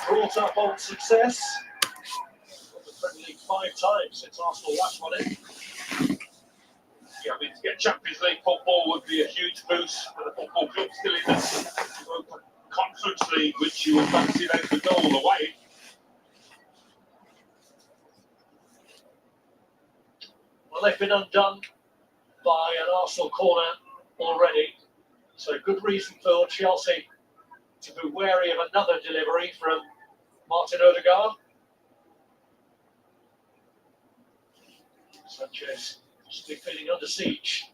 brought up on success. Got the Premier League 5 times since Arsenal last won it. Yeah, I mean, to get Champions League football would be a huge boost for the football club still in the Europa Conference League, which you would fancy them to go all the way. Well, they've been undone by an Arsenal corner already. So good reason for Chelsea to be wary of another delivery from Martin Odegaard. Sanchez still feeling under siege.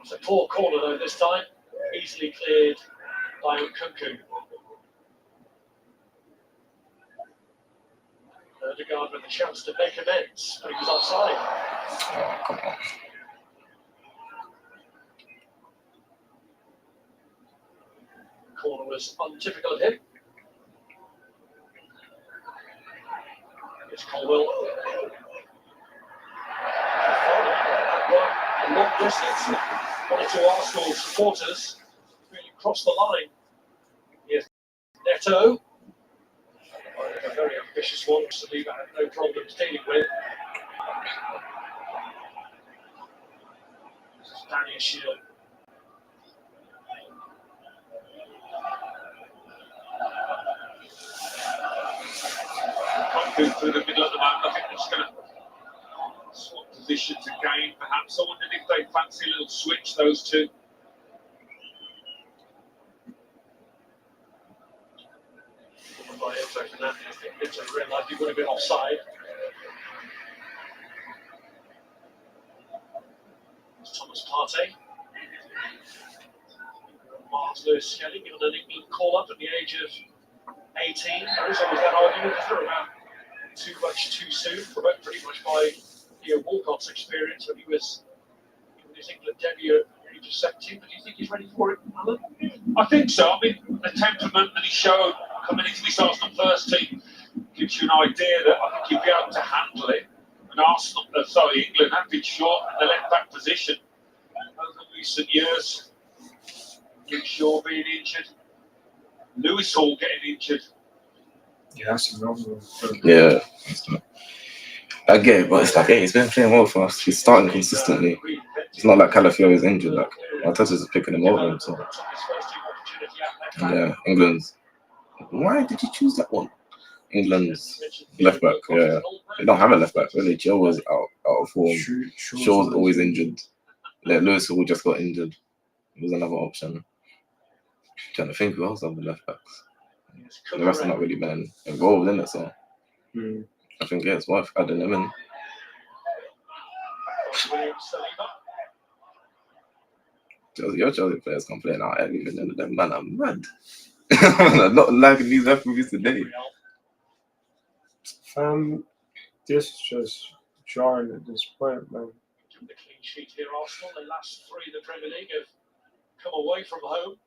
It's a poor corner though this time, easily cleared by Nkunku. Odegaard with a chance to make amends, but he was offside. Oh, come on. Corner was untypical of him. It's Colwill. A long distance. One or two Arsenal supporters really crossed the line. Here's Neto. A very ambitious one, which Saliba had no problems dealing with. This is Daniel Shield. Nkunku through the middle of the map. I think they're just going to swap positions again, perhaps. I wondered if they fancy a little switch, those two. By Enzo Fernandez, I think Enzo realised he would have been offside. It's Thomas Partey. Miles Lewis Skelly given an England call-up at the age of 18. There is always that argument, isn't there, about too much too soon, provoked pretty much by Theo Walcott's experience when he was in his England debut at the age of 17. But do you think he's ready for it, Alan? I think so. I mean, the temperament that he showed coming into this Arsenal first team gives you an idea that I think he'll be able to handle it. And England have been short in the left-back position over recent years. Luke Shaw being injured, Lewis Hall getting injured. Yeah, that's another one. Yeah. I get it, but it's like, hey, he's been playing well for us. He's starting consistently. It's not like Calafiori is injured. Like, Arteta's just picking him over. So, yeah, England's Why did you choose that one? England's left back, yeah. They don't have a left back, really. Joe was out of form. Shaw's always injured. Yeah, Lewis Hall just got injured. It was another option. Trying to think who else have the left backs. The rest are not really been involved in it, so I think it's worth adding them in. Your Chelsea players complaining out everything, and them man are mad. I'm not liking these referees today. This is just jarring at this point, man. The clean sheet here, Arsenal. The last three in the Premier League have come away from home.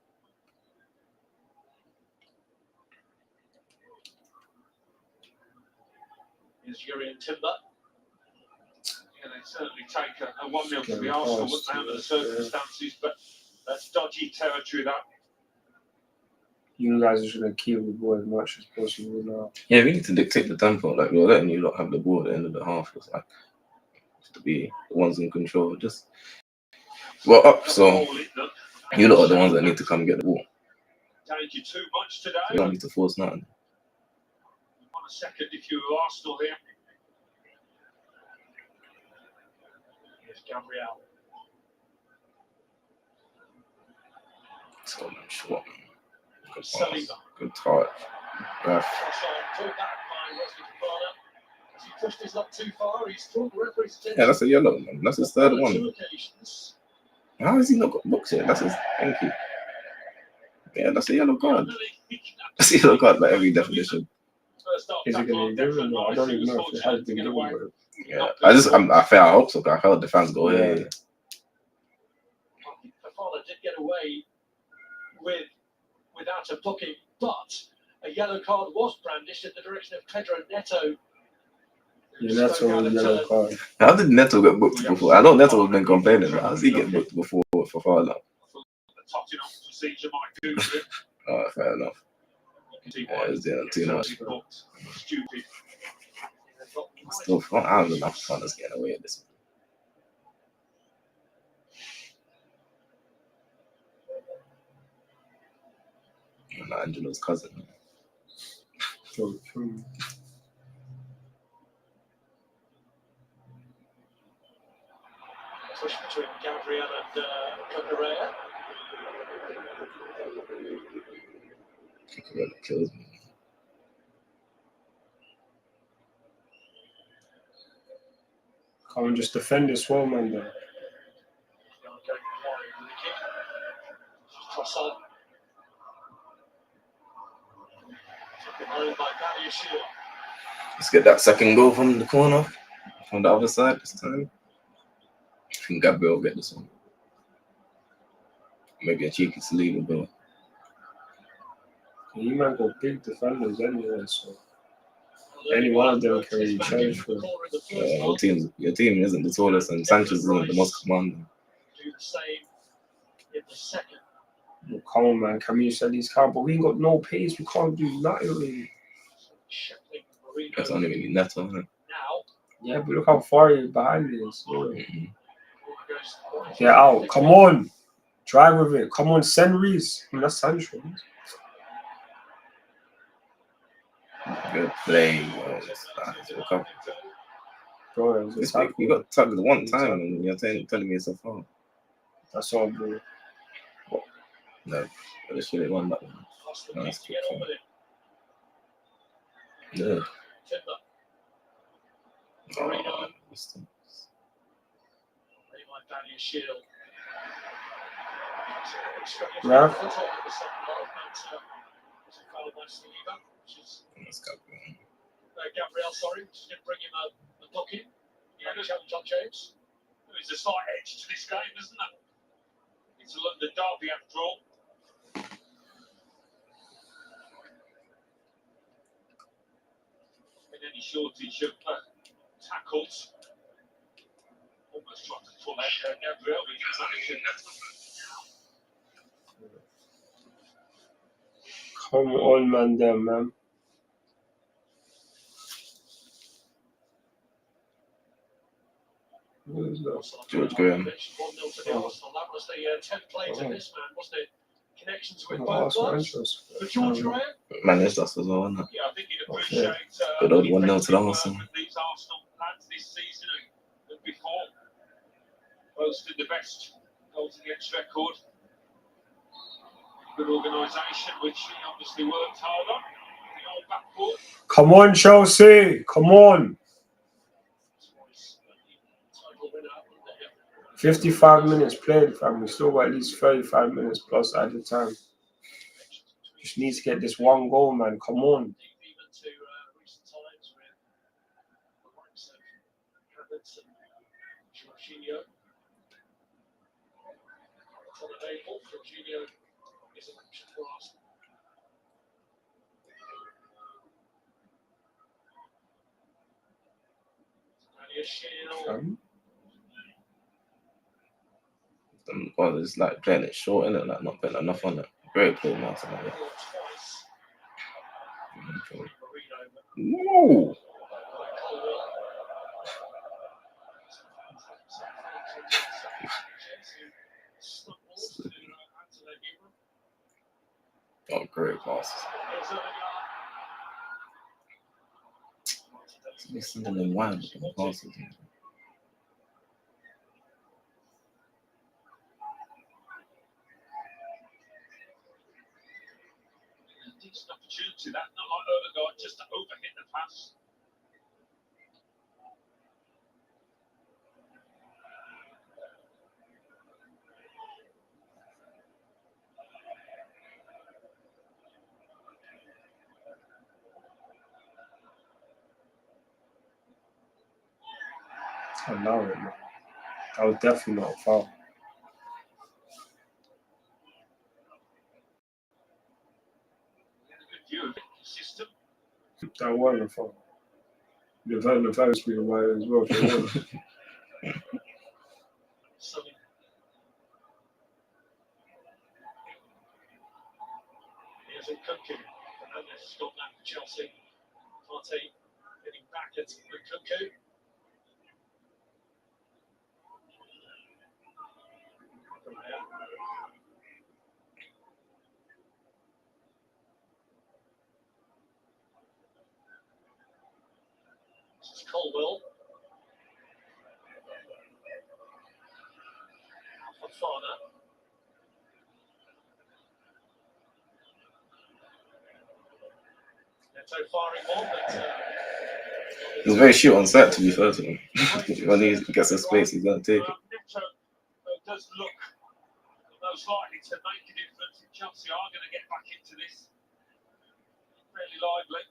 Here's Jurriën Timber. Yeah, they certainly take a 1-0 to the Arsenal, wouldn't they, under the circumstances, but that's dodgy territory, that. You guys are just going to keep the ball as much as possible now. Yeah, we need to dictate the tempo. Like, we're letting you lot have the ball at the end of the half. It's like to be the ones in control. Just we're up, so you lot are the ones that need to come get the ball. Danger too much today. You don't need to force nothing. 1 second if you were Arsenal here. Here's Gabriel. So short. Good pass. Saliba. Good touch. Ref. As he pushed his luck too far, he's drawn the referee's attention. Yeah, that's a yellow, man. That's his third On one. 2 occasions. How has he not got booked yet? That's his thank you. Yeah, that's a yellow card. That's a yellow card by every definition. Is it going to be given? I don't even know if it has been given. Yeah, I hope so. I heard the fans go, hey. Fafana did get away without a booking, but a yellow card was brandished in the direction of Pedro Neto. Yeah, Neto was a yellow card. How did Neto get booked before? I know Neto has been complaining. How does he get booked before Fafana? The Tottenham procedure might do for it. Oh, fair enough. Yeah, it's too much. Stupid. Still, I don't know if Fafana's getting away with this. I'm not Angelo's cousin. So true. Push between Gabriel and Cucurella. Cucurella kills me. Come and just defend this well, man. Though. Trossard. Behind by Shield. Let's get that second goal from the corner, from the other side this time. I think Gabriel will get this one. Maybe a cheeky Saliba goal. You might go big defenders anyway, so any one of them can really challenge for. Your team isn't the tallest, and Sanchez isn't the most commanding. Do the same in the second. Well, come on, man. Camille said he's can't, but we ain't got no pace. We can't do nothing really. That's only really Neto, isn't it? Yeah, but look how far you're behind this. Get out. Come on. Drive with it. Come on, send Reese. I mean, that's Sancho. Good play. Bro, you got tugged one time and you're telling me it's a foul. That's all, bro. No, but it should have won that one. Nice kick. Yeah. Oh, Raf? Gabriel, sorry, just didn't bring him a booking. He had a challenge on James. There's a slight edge to this game, isn't there? It's a London derby after all. Been any shortage of tackles. Almost tried to pull out Gabriel, but he didn't manage to. Come on, man, there, man. George Graham. 1-0 to the Arsenal. That was the template of this man, wasn't it? connections with Oh, both that's what clubs. interesting. For George Graham, Managed us as well, isn't it? Yeah, I think he'd appreciate Good old 1-0 to the effective work Arsenal. with these Arsenal lads this season and before. Boasted the best goals against record. Good organisation, which he obviously worked hard on. The old back four. Come on, Chelsea. Come on. 55 minutes played, fam. We still got at least 35 minutes plus added time. Just need to get this one goal, man. Come on. even to recent times with the likes of Havertz and Jorginho. It's on the table. Jorginho is an option for Arsenal. Well, it's like playing it short, innit? Like not putting enough on it. Great play, Nathainel. No. Oh, great pass. He's sending them wide with the passes. Decent opportunity, that not like Odegaard just to overhit the pass. Allow it, man. That was definitely not a foul. Good view of the system. That wasn't a foul. Nathainel speaking about it as well. Here's Nkunku. Fernandes has got that for Chelsea. Partey getting back at Nkunku. This is Colwell. Fafana. Neto firing one, but He's very short on sight, to be fair to him. When he gets a space, he's going to take it. Neto does look most likely to make a difference. Chelsea are going to get back into this fairly lively.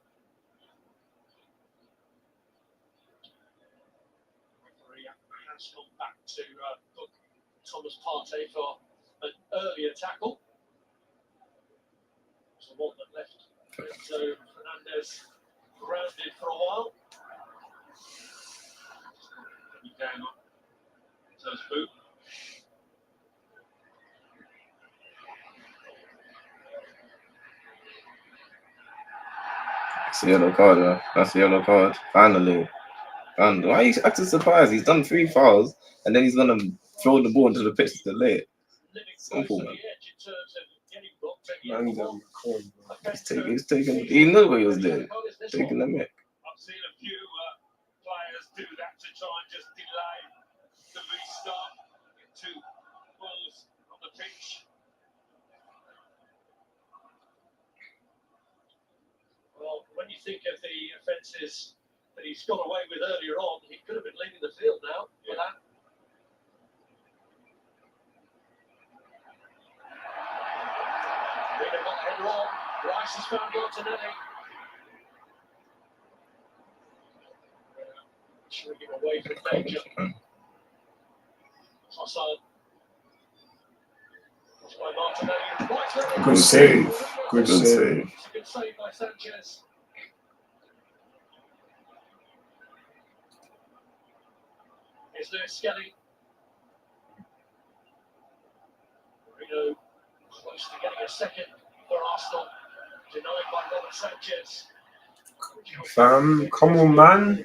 Referee has gone back to book Thomas Partey for an earlier tackle. It's the one that left. So Fernandes grounded for a while. Down on To's boot. That's a yellow card, man. That's a yellow card. Finally. And why are you acting surprised? He's done 3 fouls and then he's going to throw the ball into the pitch to delay it. Simple, man. He's taking, he knew what he was doing. Taking the mic. I've seen a few players do that to try and just delay the restart. Get 2 balls on the pitch. Well, when you think of the offences that he's got away with earlier on, he could have been leaving the field now for that. Reno got the header on. Rice has found Martinelli. Showing him away from danger. Hassan. Crossed by Martinelli. Good save. Good save. It's a good save by Sanchez. Here's Lewis Skelly. Reno close to getting a second for Arsenal. Denied by Robert Sanchez. Fam, come on, man.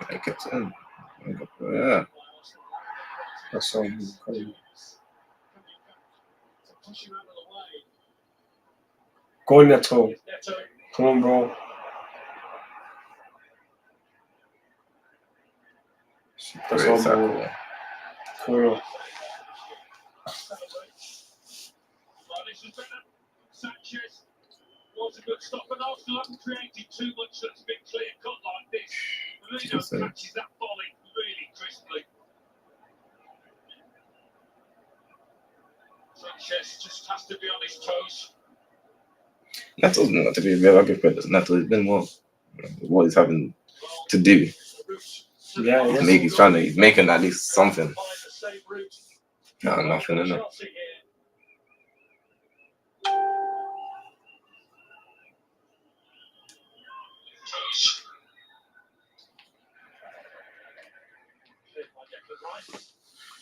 I kept it in. Yeah. That's all. Push him out of the way. Go on, Neto. Neto. Come on, bro. That's Great all, bro. tackle. Cool. Sanchez was a good stop, but Arsenal haven't created too much that's been clear cut like this. Firmino catches that volley really crisply. Sanchez just has to be on his toes. Nato's not to be real. I'll give credit to Nato. He's been more what he's having to do. Yeah, yes. He's making at least something. No, nothing in it.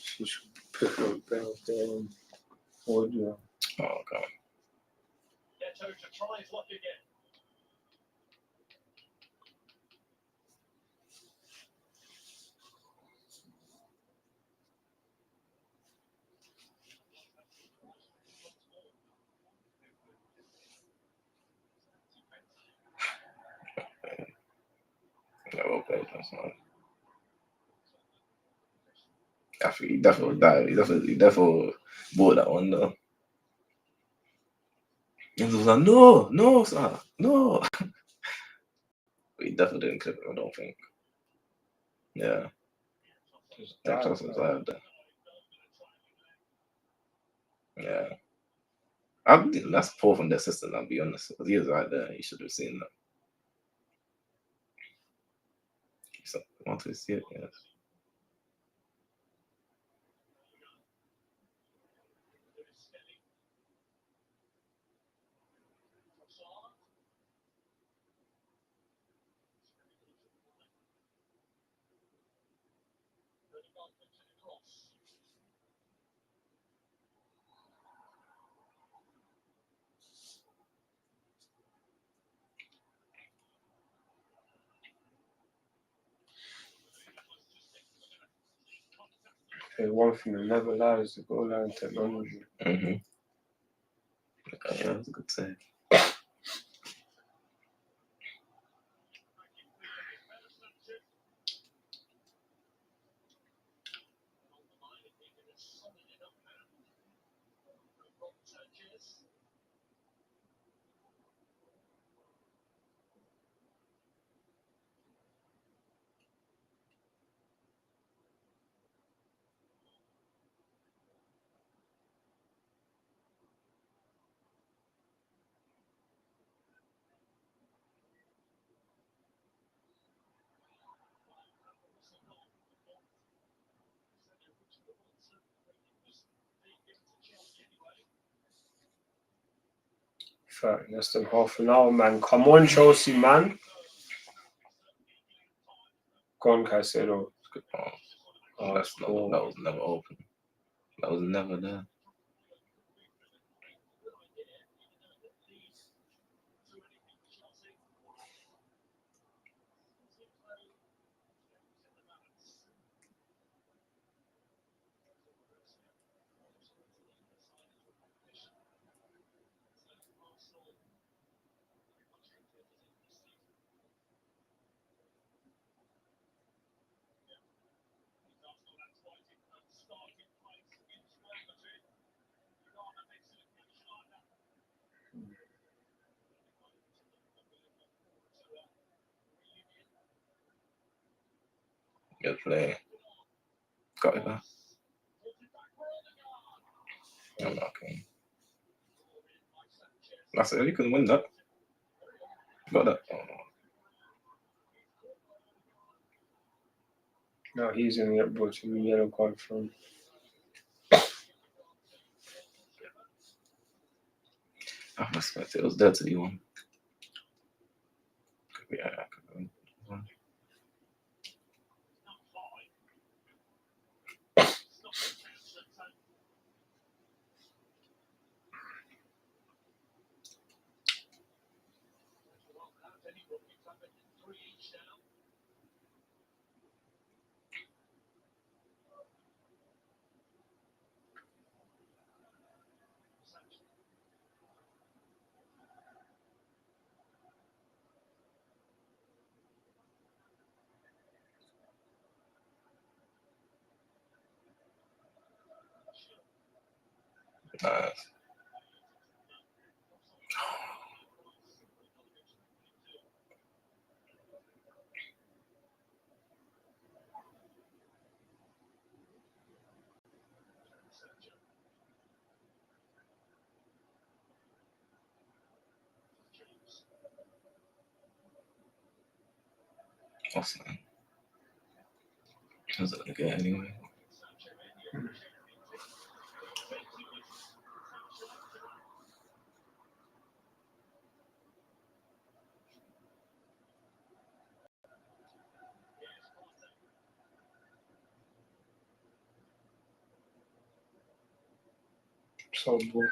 She should pick up Bell down. Audio. Oh, God. Neto to try his luck again. Never played last night. I think he definitely died. He definitely bought that one though. And he was like, no, sir, no. But he definitely didn't clip it, I don't think. Yeah. That chance was out there. Yeah. That's poor from the assistant, I'll be honest. Because he was right there. He should have seen that. So, want to see it, yes. Okay, one thing that never lies, the goal line technology. Mm-hmm. Yeah, that's a good save. Fact, less than half an hour, man. Come on, Chelsea, man. Go on, Caicedo. Oh, that was never open. That was never there. Good play. Got it back. I'm not okay. That's it. You couldn't win that. Got that. Oh, no. No, he's in the upboard to the yellow card from. I respect it. It was dirty one. Yeah, Nice. What's that? How's that okay anyway? So good.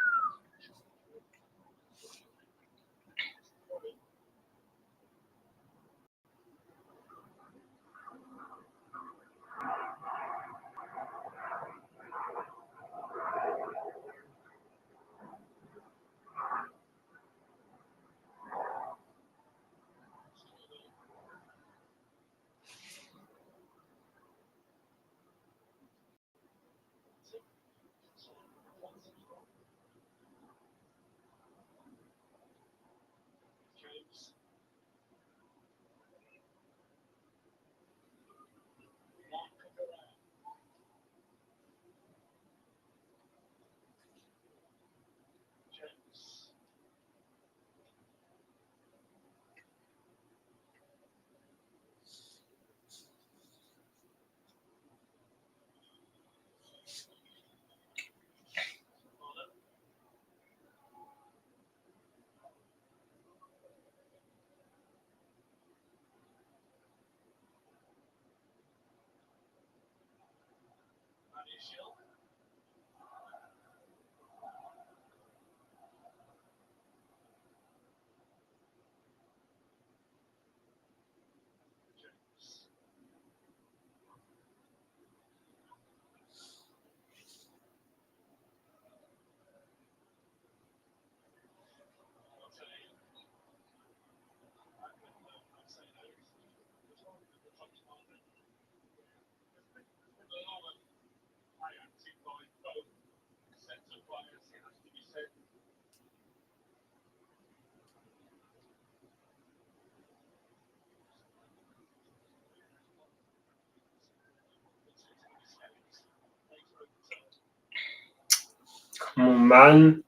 Come on, man.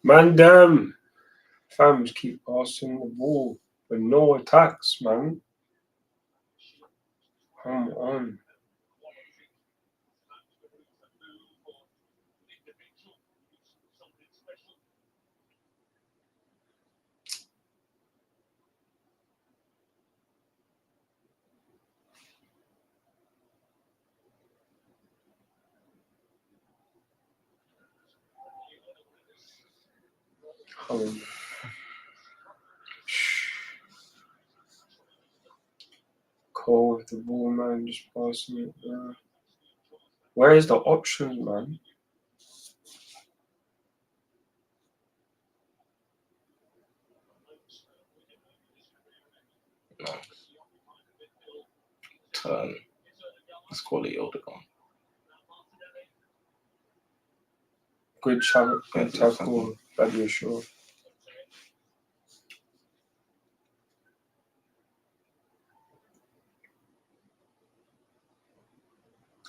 Man, damn. Fams keep passing the ball, but no attacks, man. Come on. Come. Cole with the ball, man, just passing it. Where is the options, man? No. Turn. It's quality Odegaard. Good tackle, that'd be a sure.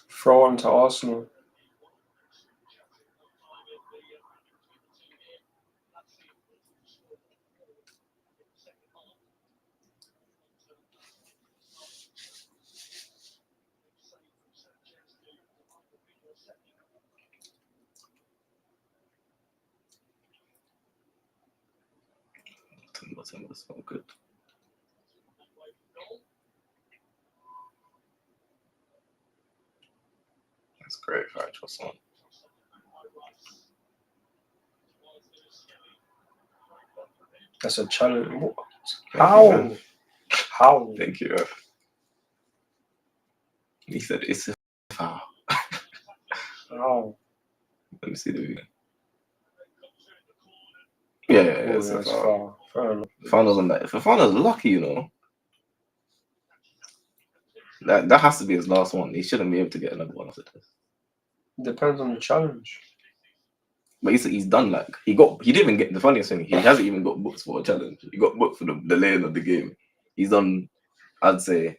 Throw on to Arsenal. Timber's so good. That's great for actual son. That's a challenge. What? How? How? Thank you. He said it's a foul. How? Let me see the video. Yeah, it's a that's foul. Fair enough. Fafana's lucky, you know. That has to be his last one. He shouldn't be able to get another one after this. Depends on the challenge. But he's done like he didn't even get the funniest thing. He hasn't even got booked for a challenge. He got booked for the laying of the game. He's done, I'd say,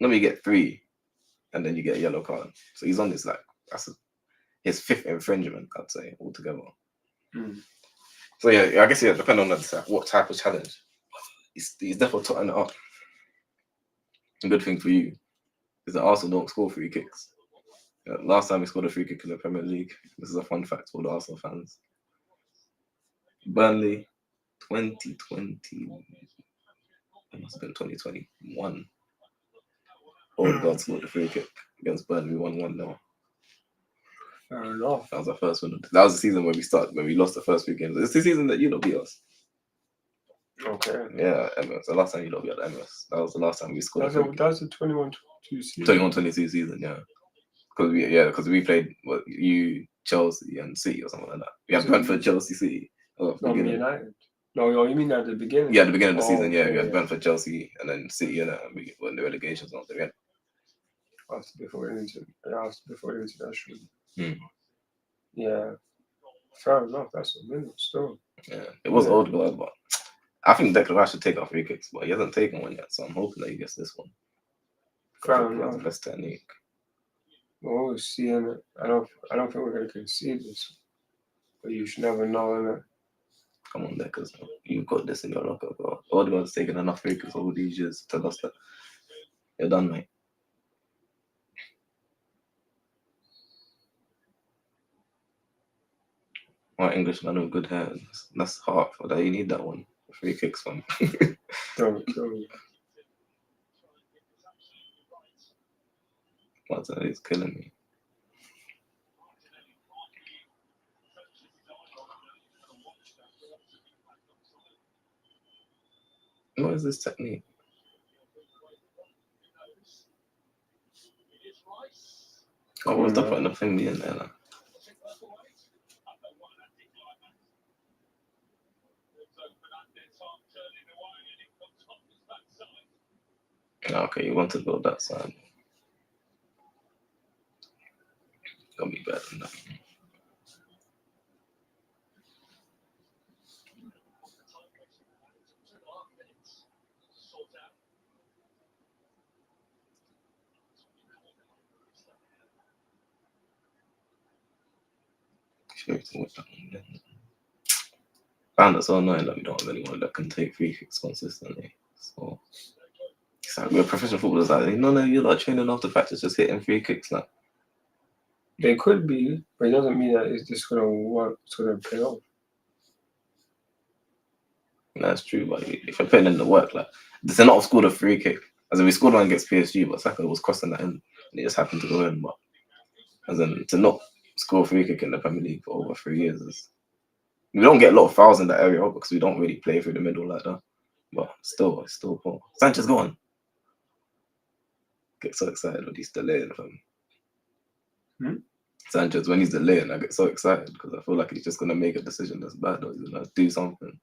let me get 3, and then you get a yellow card. So he's on this like his 5th infringement, I'd say, altogether. So yeah, I guess depending on what type of challenge, he's definitely totting it up. A good thing for you is that Arsenal don't score free kicks. Last time we scored a free kick in the Premier League, this is a fun fact for the Arsenal fans. Burnley, 2020, it must have been 2021. Odegaard scored the free kick against Burnley, 1-1 Fair enough. That was our first win. That was the season when we lost the first 3 games. It's the season that you beat us. Okay. Yeah, Emirates. The last time you beat the Emirates. That was the last time we scored. That was the 21-22 season. 21-22 season, yeah. Because we played you, Chelsea, and City or something like that. We had Brentford, Chelsea, City. United. No, you mean at the beginning? Yeah, at the beginning of the season, okay, we had Brentford, Chelsea, and then City, and we won the relegations on the end. After before the international. Yeah. Fair enough. That's a minute still. Yeah, it was Odegaard, but I think Declan Rice should take our free kicks, but he hasn't taken one yet, so I'm hoping that he gets this one. Fair enough. The best technique. We'll see in it. I don't think we're gonna concede this, but you should never know, innit? Come on, Deckers. You've got this in your locker, bro. Odegaard's taken enough free kicks over these years to tell us that you're done, mate. My Englishman with good hair. That's hard for that. You need that one. Free kicks from. Don't kill me. Martinelli's killing me. What is this technique? Oh, what's the point of putting me in there now? Okay, you want to go that side. Gonna be better than that. Found it so annoying that we don't have anyone that can take free kicks consistently. So it's like we're professional footballers. Like, no, you're not training off the fact it's just hitting free kicks now. They could be, but it doesn't mean that it's just gonna work. It's gonna pay off. That's true, but if you're putting in the work, like they're not scored a free kick. As in we scored one against PSG, but Saka was crossing that in, and it just happened to go in. But as in to not score a free kick in the Premier League for over 3 years is. We don't get a lot of fouls in that area because we don't really play through the middle like that. But still, it's still poor. Sanchez, go on. Get so excited when he's delaying him. Sanchez, when he's delaying, I get so excited because I feel like he's just going to make a decision that's bad or he's going to do something.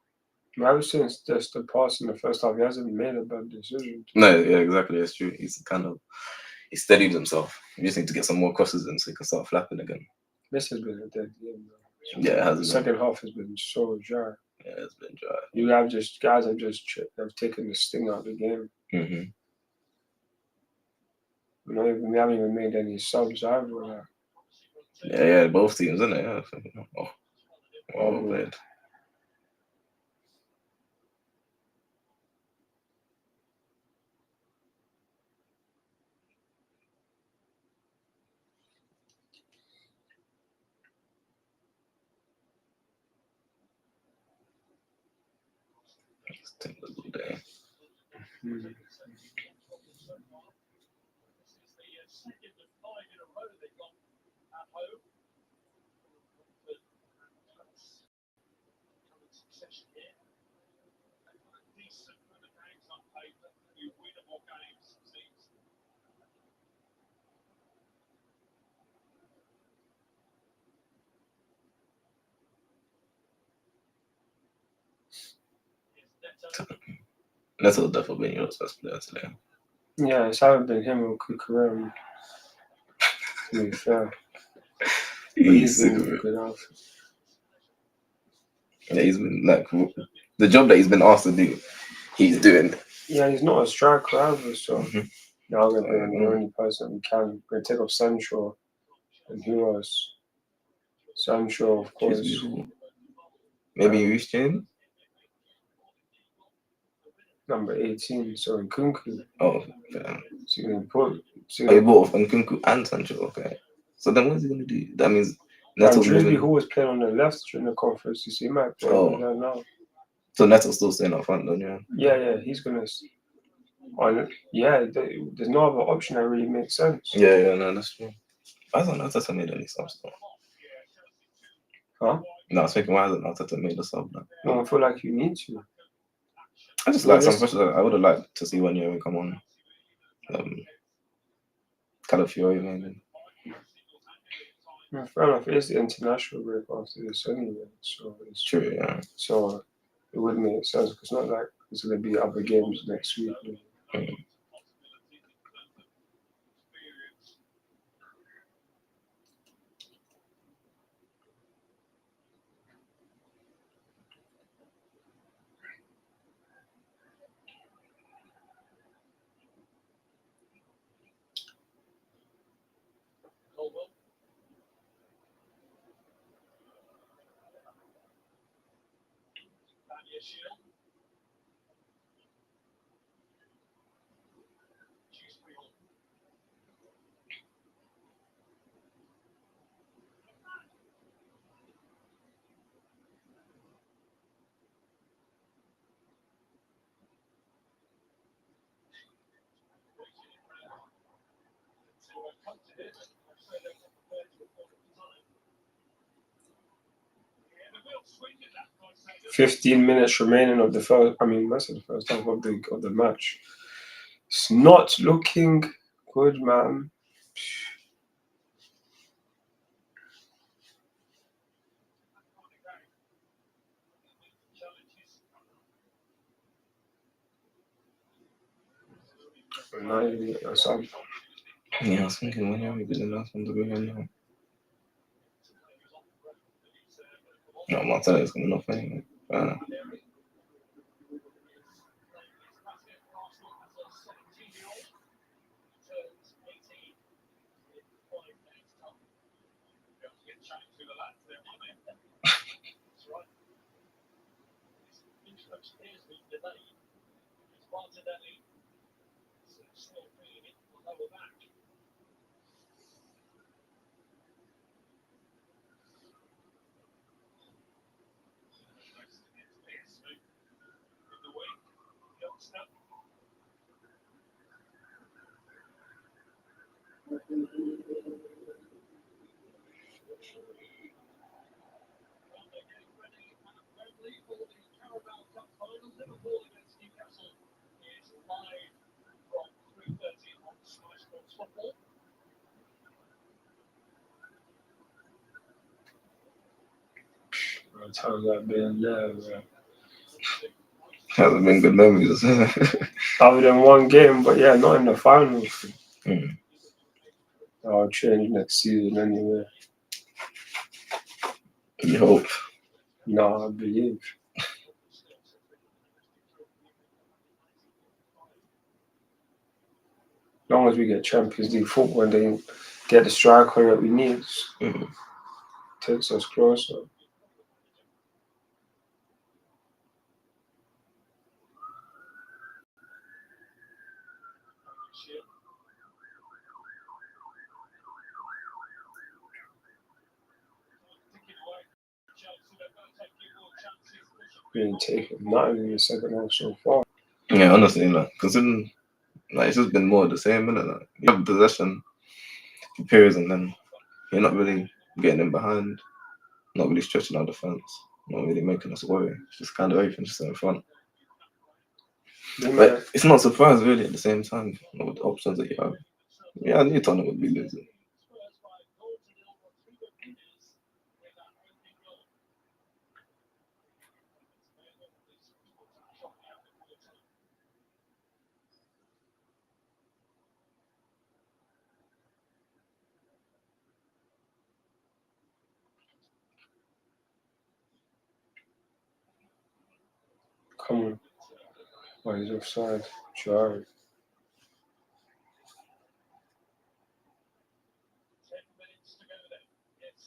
Ever since just the pass in the first half, he hasn't made a bad decision. No, yeah, exactly. It's true. He steadied himself. You just need to get some more crosses in so he can start flapping again. This has been a dead game, though. Yeah, it has. The second half has been so dry. Yeah, it's been dry. You have just guys have taken the sting out of the game. Mm-hmm. We haven't even made any subs either. Yeah, both teams, isn't it? Yeah. Oh, bad. Let's take a little day. That's all definitely been your best player today. Yeah, it's either been him or Kukurem. To be fair. He's sick of it. Yeah, he's been like the job that he's been asked to do, he's doing it. Yeah, he's not a striker either, so now we're going to bring in the only person we can. We're going to take off Sancho, and who else? Sancho, of course. Maybe Reece James? Number 18, so Nkunku. Oh, fair. So you can put. He bought Nkunku and Sancho, okay. So then what's he going to do? That means Neto's Dewsbury, who was playing on the left during the conference, you see, he might play on there now. So Neto's still staying up front, then, yeah? Yeah, he's going to. There's no other option that really makes sense. Yeah, no, that's true. Why hasn't Arteta made any subs though? Huh? No, I was thinking, why hasn't Arteta made a sub now? No, I feel like you need to. I just like some questions. I would have liked to see when you come on. Calafiori, maybe. Yeah, fair enough. It's the international break after this anyway, so it's true. Yeah. So it would make sense because it's not like there's going to be other games next week. Shield. 15 minutes remaining of the first. That's the first half of the match. It's not looking good, man. Yeah, I was thinking when are we the last one to bring in now? No, Martinez is coming off anyway. Times I've been there, man. Hasn't been good memories. Other than one game, but yeah, not in the finals. I'll change next season anyway. You hope. No, I believe. As long as we get Champions League football and they get the striker that we need, takes us closer. We ain't taken nothing in the second half so far. Yeah, honestly, considering it's just been more of the same, isn't it? You have possession for periods and then you're not really getting in behind, not really stretching our defense, not really making us worry. It's just kind of everything just in front. But it's not a surprise really at the same time with the options that you have. Yeah, I knew Tottenham would be losing. Come on. Oh, he's offside. Sure. 10 minutes to go then. Yes.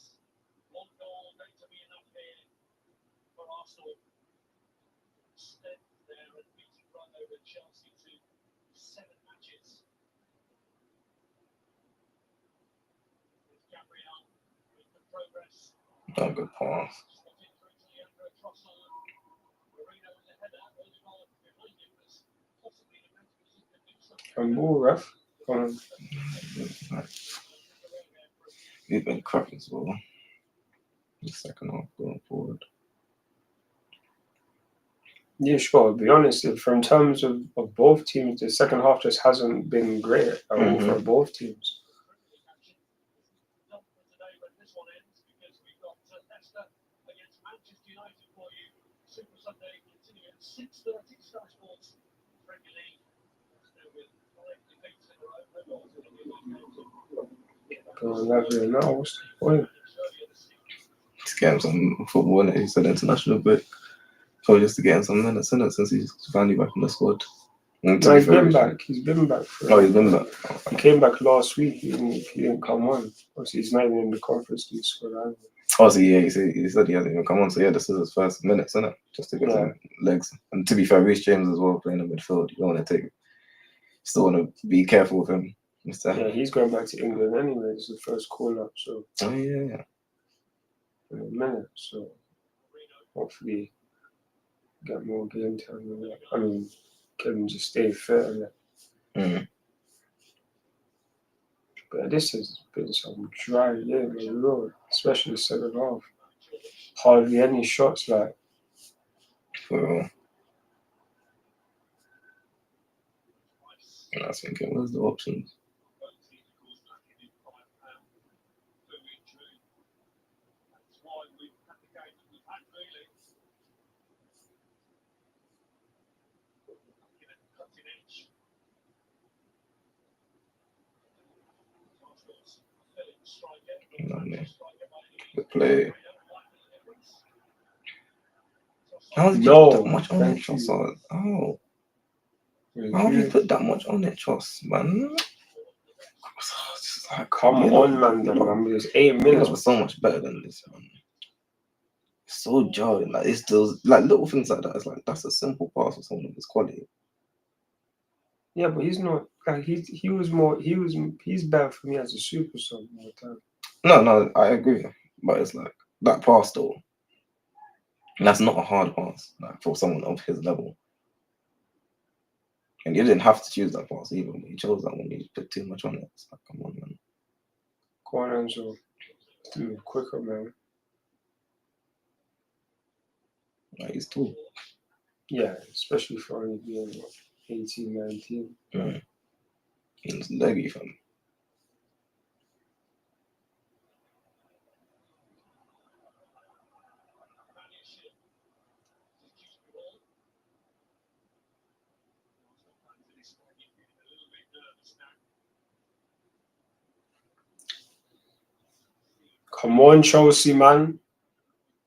One goal going to be enough here for Arsenal. Instead, they're beating right over Chelsea to 7 matches. With Gabriel with the progress. Oh, good pass. Slotted through to Leandro Trossard. Marino with the header. Odegaard behind him was possibly in a better position to do something. Come ball, ref. Come on. He's been cracking as well. The second half going forward. Yeah, sure. I'll be honest, from terms of both teams, the second half just hasn't been great at all for both teams. Not for today, but this one ends because we've got Leicester against Manchester United for you. Super Sunday continuing at 6:30. Sky Sports Premier League. Still with 5 defeats in a row. No goals in any of these games. Go on, Nathaniel. Now, what's the point? He's getting some football in it. He said international break. So just to get him some minutes in it since he's finally back in the squad. No, he's been back. He's been back. Oh, he's been back. He came back last week. He didn't come on. Obviously, he's not even in the Conference League squad either. Oh, so yeah, he said he hasn't even come on. So yeah, this is his first minutes, isn't it? Just to get some legs. And to be fair, Reece James as well playing in midfield. You don't want to take. Still want to be careful with him. Yeah, he's going back to England anyway. It's the first call up, so. Oh yeah. In a minute, so hopefully get more game time. I mean, get him to stay fit. But this has been some dry game, Lord, especially the second half. Hardly any shots, like. For real. And I was thinking, what's the options? Good play. How did you put that much on it, Trossard? Oh. How have you put that much on it, Tross, man? Like, come on, man. It's 8 minutes. Was so much better than this, man. It's so jarring. Like, it's those like little things like that. It's like that's a simple pass for someone of his quality. Yeah, but he's not like he's better for me as a super sub all the time. No, I agree. But it's like that pass though. And that's not a hard pass, like for someone of his level. And you didn't have to choose that pass either. But you chose that one. You put too much on it. It's like, come on, man. Go on, Enzo. Do it quicker, man. Like, he's tall. Yeah, especially for only being 18, 19. Mm. He's leggy, fam. Come on, Chelsea, man.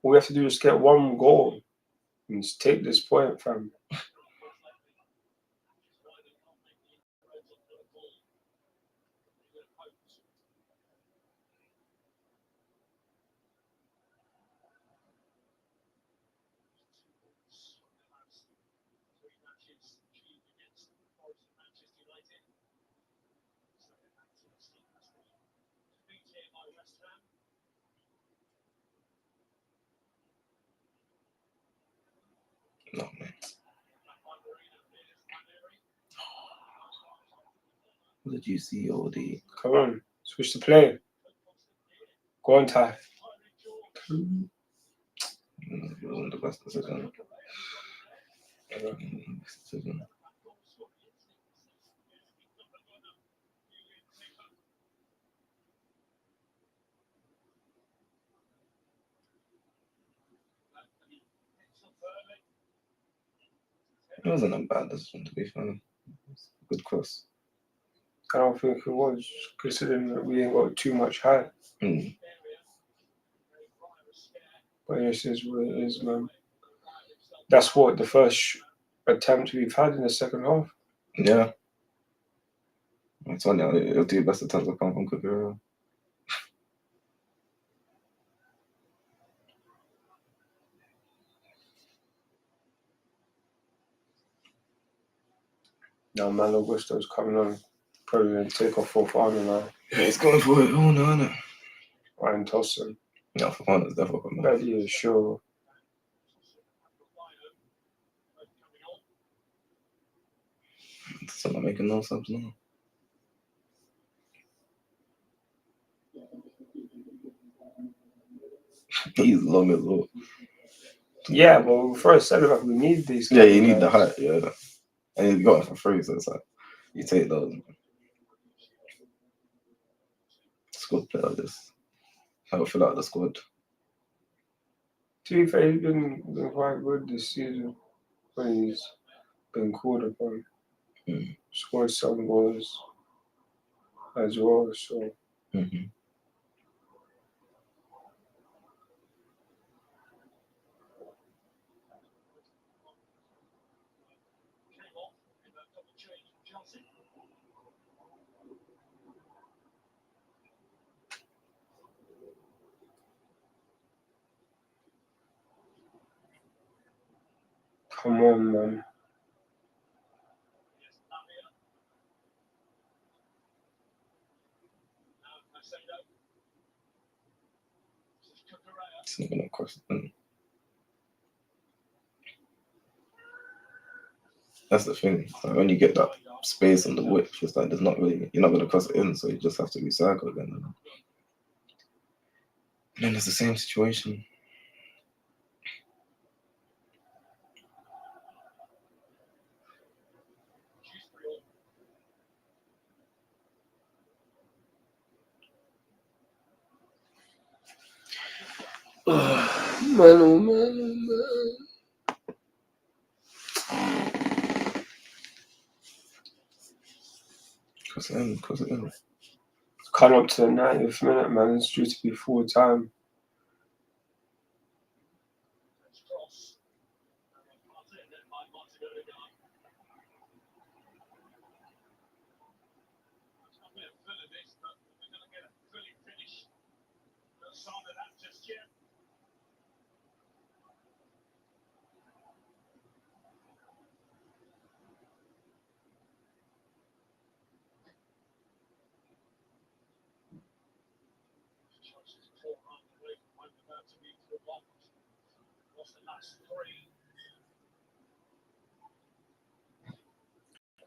All we have to do is get one goal and just take this point, fam. No, man. What did you see, OD? Come on, switch the play. Go on, Ty. It wasn't the best decision. It wasn't a bad decision, to be fair. Good cross. I don't think it was, considering that we ain't got too much height. But this is what it is, man. That's what the first attempt we've had in the second half. Yeah. I'm telling you, it'll do best attempts will come from Cucurella. Now, Malo Gusto's coming on. Probably going to take off Fofana now. Yeah, he's going for it. Oh, no, no. Ryan Tossen. No, Fofana's definitely coming on. But yeah, sure. So I'm making no subs now. He's long as well. Yeah, well, for a centre back, we need these. Yeah, you need the guys. height, yeah. And he's got it for free, so it's like, you take those. Squad player like this. How I fill out the squad. To be fair, he's been quite good this season when he's been called upon. Scored some goals as well, so. Mm-hmm. Come on, man. It's not gonna cost them. That's the thing. Like when you get that space on the width, it's like there's not really, you're not gonna cross it in, so you just have to recycle again. And then it's the same situation. Man, oh man, oh man. Cross it in, cross it in. Cut up to the 90th minute, man. It's due to be full time.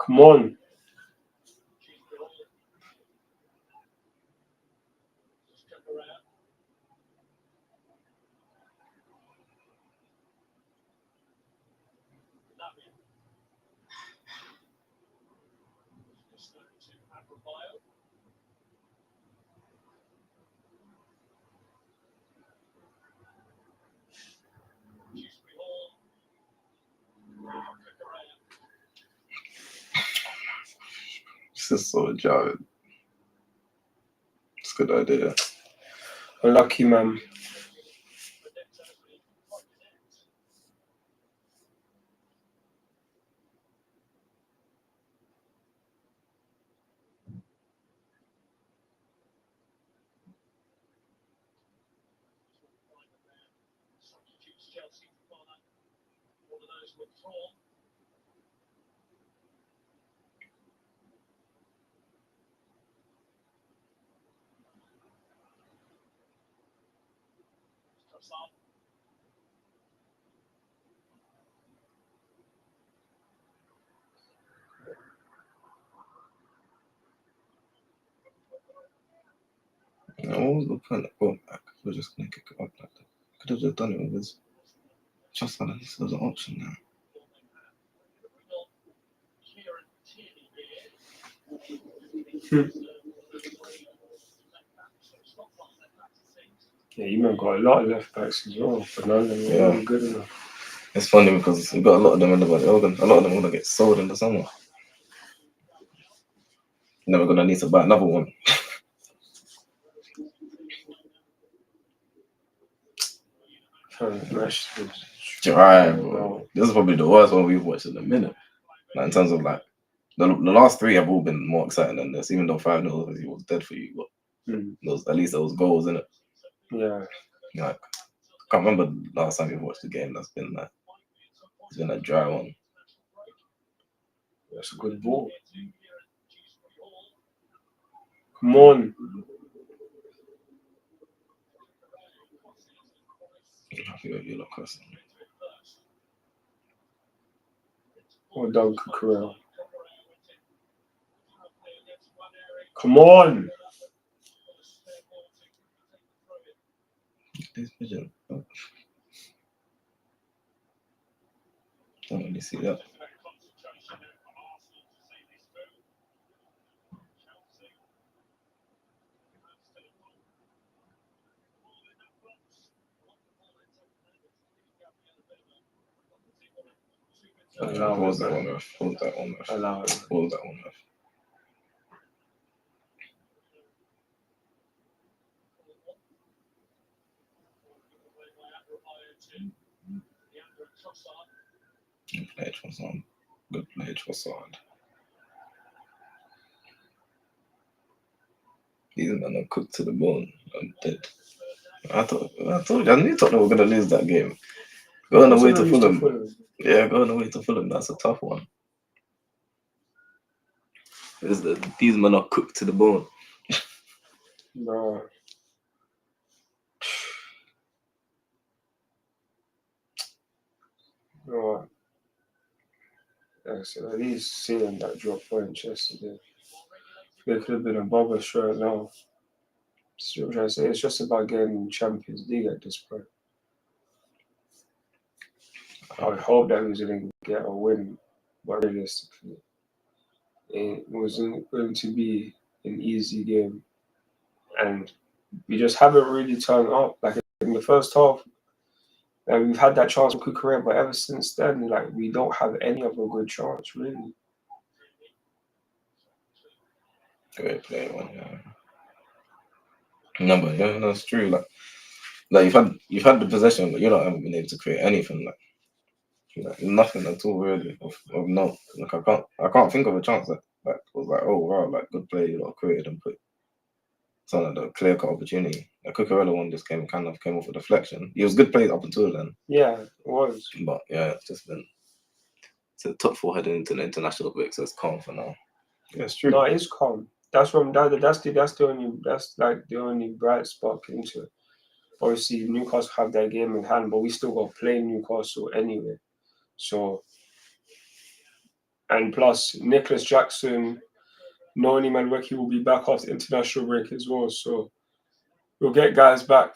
Come on. This is so jarring. It's a good idea. Unlucky, man. What was the point of going back? We're just gonna kick it up like that. Could have just done it with his just like this was an option now. Yeah, you man got a lot of left backs as well, but none of them are really good enough. It's funny because we've got a lot of them in the body. A lot of them are gonna get sold in the summer. Then we're gonna need to buy another one. Dry, bro. This is probably the worst one we've watched in a minute. Like, in terms of like the last three have all been more exciting than this, even though 5-0 obviously was dead for you, but at least those goals in it. Yeah. Like, I can't remember the last time we watched the game that's been like it's been a dry one. That's a good ball. Come on. I feel like you look cussing. Well done, Cucurella. Come on. This pigeon. Oh. Don't really see that. Allow Pause it, that man. one off. Pause that one off. Allow it. Pause that one off. Good play, Trossard. Good play, Trossard. These men are cooked to the bone. I'm dead. I told you, I knew Tottenham were going to lose that game. Going away to Fulham. Yeah, going away to Fulham, that's a tough one. These men are cooked to the bone. Bro. Bro. Like I said, at least seeing that drop point yesterday. They could have been above us right now. See what I'm trying to say? It's just about getting Champions League at this point. I would hope that we was going to get a win, but realistically, it wasn't going to be an easy game. And we just haven't really turned up. Like in the first half, and we've had that chance with Cucurella, but ever since then, like we don't have any other good chance, really. Great play, one. Yeah. No, but yeah, that's true. Like you've had the possession, but you haven't been able to create anything. Like nothing at all, really. Of no, like I can't think of a chance that was like, oh wow, like good play, you lot created and put something like a clear cut opportunity. The Cucurella one just came off a deflection. He was good plays up until then. Yeah, it was. But yeah, it's just been the top 4 heading into the international break, so it's calm for now. Yeah, it's true. No, it's calm. That's like the only bright spark into it. Obviously, Newcastle have their game in hand, but we still got to play Newcastle anyway. So, and plus Nicholas Jackson, Noni Madueke will be back after international break as well. So we'll get guys back.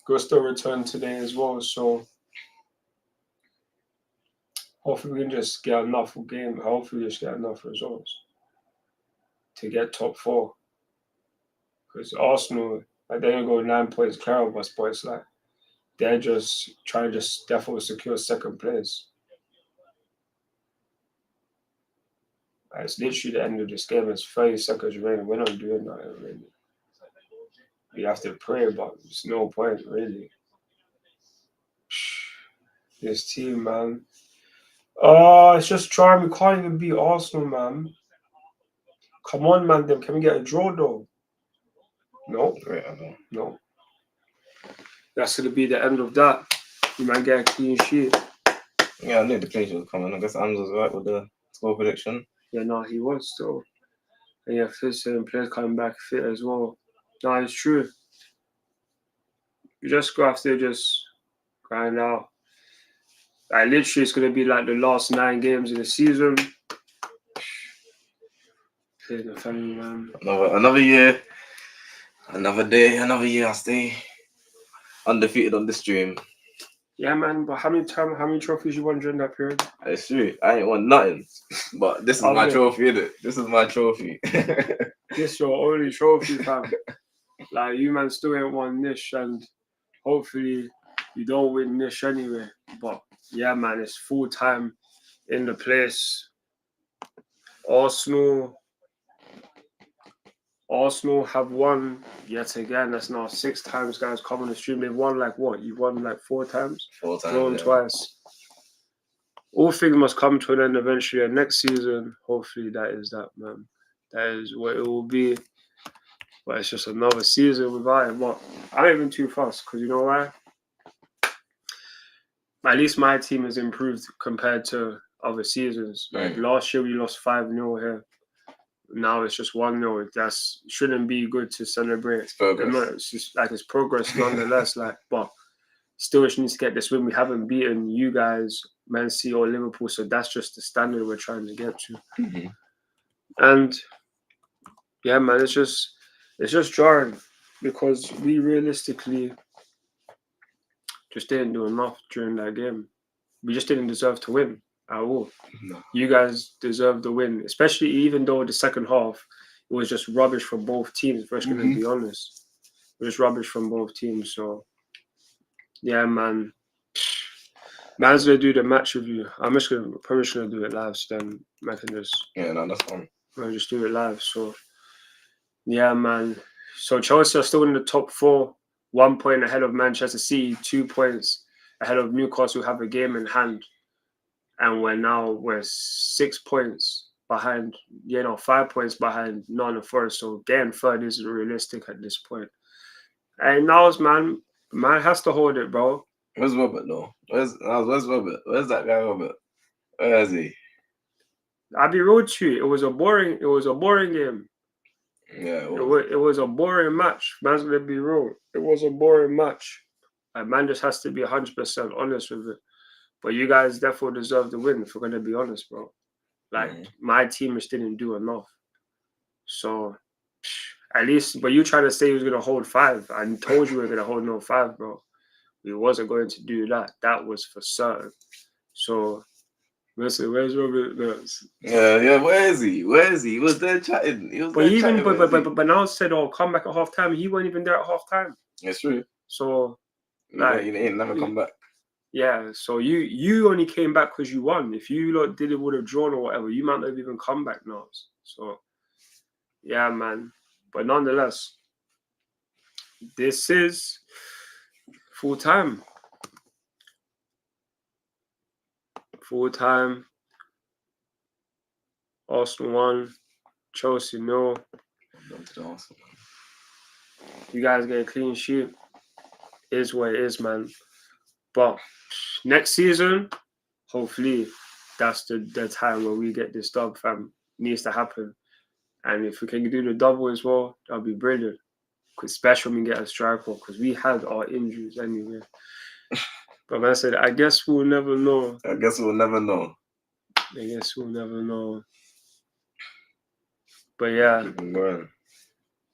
Gusto returned today as well. So hopefully we can just get enough game. Hopefully we just get enough results to get top 4. Because Arsenal, like they're gonna go 9 points clear of us, but it's like they're just trying to just definitely secure second place. It's literally the end of this game. It's 30 seconds remaining. We're not doing that really. We have to pray, but there's no point really. This team, man. It's just trying. We can't even beat Arsenal, man. Come on, man. Then can we get a draw though? No. No. That's gonna be the end of that. You might get a clean sheet. Yeah, I knew the clean sheet was coming. I guess Ams was right with the score prediction. Yeah, no, he was still. And yeah, certain players coming back fit as well. No, it's true. You just go after just grind out. Like literally, it's gonna be like the last 9 games of the season. Play Nathaniel, man. Another year, another day, another year. I stay undefeated on this stream. Yeah, man. But how many trophies you won during that period? It's true. I ain't won nothing, but this is my trophy, innit? This is my trophy. This your only trophy, fam. Like you, man, still ain't won Nish, and hopefully you don't win Nish anyway. But yeah, man, it's full time in the place. Arsenal Arsenal have won yet again. That's now 6 times, guys. Come on the stream. They've won like what? You've won like 4 times? 4 times. Drawn twice. All things must come to an end eventually. And next season, hopefully, that is that, man. That is what it will be. But it's just another season without him. But I'm not even too fast because you know why? At least my team has improved compared to other seasons. Like last year, we lost 5-0 here. Now it's just 1-0. That shouldn't be good to celebrate. It's progress. It's just like it's progress nonetheless. But still, just needs to get this win. We haven't beaten you guys, Man City or Liverpool, so that's just the standard we're trying to get to. Mm-hmm. And yeah, man, it's just jarring because we realistically just didn't do enough during that game. We just didn't deserve to win at all. No. You guys deserved the win, especially even though the second half it was just rubbish from both teams. If we're just gonna be honest, it was rubbish from both teams. So yeah, man. Man's gonna do the match review. I'm probably just gonna do it live, so then I can just that's fine. I'll just do it live. So yeah, man. So Chelsea are still in the top 4, 1 point ahead of Manchester City, 2 points ahead of Newcastle, who have a game in hand. And we're 6 points behind, 5 points behind Nottingham Forest. So getting third isn't realistic at this point. And now, man has to hold it, bro. Where's Robert though? Where's Robert? Where's that guy Robert? Where is he? I'll be real to you. It was a boring game. Yeah, it was a boring match. Man's gonna be real. It was a boring match. Like, man just has to be 100% honest with it. But you guys definitely deserve the win, if we're gonna be honest, bro. Like my team just didn't do enough. So at least, but you trying to say he was gonna hold 5. I told you we were gonna hold no 5, bro. We wasn't going to do that. That was for certain. So listen, where's Robert? Yeah. Where is he? He was there chatting. But now said, "Oh, come back at half time." He wasn't even there at half time. It's true. So like, you ain't never come back. Yeah. So you only came back because you won. If you did it would have drawn or whatever, you might not have even come back now. So yeah, man. But nonetheless, this is full time. Full time. Arsenal 1, Chelsea 0. You guys get a clean sheet. Is what it is, man. But next season, hopefully, that's the time where we get this dub, fam. Needs to happen. And if we can do the double as well, that'll be brilliant. Especially when we get a striker, because we had our injuries anyway. But man, I said, I guess we'll never know. I guess we'll never know. But yeah.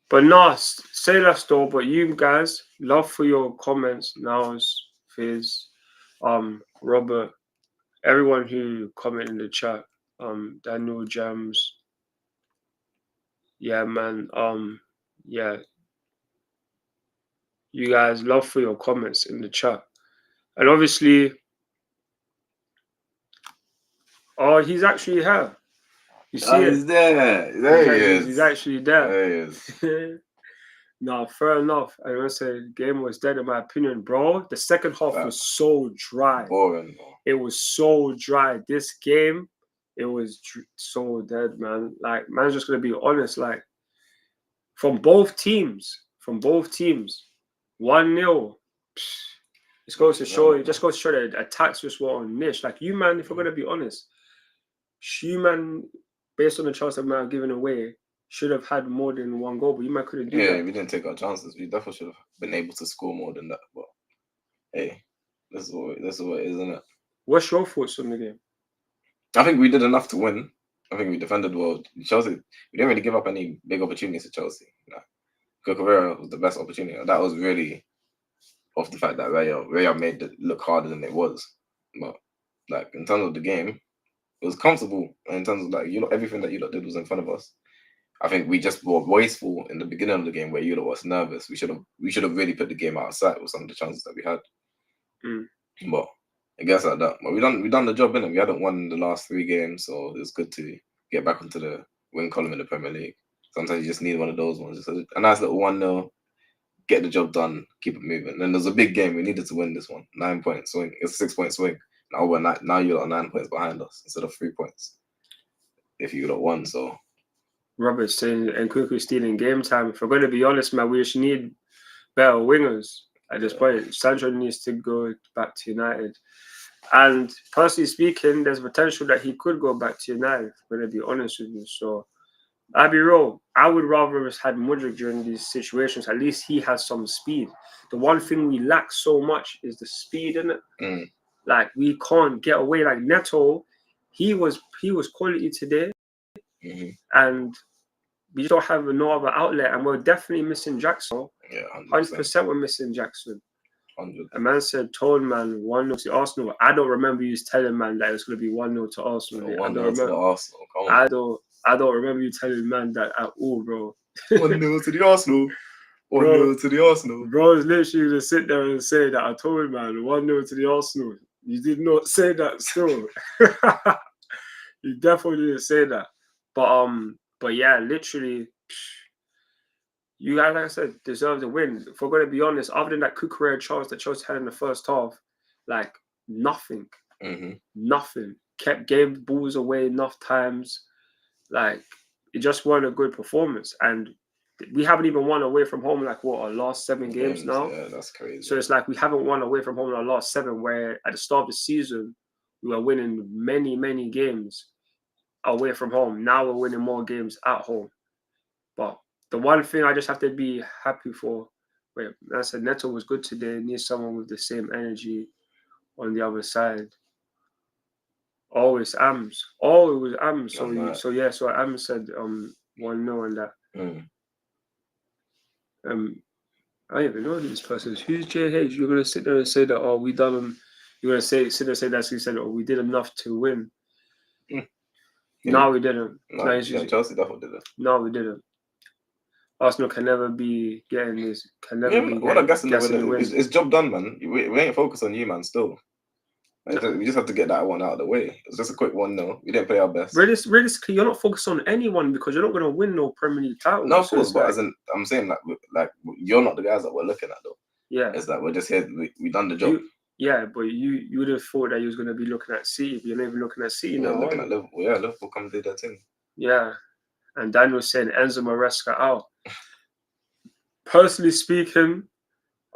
But no, say less though. But you guys, love for your comments. Niles, Fizz, Robert, everyone who commented in the chat. Daniel, Jams. Yeah, man. Yeah. You guys, love for your comments in the chat. And obviously, he's actually here. You see he's there. There he is. He's actually there. There he is. No, fair enough. I want to say the game was dead in my opinion, bro. The second half was so dry. Boring. It was so dry. This game, it was so dead, man. Like, man's just going to be honest. Like, from both teams, 1-0. It goes to show that attacks just were on niche. Like, you, man, if we're going to be honest, you, man, based on the chance that we might have given away, should have had more than 1 goal, but you might couldn't do that. Yeah, we didn't take our chances. We definitely should have been able to score more than that. But hey, this is what it is, isn't it? What's your thoughts on the game? I think we did enough to win. I think we defended well. Chelsea, we didn't really give up any big opportunities to Chelsea. Cucurella was the best opportunity. That was really off the fact that Raya made it look harder than it was. But like, in terms of the game, it was comfortable. And in terms of like, everything that you lot did was in front of us. I think we just were wasteful in the beginning of the game where you lot was nervous. We should have really put the game outside with some of the chances that we had. But I guess like that. But we done the job, innit? We hadn't won the last 3 games, so it's good to get back into the win column in the Premier League. Sometimes you just need one of those ones. Just a nice little 1-0, get the job done, keep it moving. And then there's a big game. We needed to win this one. 9-point swing. It's a 6-point swing. Now you're 9 points behind us instead of 3 points. If you would have won, so. Robert's saying and Nkunku stealing game time. If we're going to be honest, man, we just need better wingers at this point. Sancho needs to go back to United. And personally speaking, there's potential that he could go back to United, if we're going to be honest with you. So, I'll be real. I would rather have had Mudryk during these situations. At least he has some speed. The one thing we lack so much is the speed in it. Like, we can't get away. Like, Neto, he was quality today. And we don't have no other outlet. And we're definitely missing Jackson. Yeah, 100% we're missing Jackson. 100. A man said, told man 1-0 to Arsenal. I don't remember you telling man that it was going to be 1-0 to Arsenal. 1-0 to Arsenal. Come on. I don't remember you telling man that at all, bro. 1-0 to the Arsenal. 1-0 to the Arsenal. Bro is literally going to sit there and say that I told man 1-0 to the Arsenal. You did not say that still. You definitely didn't say that. But yeah, literally, you guys, like I said, deserve the win. If we're going to be honest, other than that Kukurea chance that Chelsea had in the first half, like nothing. Nothing. Gave the balls away enough times. Like, it just wasn't a good performance. And we haven't even won away from home, like, what, our last 7 games now? Yeah, that's crazy. So it's like we haven't won away from home in our last 7, where at the start of the season, we were winning many, many games away from home. Now we're winning more games at home. But the one thing I just have to be happy for, I said Neto was good today. Need someone with the same energy on the other side. Always Ams. Always Ams. So Ams said 1-0 and that. I don't even know who this person is. Who's JH? You're gonna sit there and say that, oh, we done them. You're gonna sit there and say that he said, oh, we did enough to win. No, we didn't. Chelsea definitely didn't. No, we didn't. Arsenal can never be getting this. It's job done, man. We ain't focused on you, man. Still, we just have to get that one out of the way. It's just a quick 1-0. We didn't play our best. Realistically, you're not focused on anyone because you're not going to win no Premier League title. No, of course, but I'm saying like you're not the guys that we're looking at though. Yeah, it's like we're just here. We done the job. But you would have thought that you was going to be looking at City, but you're not even looking at City now. Looking at Liverpool. Yeah, Liverpool come do their thing. Yeah, and Daniel saying Enzo Maresca out. Personally speaking,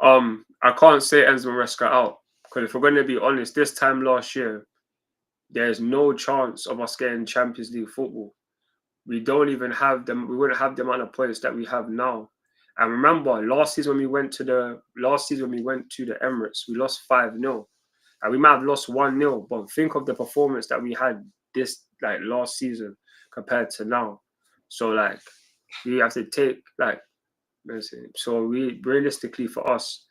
I can't say Enzo Maresca out because if we're going to be honest, this time last year, there's no chance of us getting Champions League football. We don't even have them. We wouldn't have the amount of points that we have now. And remember, last season when we went to the Emirates, we lost 5-0, and we might have lost 1-0. But think of the performance that we had this last season compared to now. So we have to take So realistically for us,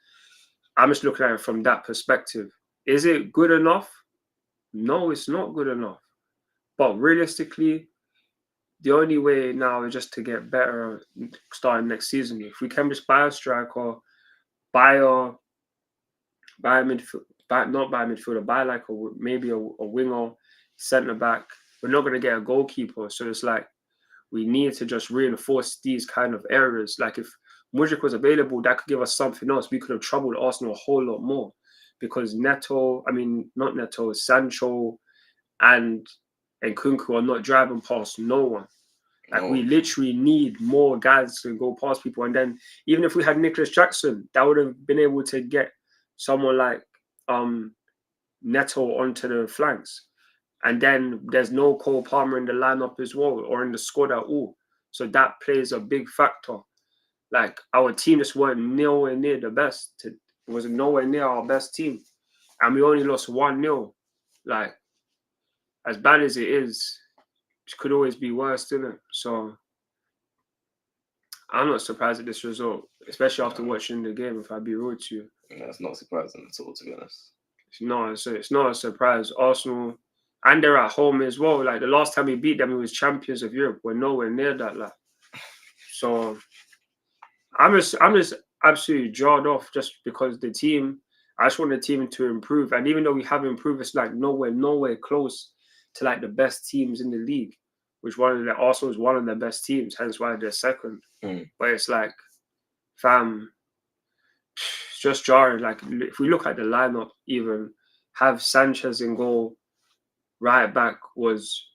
I'm just looking at it from that perspective. Is it good enough? No, it's not good enough. But realistically, the only way now is just to get better starting next season. If we can just buy a striker, buy a midfielder, buy maybe a winger, centre back. We're not going to get a goalkeeper. So it's like we need to just reinforce these kind of areas. Like if Mudryk was available, that could give us something else. We could have troubled Arsenal a whole lot more because Sancho and Nkunku are not driving past no one. We literally need more guys to go past people. And then even if we had Nicholas Jackson, that would have been able to get someone like Neto onto the flanks. And then there's no Cole Palmer in the lineup as well or in the squad at all. So that plays a big factor. Our team just weren't nowhere near the best. It was nowhere near our best team. And we only lost 1-0. As bad as it is, it could always be worse, didn't it? So I'm not surprised at this result, especially after watching the game, if I be real to you. Yeah, it's not surprising at all, to be honest. It's not a surprise. Arsenal, and they're at home as well. The last time we beat them, it was champions of Europe. We're nowhere near that. So I'm just absolutely jarred off just because the team. I just want the team to improve, and even though we have improved, it's nowhere close to the best teams in the league. which Arsenal is one of their best teams, hence why they're second. Mm. But it's like, fam, it's just jarring. Like, if we look at the lineup, even have Sanchez in goal, right back was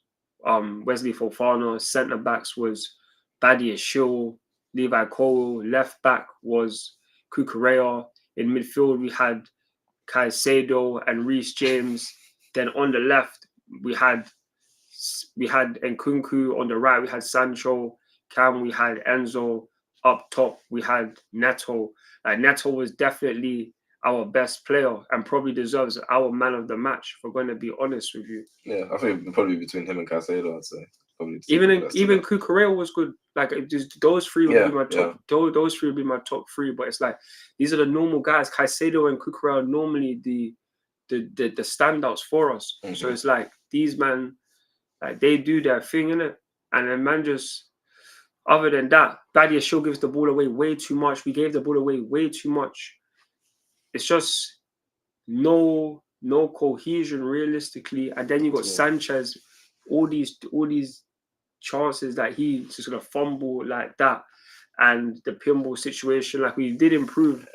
Wesley Fofana, centre backs was Badia Shill, Levi Cole, left back was Cucurella. In midfield, we had Caicedo and Reece James. Then on the left, we had Nkunku. On the right, we had Sancho. Cam, we had Enzo. Up top, we had Neto. Neto was definitely our best player and probably deserves our man of the match, if we're going to be honest with you. Yeah, I think probably between him and Caicedo, I'd say. Probably Even Cucurella was good. Like, those three would be my top. Yeah. Those three would be my top three. But it's like, these are the normal guys. Caicedo and Cucurella are normally the standouts for us. Mm-hmm. So it's like, these man, like, they do their thing, innit? And then man just, other than that, Badia Shill gives the ball away way too much. We gave the ball away way too much. It's just no cohesion realistically. And then you got Sanchez, all these chances that he's just gonna fumble like that, and the pinball situation. Like, we did improve.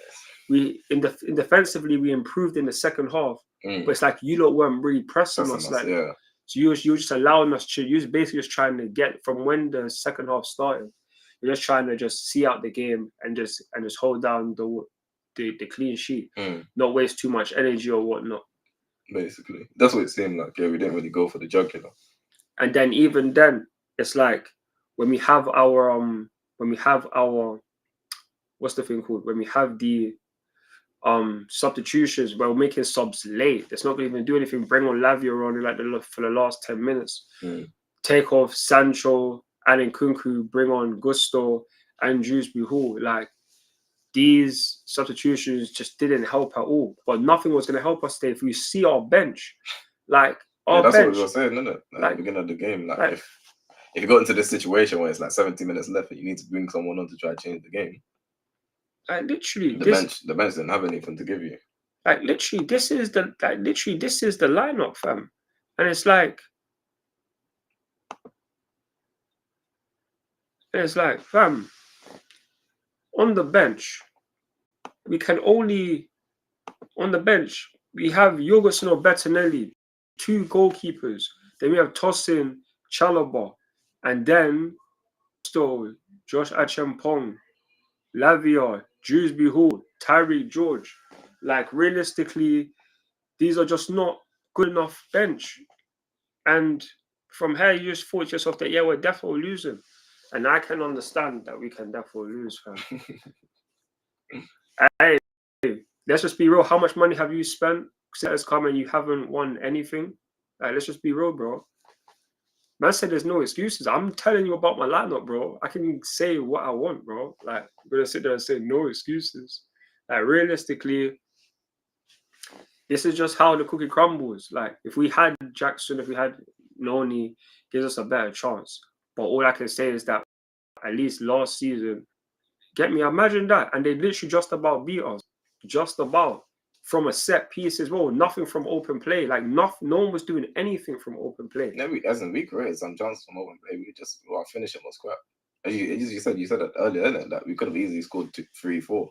Defensively we improved in the second half, but it's like you lot weren't really pressing us. Like, so you're just allowing us to. You're basically just trying to get from when the second half started. You're just trying to just see out the game and just hold down the clean sheet, not waste too much energy or whatnot. Basically, that's what it seemed like. Yeah, we didn't really go for the jugular. And then even then, it's like when we have our what's the thing called? When we have the substitutions, where we're making subs late. It's not going to even do anything. Bring on Lavia on for the last 10 minutes. Take off Sancho and Nkunku. Bring on Gusto and Dewsbury Hall. Like, these substitutions just didn't help at all. But nothing was going to help us today. If we see our bench, like our that's bench, what we were saying, isn't it? Like, at the beginning of the game, like if you got into this situation where it's like 70 minutes left and you need to bring someone on to try to change the game. Literally, the bench didn't have anything to give you. Like, literally, this is the lineup, fam, and it's like, fam, on the bench, we have Jorgensen or Bettinelli, 2 goalkeepers. Then we have Tosin, Chalobah, and then Josh Achampong, Lavia, Dewsbury Hall, Tyreek George. Like, realistically, these are just not good enough bench. And from here, you just thought to yourself that, yeah, we're definitely losing. And I can understand that we can definitely lose, fam. Hey, let's just be real. How much money have you spent since it's come and you haven't won anything? Let's just be real, bro. Man said there's no excuses. I'm telling you about my lineup, bro. I can say what I want, bro. Like, I'm gonna sit there and say no excuses. Like, realistically, this is just how the cookie crumbles. Like, if we had Jackson, if we had Noni, gives us a better chance. But all I can say is that at least last season, imagine that. And they literally just about beat us. Just about. From a set piece as well. Nothing from open play. Like, no one was doing anything from open play. Yeah, we created some chances from open play. Our finishing was crap. You said it earlier, isn't it? That we could have easily scored 3-4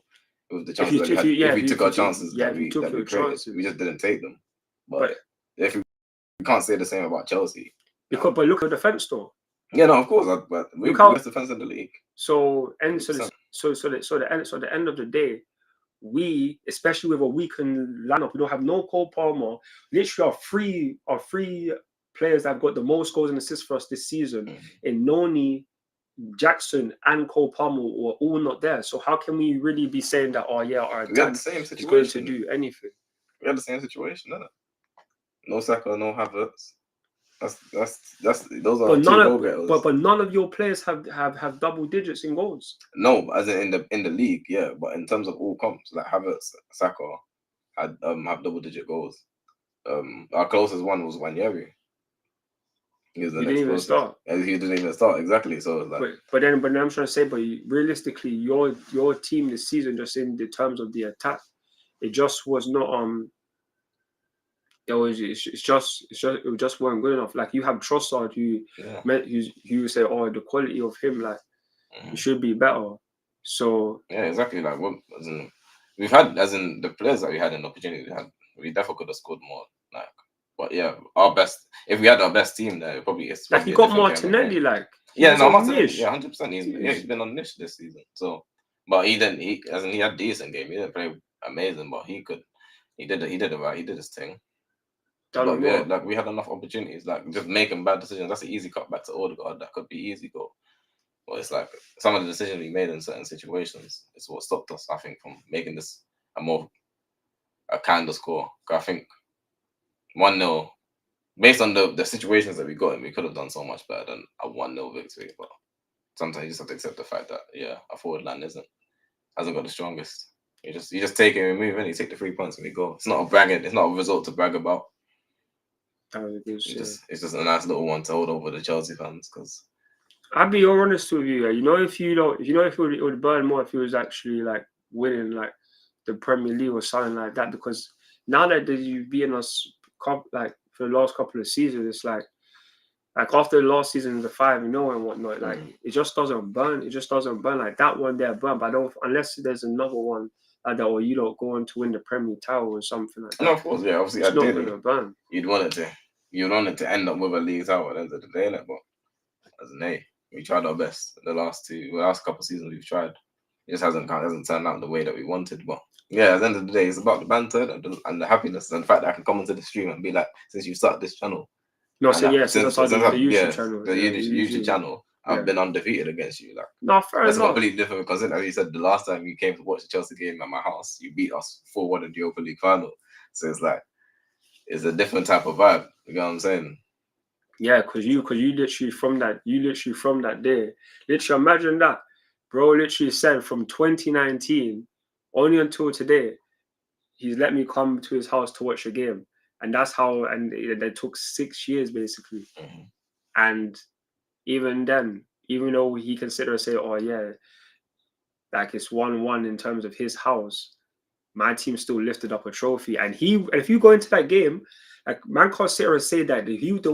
with the chances if we took our chances that we created. We just didn't take them. But if we can't say the same about Chelsea. But look at the defense though. Yeah, no, of course. But we're the best defense in the league. So the end of the day, we, especially with a weakened lineup, we don't have no Cole Palmer. Literally, our three players that have got the most goals and assists for us this season in Noni, Jackson, and Cole Palmer were all not there. So how can we really be saying that? Oh yeah, our attack is going to do anything? We had the same situation, didn't it? No Saka, no Havertz. Those are goal getters. But none of your players have double digits in goals. No, as in the league, yeah. But in terms of all comps, like Havertz, Saka had have double digit goals. Our closest one was Wanyeri. He was the next closest. Start. And he didn't even start, exactly. So it's like, but then I'm trying to say, but realistically, your team this season, just in the terms of the attack, it just was not it just weren't good enough. Like, you have Trossard, who you say, oh, the quality of him, like, it should be better. So yeah, exactly. Like, what as in, we've had, as in the players that we had an opportunity to have, we definitely could have scored more. Like, but yeah, our best. If we had our best team there, it probably it's like, probably you a got different game Martinelli, again. like, Yeah, no, on Martinelli, niche. yeah, 100%. He's been on niche this season. So, but he didn't. He had decent game. He didn't play amazing, but he did it right. He did his thing. But yeah, like, we had enough opportunities. Like, just making bad decisions. That's an easy cut back to Odegaard. That could be easy goal. But it's like some of the decisions we made in certain situations is what stopped us, I think, from making this a kind of score. I think 1-0, based on the situations that we got in, we could have done so much better than a 1-0 victory. But sometimes you just have to accept the fact that, yeah, our forward line hasn't got the strongest. You just take it and move in. You take the 3 points and we go. It's not a result to brag about. It's just a nice little one to hold over the Chelsea fans, because I'll be honest with you. If it would burn more if it was actually like winning like the Premier League or something like that. Because now that you've beaten us like for the last couple of seasons, it's like after the last season, the 5-0 and whatnot, like it just doesn't burn. It just doesn't burn like that one there burn. But I don't, unless there's another one like that, or you don't go on to win the Premier League title or something like that. No, of course, yeah, obviously, it's not gonna burn. You'd want it to end up with a league title at the end of the day, innit? But as an A, we tried our best. The last couple of seasons we've tried. It just hasn't turned out the way that we wanted. But yeah, at the end of the day, it's about the banter and the happiness and the fact that I can come onto the stream and be like, since you started this channel. No, so yeah, since I started the YouTube channel. The YouTube channel, I've been undefeated against you. Like, no, fair enough. That's completely different because, as you said, the last time you came to watch the Chelsea game at my house, you beat us 4-1 in the Europa League final. So it's like, it's a different type of vibe. You know what I'm saying? Yeah, because you literally from that day, literally imagine that, bro. Literally said from 2019 only until today, he's let me come to his house to watch a game, and that's how. And it took 6 years basically, and even then, even though he considered say, oh yeah, like it's 1-1 in terms of his house, my team still lifted up a trophy, and if you go into that game. Like, man can't sit and say that the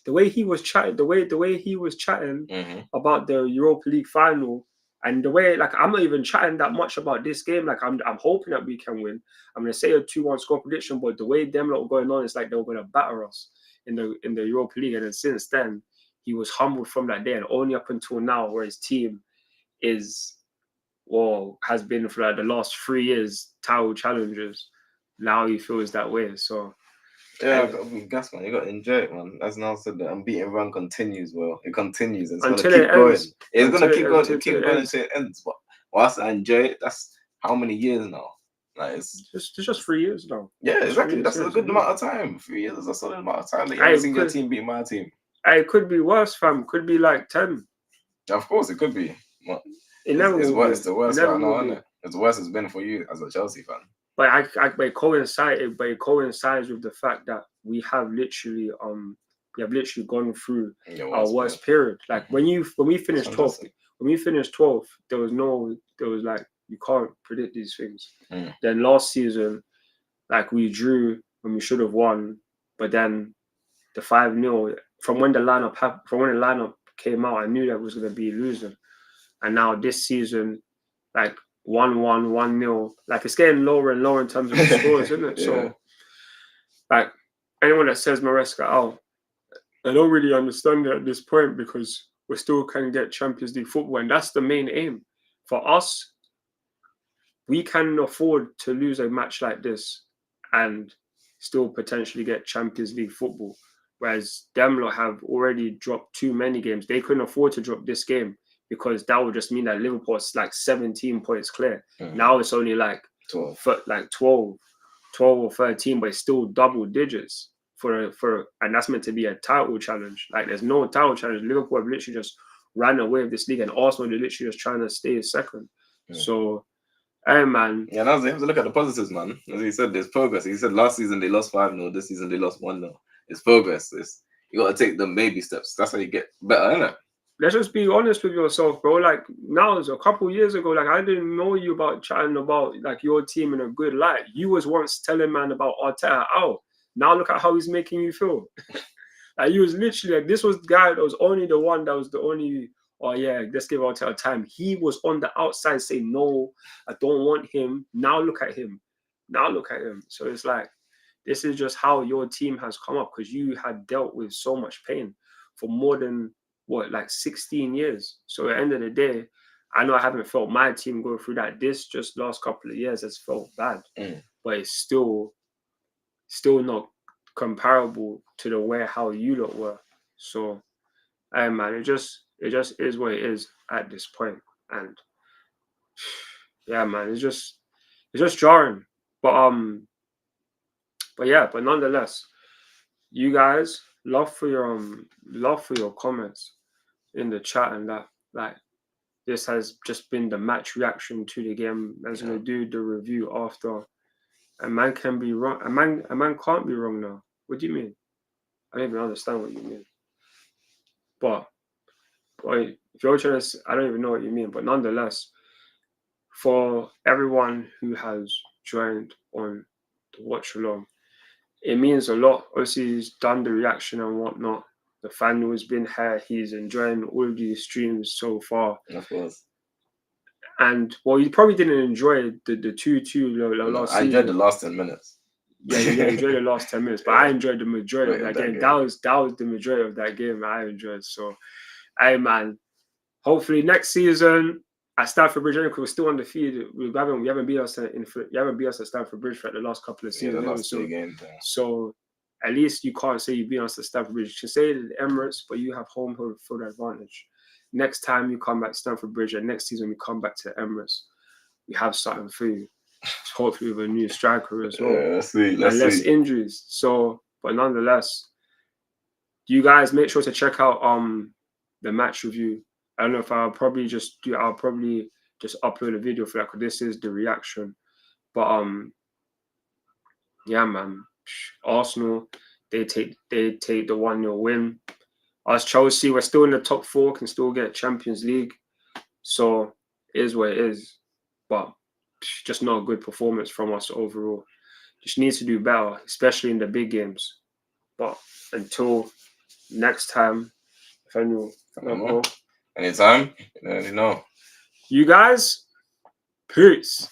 way he was chatting about the Europa League final, and the way, like, I'm not even chatting that much about this game. Like, I'm hoping that we can win. I'm gonna say a 2-1 score prediction, but the way them lot were going on, it's like they were gonna batter us in the Europa League. And then since then, he was humbled from that day, and only up until now, where his team has been for like the last 3 years title challengers. Now he feels that way. So. Yeah, I've got to be gas, man. You got to enjoy it, man. As Niall said, the unbeaten run continues. Well, it continues. It's going to keep going. It's going to keep going. Keep going until it ends. But whilst I enjoy it, that's how many years now? Like, it's just 3 years now. Yeah, exactly. That's a good amount of time. 3 years is a solid amount of time. Like, you haven't seen your team beat my team. It could be worse, fam. Could be like 10. Of course, it could be. But it's worse. It's the worst right now, isn't it? It's the worst it's been for you as a Chelsea fan. But it coincides with the fact that we have literally gone through our worst period. Like when we finished 12th, there was like, you can't predict these things. Then last season, like, we drew when we should have won, but then the 5-0 from when the lineup came out, I knew that was gonna be losing. And now this season, like 1-1, 1-0. Like, it's getting lower and lower in terms of the scores, isn't it? Yeah. So, like, anyone that says Maresca out, I don't really understand it at this point, because we still can get Champions League football, and that's the main aim. For us, we can afford to lose a match like this and still potentially get Champions League football. Whereas them lot have already dropped too many games. They couldn't afford to drop this game, because that would just mean that Liverpool is like 17 points clear. Now it's only like 12 or 13, but it's still double digits and that's meant to be a title challenge. Like, there's no title challenge. Liverpool have literally just ran away with this league, and Arsenal, they're literally just trying to stay second. So, hey, man. Yeah, now you have to look at the positives, man. As he said, there's progress. He said last season they lost 5-0, this season they lost 1-0. It's progress. You got to take them baby steps. That's how you get better, isn't it? Let's just be honest with yourself, bro. Like, now, a couple years ago, like, I didn't know you about chatting about like your team in a good light. You was once telling man about Arteta out. Now look at how he's making you feel. Like, he was literally like, this was the guy that was only the one that was the only, oh yeah, let's give Arteta time. He was on the outside saying, no, I don't want him. Now look at him. Now look at him. So it's like, this is just how your team has come up, because you had dealt with so much pain for more than, what, like 16 years. So at the end of the day, I know I haven't felt my team go through that. This just last couple of years has felt bad, but it's still not comparable to the way how you lot were. So, hey man, it just is what it is at this point. And yeah, man, it's just jarring. But nonetheless, you guys, love for your comments in the chat, and that, like, this has just been the match reaction to the game. I'm gonna do the review after. A man can be wrong. A man can't be wrong now. What do you mean? I don't even understand what you mean. But if you're trying to, I don't even know what you mean. But nonetheless, for everyone who has joined on the watch along, it means a lot. Obviously, he's done the reaction and whatnot. The fan has been here. He's enjoying all of these streams so far. Of course. And well, you probably didn't enjoy the 2-2 last season. I enjoyed the last 10 minutes. Yeah, enjoyed the last 10 minutes, but I enjoyed the majority of that game. That was the majority of that game I enjoyed. So, hey man, hopefully next season at Stamford Bridge, because we're still undefeated. We haven't beat us at Stamford Bridge for the last couple of seasons. The last 2 games. So at least you can't say you beat us at Stamford Bridge. You can say it at the Emirates, but you have home field advantage. Next time you come back to Stamford Bridge, and next season we come back to Emirates, we have something for you. Hopefully with a new striker as well. Yeah, let's see. Less injuries. So, but nonetheless, you guys make sure to check out the match review. I don't know if I'll probably just upload a video for that, because this is the reaction. But yeah, man. Arsenal, they take the 1-0 win. Us Chelsea, we're still in the top 4, can still get Champions League. So it is what it is. But just not a good performance from us overall. Just needs to do better, especially in the big games. But until next time, Nathaniel, anytime, you know. You guys, peace.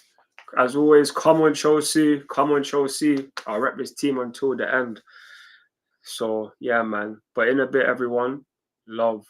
As always, come on Chelsea, I'll rep this team until the end. So yeah, man. But in a bit, everyone, love.